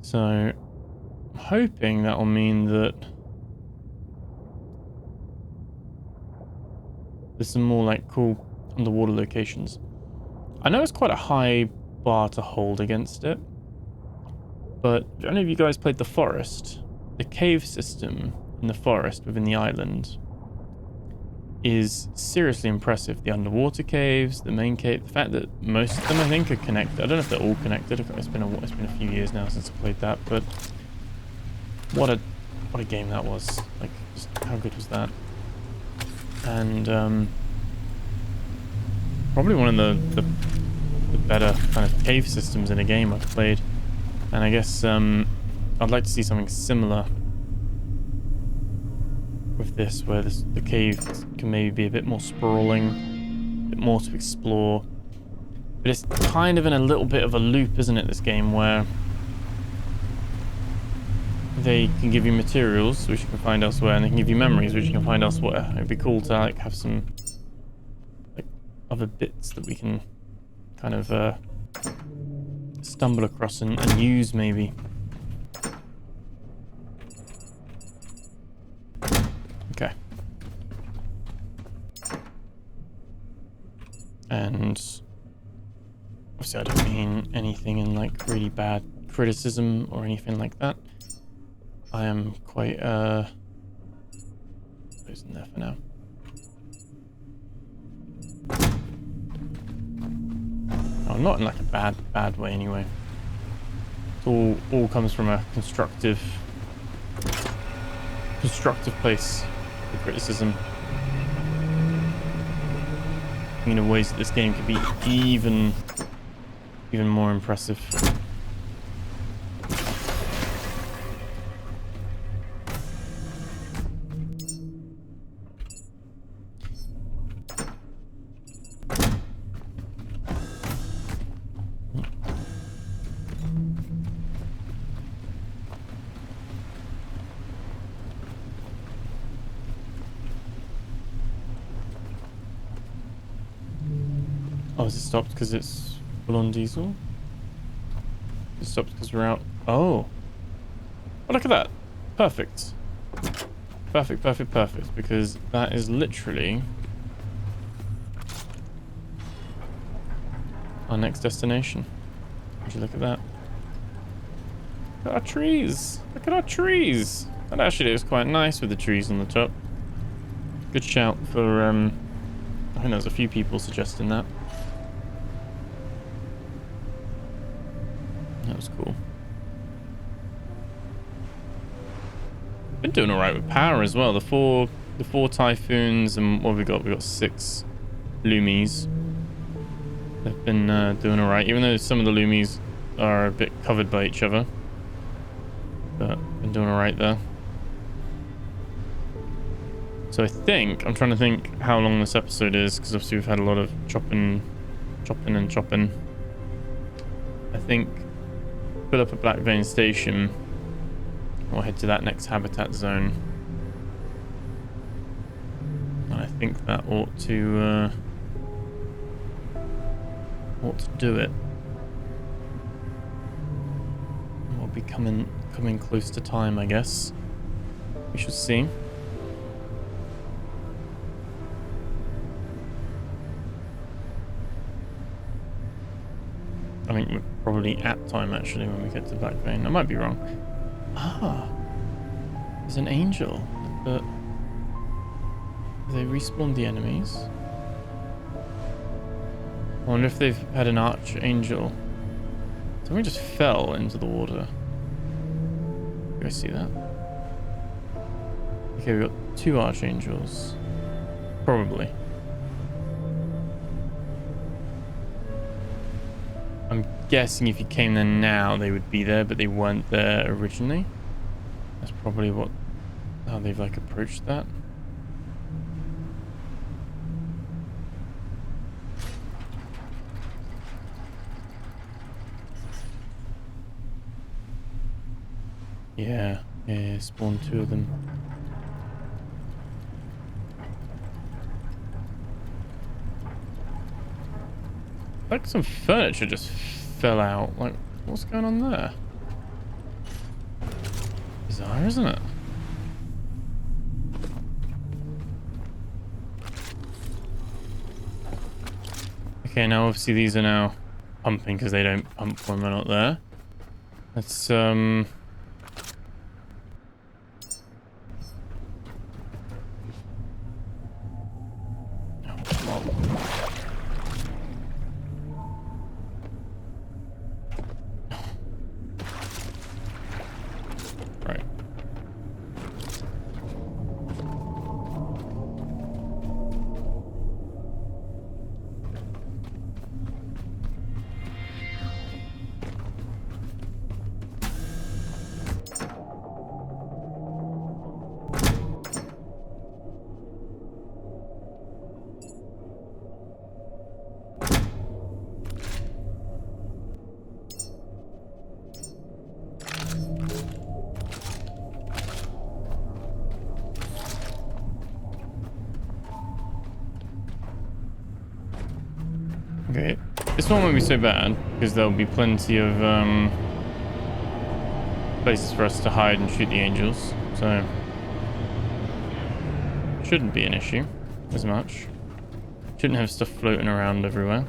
So, I'm hoping that will mean that there's some more, like, cool underwater locations. I know it's quite a high bar to hold against it, but if any of you guys played The Forest, the cave system in the forest within the island is seriously impressive. The underwater caves, the main cave, the fact that most of them, I think, are connected. I don't know if they're all connected. It's been a few years now since I played that, but what a game that was. Like, just how good was that? And probably one of the better kind of cave systems in a game I've played. And I guess I'd like to see something similar with this, where the cave can maybe be a bit more sprawling, a bit more to explore. But it's kind of in a little bit of a loop, isn't it, this game, where they can give you materials which you can find elsewhere, and they can give you memories which you can find elsewhere. It'd be cool to, like, have some, like, other bits that we can kind of stumble across and use, maybe. Okay. And obviously I don't mean anything in, like, really bad criticism or anything like that. I am quite closing there for now. Oh, not in, like, a bad way anyway. It all comes from a constructive place, the criticism. You know, ways that this game could be even more impressive. Oh, is it stopped because it's full on diesel? It stopped because we're out. Oh. Oh, look at that. Perfect. Perfect. Because that is literally our next destination. Would you look at that? Look at our trees. Look at our trees. That actually looks quite nice with the trees on the top. Good shout for, I think there's a few people suggesting that. That was cool. Been doing alright with power as well. The four typhoons and what have we got? We got 6 Lumis. They've been doing alright, even though some of the Lumis are a bit covered by each other. But been doing alright there. So I think, I'm trying to think how long this episode is, because obviously we've had a lot of chopping. I think fill up a Black Vein station. We'll head to that next habitat zone. And I think that ought to do it. We'll be coming close to time, I guess. We shall see. I think we're probably at time actually when we get to Black Vein. I might be wrong. Ah, there's an angel, but they respawned the enemies. I wonder if they've had an archangel. Something just fell into the water. You guys see that? Okay, we got 2 archangels. Probably. I'm guessing if you came there now, they would be there, but they weren't there originally. That's probably how they've like approached that. Yeah, spawned 2 of them. Like some furniture just fell out. Like, what's going on there? Bizarre, isn't it? Okay, now obviously these are now pumping because they don't pump when we're not there. Let's okay. This one won't be so bad because there'll be plenty of places for us to hide and shoot the angels, so shouldn't be an issue as much. Shouldn't have stuff floating around everywhere.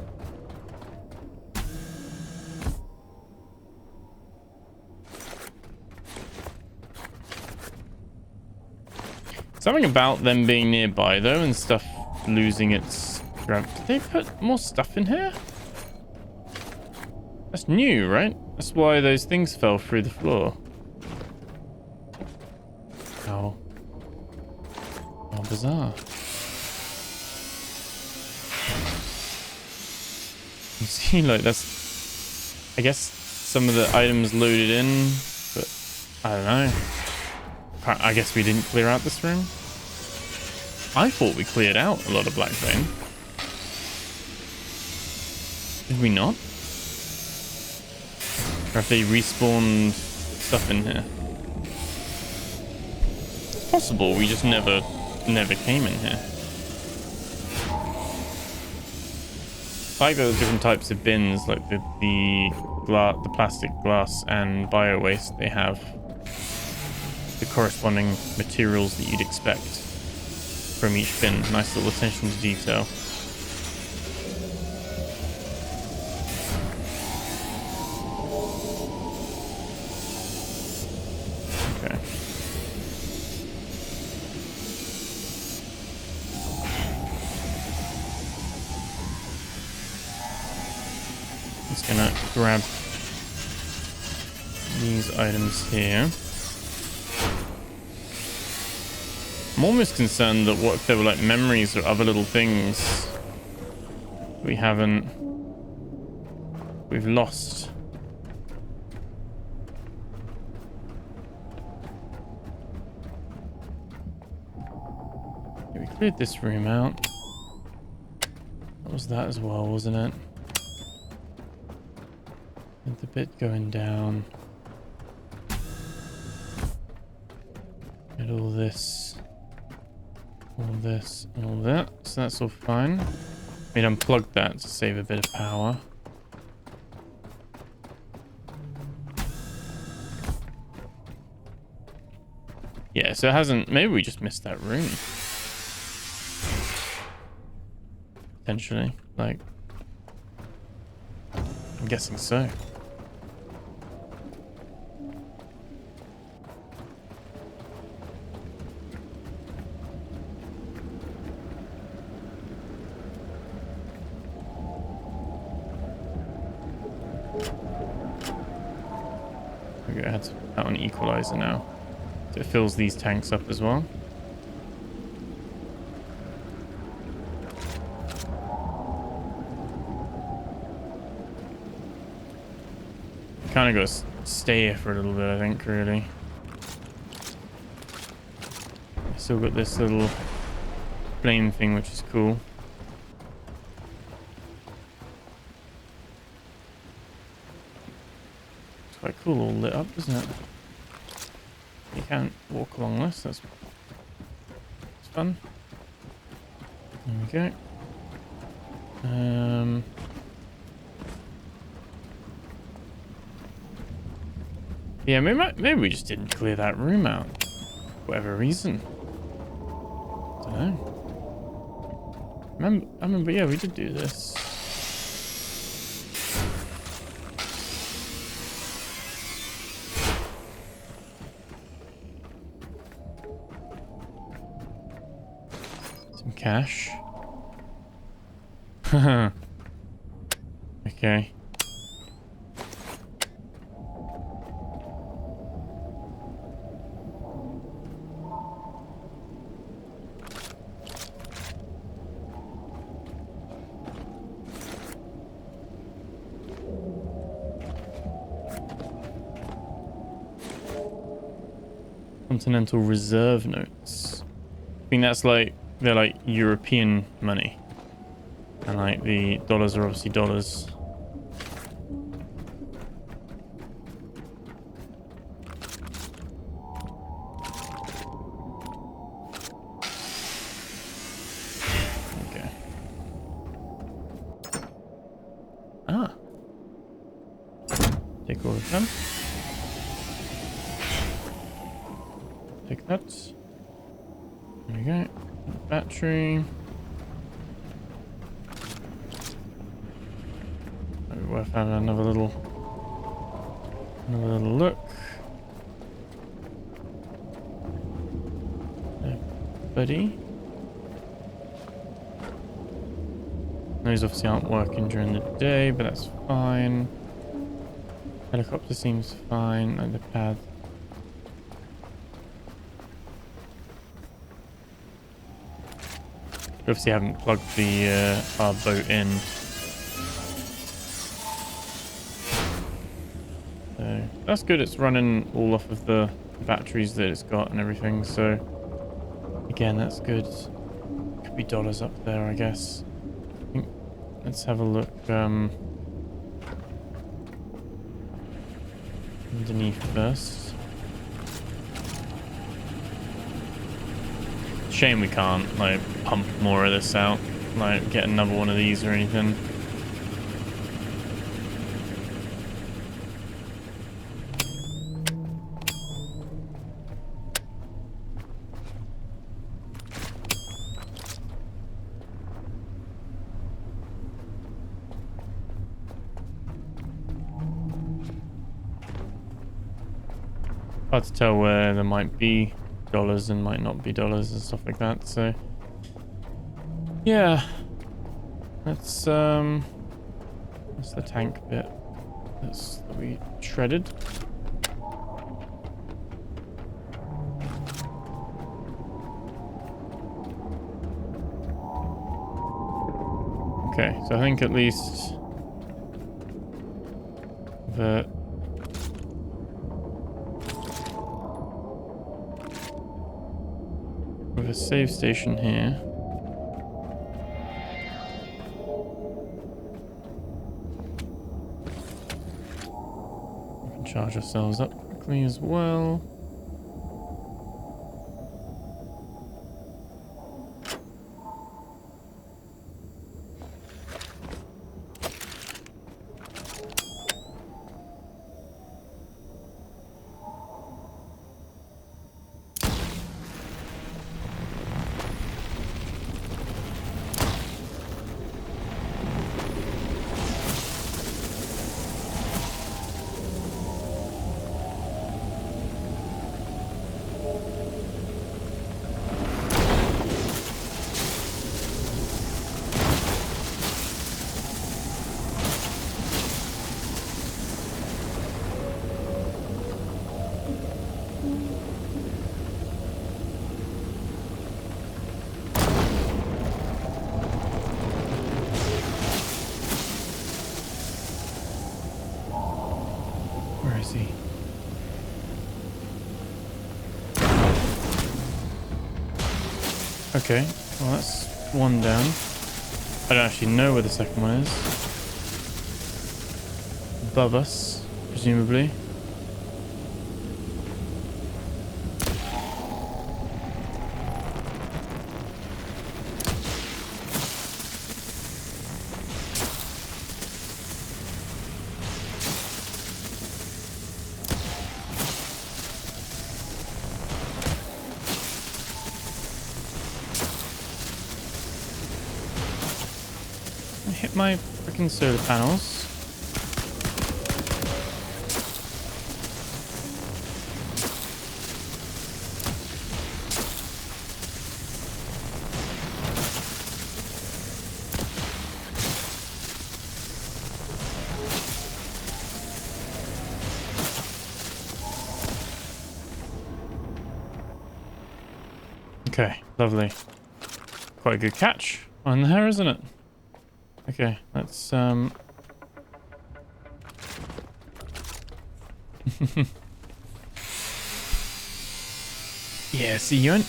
Something about them being nearby though and stuff losing its grab. Did they put more stuff in here? That's new, right? That's why those things fell through the floor. How bizarre. You see, like, that's, I guess, some of the items loaded in, but I don't know. I guess we didn't clear out this room. I thought we cleared out a lot of Black Vein. Did we not? Or if they respawned stuff in here? It's possible we just never came in here. I like those different types of bins, like the plastic, glass, and bio waste. They have the corresponding materials that you'd expect from each bin. Nice little attention to detail. Okay. Just gonna grab these items here. I'm almost concerned that what if there were like memories or other little things we've lost. We cleared this room out. That was that as well, wasn't it? And the bit going down. And all this, and all that. So that's all fine. We'd unplug that to save a bit of power. Yeah, so it hasn't... Maybe we just missed that room. Potentially. Like... I'm guessing so. Okay, I had to put on equalizer now. So it fills these tanks up as well. Kind of got to stay here for a little bit, I think, really. Still got this little flame thing, which is cool. It's quite cool, all lit up, isn't it? You can't walk along this, that's fun. There we go. Yeah, maybe we just didn't clear that room out. For whatever reason. Don't know. I remember, yeah, we did do this. Some cash. Okay. Continental Reserve notes. I think that's like, they're like European money. And like the dollars are obviously dollars. Okay. Ah. Take all of them. Take that. There we go. Battery. Maybe worth having another little look. There, buddy. Those obviously aren't working during the day, but that's fine. Helicopter seems fine, like the pad. Obviously haven't plugged the our boat in. So that's good, it's running all off of the batteries that it's got and everything, so again that's good. Could be dollars up there, I guess. I think, let's have a look underneath first. Shame we can't like pump more of this out, like get another one of these or anything. Hard to tell where there might be dollars and might not be dollars and stuff like that, so yeah, that's the tank bit that we shredded. Okay, so I think at least the with a save station here. We can charge ourselves up quickly as well. Where is he? Okay, well that's one down. I don't actually know where the second one is. Above us, presumably. Hit my freaking solar panels. Okay, lovely. Quite a good catch on there, isn't it? Okay, let's yeah, see you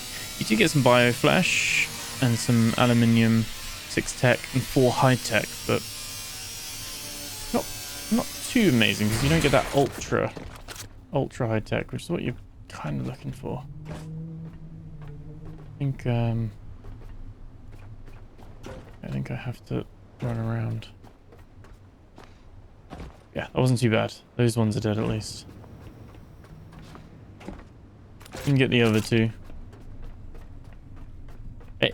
do get some bio flesh and some aluminium 6 tech and 4 high tech, but not too amazing because you don't get that ultra high tech, which is what you're kind of looking for. I think I have to run around. Yeah, that wasn't too bad. Those ones are dead at least. You can get the other two.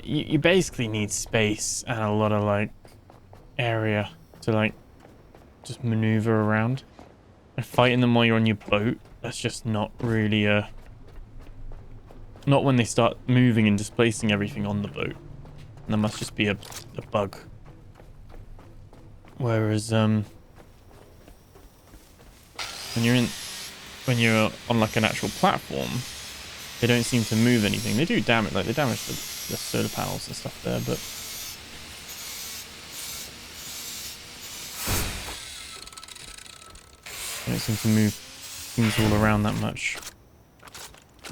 You basically need space and a lot of like area to like just maneuver around. And fighting them while you're on your boat, that's just not really not when they start moving and displacing everything on the boat. And there must just be a bug. Whereas when you're on like an actual platform, they don't seem to move anything. They do damage, like they damage the solar panels and stuff there, but they don't seem to move things all around that much.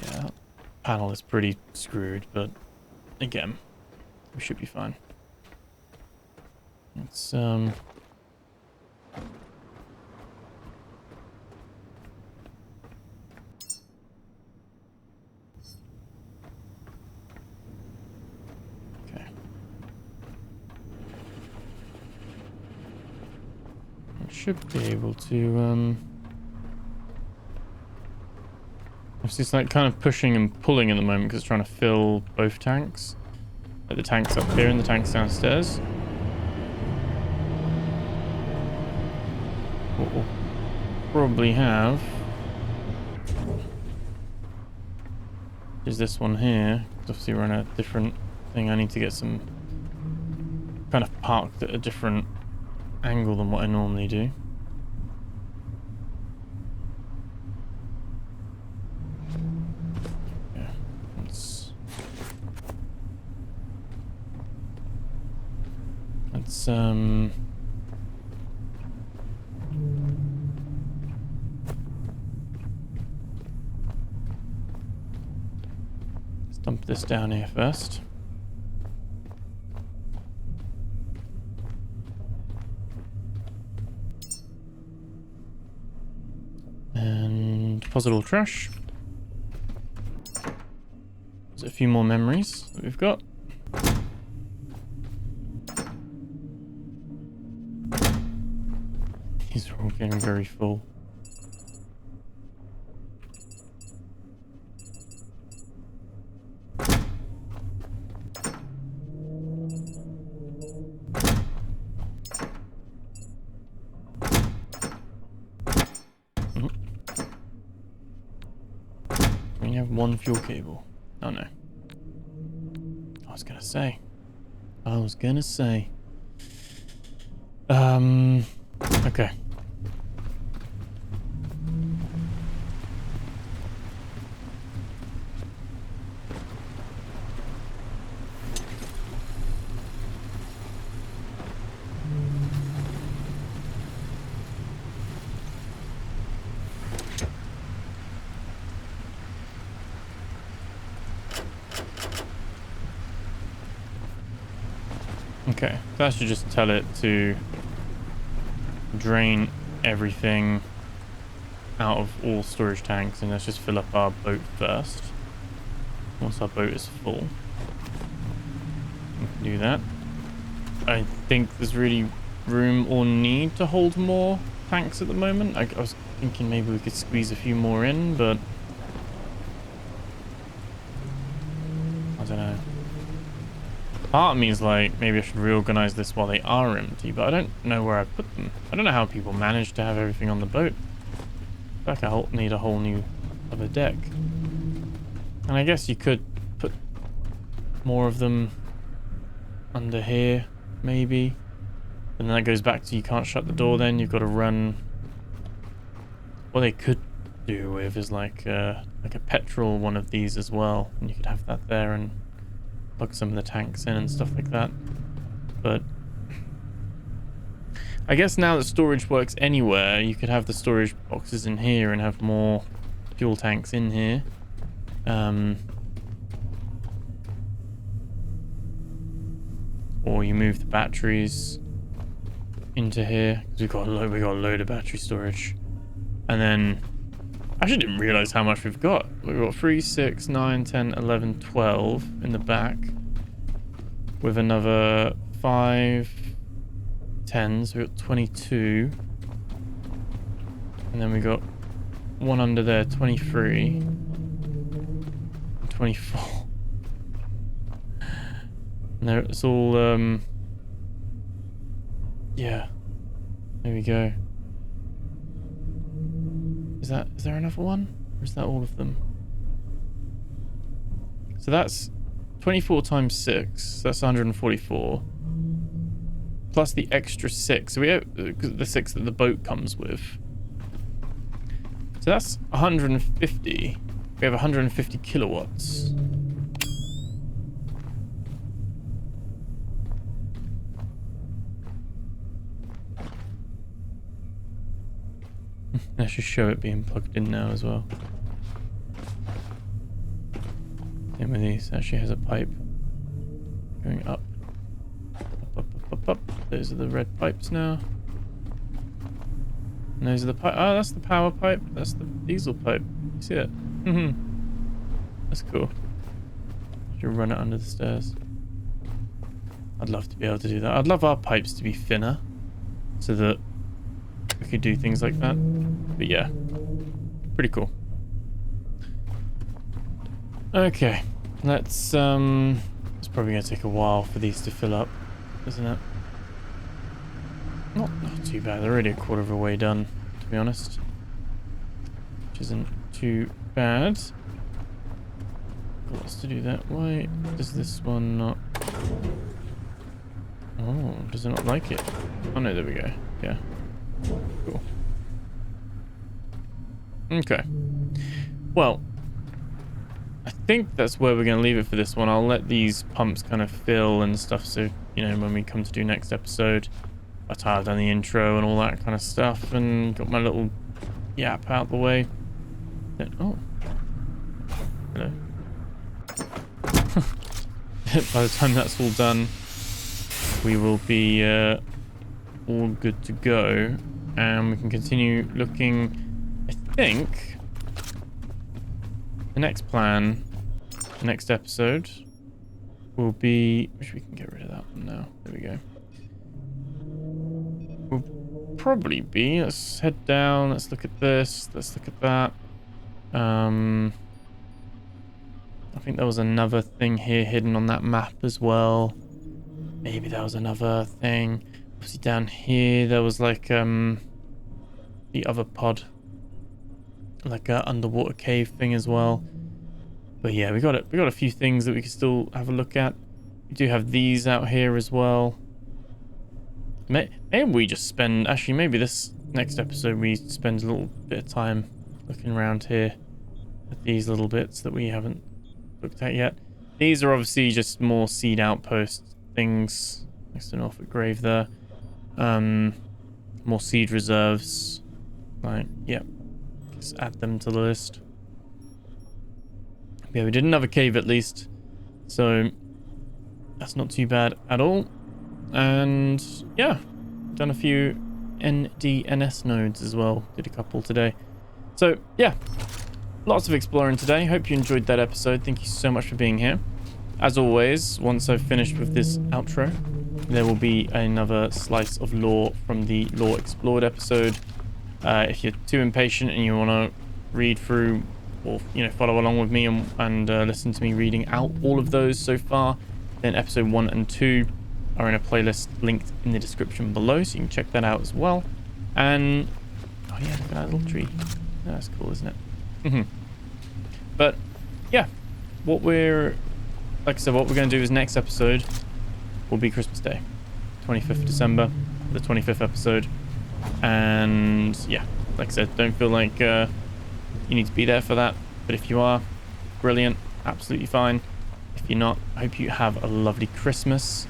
Yeah, that panel is pretty screwed, but again, we should be fine. It's should be able to obviously it's like kind of pushing and pulling at the moment because it's trying to fill both tanks, like the tanks up here and the tanks downstairs. What we'll probably have is this one here, because obviously we're on a different thing. I need to get some kind of parked at a different angle than what I normally do. Yeah, Let's dump this down here first. And deposit all trash. There's a few more memories that we've got. These are all getting very full. We have one fuel cable. Oh no. I was gonna say. Okay. Okay, that should just tell it to drain everything out of all storage tanks, and let's just fill up our boat first. Once our boat is full, we can do that. I think there's really room or need to hold more tanks at the moment. I was thinking maybe we could squeeze a few more in, but I don't know. Part of me is like, maybe I should reorganize this while they are empty, but I don't know where I put them. I don't know how people manage to have everything on the boat. I feel like I need a whole new other deck. And I guess you could put more of them under here, maybe. And then that goes back to you can't shut the door then, you've got to run. What they could do with is like a petrol one of these as well. And you could have that there and plug some of the tanks in and stuff like that. But I guess now that storage works anywhere, you could have the storage boxes in here and have more fuel tanks in here. Or you move the batteries into here, because we got a load of battery storage. And then I actually didn't realize how much we've got. We've got 3, 6, 9, 10, 11, 12 in the back, with another 5 10s. We've got 22, and then we got one under there, 23, 24. And there, it's all yeah, there we go. Is there another one? Or is that all of them? So that's 24 times 6. So that's 144. Plus the extra 6. So we have the 6 that the boat comes with. So that's 150. We have 150 kilowatts. That should show it being plugged in now as well. Same with these. Actually has a pipe going up. Up. Those are the red pipes now. And those are the pipe. Oh, that's the power pipe. That's the diesel pipe. You see it? That's cool. Should run it under the stairs. I'd love to be able to do that. I'd love our pipes to be thinner, so that we could do things like that. But yeah, pretty cool. Okay, let's it's probably gonna take a while for these to fill up, isn't it? Not too bad. They're already a quarter of the way done, to be honest, which isn't too bad. What's to do that? Why does this one not? Oh, does it not like it? Oh no, there we go. Yeah. Cool. Okay. Well, I think that's where we're going to leave it for this one. I'll let these pumps kind of fill and stuff, so, you know, when we come to do next episode, I've done the intro and all that kind of stuff, and got my little yap out the way. Oh. Hello. By the time that's all done, we will be all good to go, and we can continue looking. I think the next plan, the next episode, will be... Wish we can get rid of that one now. There we go. Will probably be... Let's head down. Let's look at this. Let's look at that. I think there was another thing here hidden on that map as well. Maybe there was another thing. Obviously down here there was like the other pod, like a underwater cave thing as well. But yeah, we got a few things that we can still have a look at. We do have these out here as well. Maybe we just spend... Actually, maybe this next episode we spend a little bit of time looking around here at these little bits that we haven't looked at yet. These are obviously just more seed outpost things next to Norfolk Grave there. More seed reserves. Like, yep. Just add them to the list. Yeah, we did another cave at least, so that's not too bad at all. And yeah, done a few NDNS nodes as well. Did a couple today. So yeah, lots of exploring today. Hope you enjoyed that episode. Thank you so much for being here. As always, once I've finished with this outro, there will be another slice of lore from the Lore Explored episode. If you're too impatient and you want to read through, or you know, follow along with me and listen to me reading out all of those so far, then episode 1 and 2 are in a playlist linked in the description below, so you can check that out as well. And oh yeah, look at that little tree. That's cool, isn't it? But yeah, like I said, what we're going to do is next episode will be Christmas Day, 25th December, the 25th episode. And yeah, like I said, don't feel like you need to be there for that, but if you are, brilliant, absolutely fine. If you're not, I hope you have a lovely Christmas.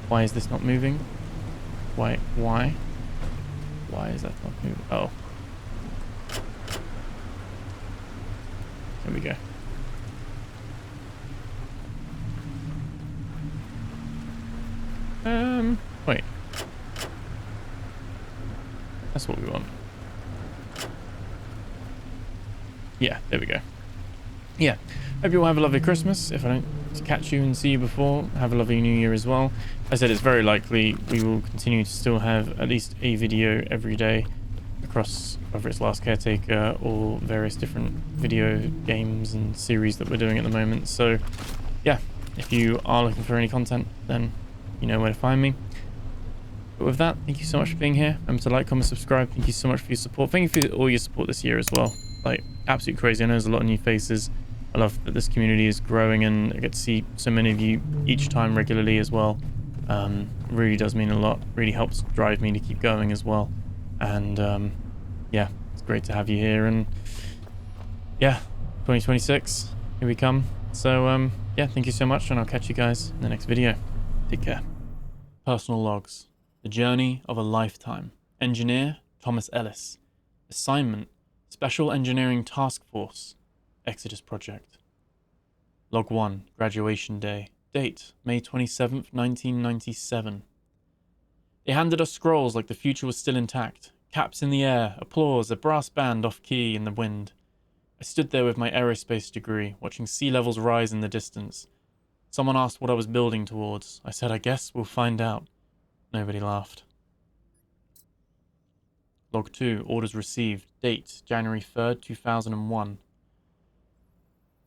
Why is this not moving? Why is that not moving? Oh, there we go. Wait. That's what we want. Yeah, there we go. Yeah, hope you all have a lovely Christmas. If I don't catch you and see you before, have a lovely New Year as well. I said it's very likely we will continue to still have at least a video every day across, whether it's Last Caretaker or various different video games and series that we're doing at the moment. So yeah, if you are looking for any content, then you know where to find me. But with that, thank you so much for being here. Remember to like, comment, subscribe. Thank you so much for your support. Thank you for all your support this year as well. Like, absolutely crazy. I know there's a lot of new faces. I love that this community is growing, and I get to see so many of you each time regularly as well. Really does mean a lot. Really helps drive me to keep going as well. And yeah, it's great to have you here. And yeah, 2026, here we come. So yeah, thank you so much, and I'll catch you guys in the next video. Take care. Personal logs. The journey of a lifetime. Engineer, Thomas Ellis. Assignment, Special Engineering Task Force. Exodus Project. Log 1, Graduation Day. Date, May 27th, 1997. They handed us scrolls like the future was still intact. Caps in the air, applause, a brass band off-key in the wind. I stood there with my aerospace degree, watching sea levels rise in the distance. Someone asked what I was building towards. I said, I guess we'll find out. Nobody laughed. Log 2, Orders Received. Date, January 3rd, 2001.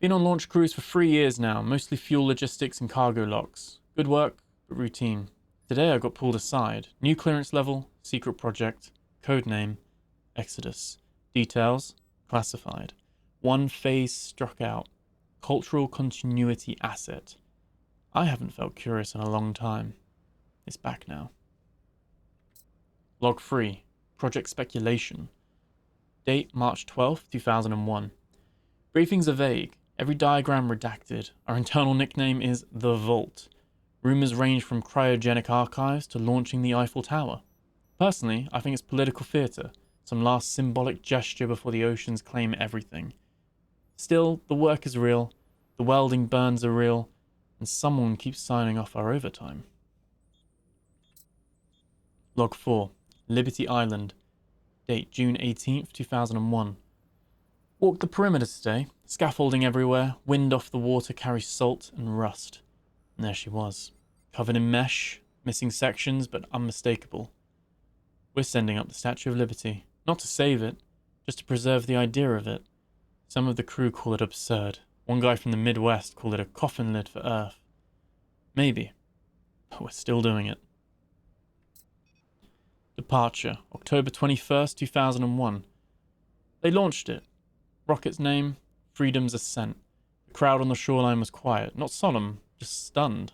Been on launch crews for 3 years now, mostly fuel logistics and cargo logs. Good work, but routine. Today I got pulled aside. New clearance level, secret project, code name, Exodus. Details, classified. One phase struck out. Cultural continuity asset. I haven't felt curious in a long time. It's back now. Log 3, Project Speculation. Date, March 12th, 2001. Briefings are vague. Every diagram redacted. Our internal nickname is The Vault. Rumours range from cryogenic archives to launching the Eiffel Tower. Personally, I think it's political theatre, some last symbolic gesture before the oceans claim everything. Still, the work is real, the welding burns are real, and someone keeps signing off our overtime. Log 4. Liberty Island. Date June 18th, 2001. Walked the perimeter today. Scaffolding everywhere, wind off the water carries salt and rust. And there she was, covered in mesh, missing sections but unmistakable. We're sending up the Statue of Liberty, not to save it, just to preserve the idea of it. Some of the crew call it absurd. One guy from the Midwest called it a coffin lid for Earth. Maybe, but we're still doing it. Departure, October 21st, 2001. They launched it. Rocket's name, Freedom's Ascent. The crowd on the shoreline was quiet, not solemn, just stunned.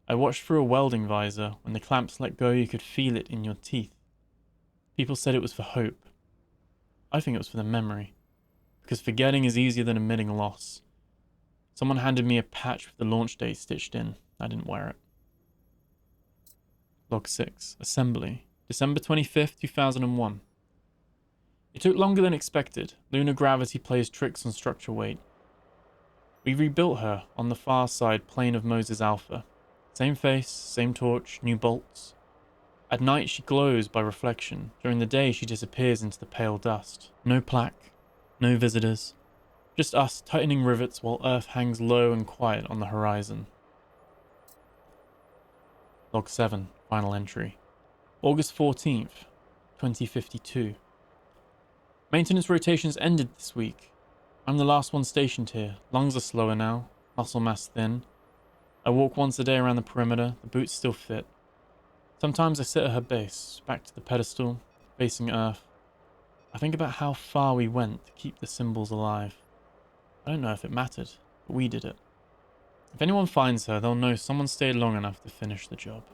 I watched through a welding visor. When the clamps let go, you could feel it in your teeth. People said it was for hope. I think it was for the memory. Because forgetting is easier than admitting loss. Someone handed me a patch with the launch date stitched in. I didn't wear it. Log 6. Assembly. December 25th, 2001. It took longer than expected. Lunar gravity plays tricks on structure weight. We rebuilt her on the far side plane of Moses Alpha. Same face, same torch, new bolts. At night she glows by reflection. During the day she disappears into the pale dust. No plaque, no visitors. Just us tightening rivets while Earth hangs low and quiet on the horizon. Log 7, final entry. August 14th, 2052. Maintenance rotations ended this week. I'm the last one stationed here. Lungs are slower now, muscle mass thin. I walk once a day around the perimeter, the boots still fit. Sometimes I sit at her base, back to the pedestal, facing Earth. I think about how far we went to keep the symbols alive. I don't know if it mattered, but we did it. If anyone finds her, they'll know someone stayed long enough to finish the job.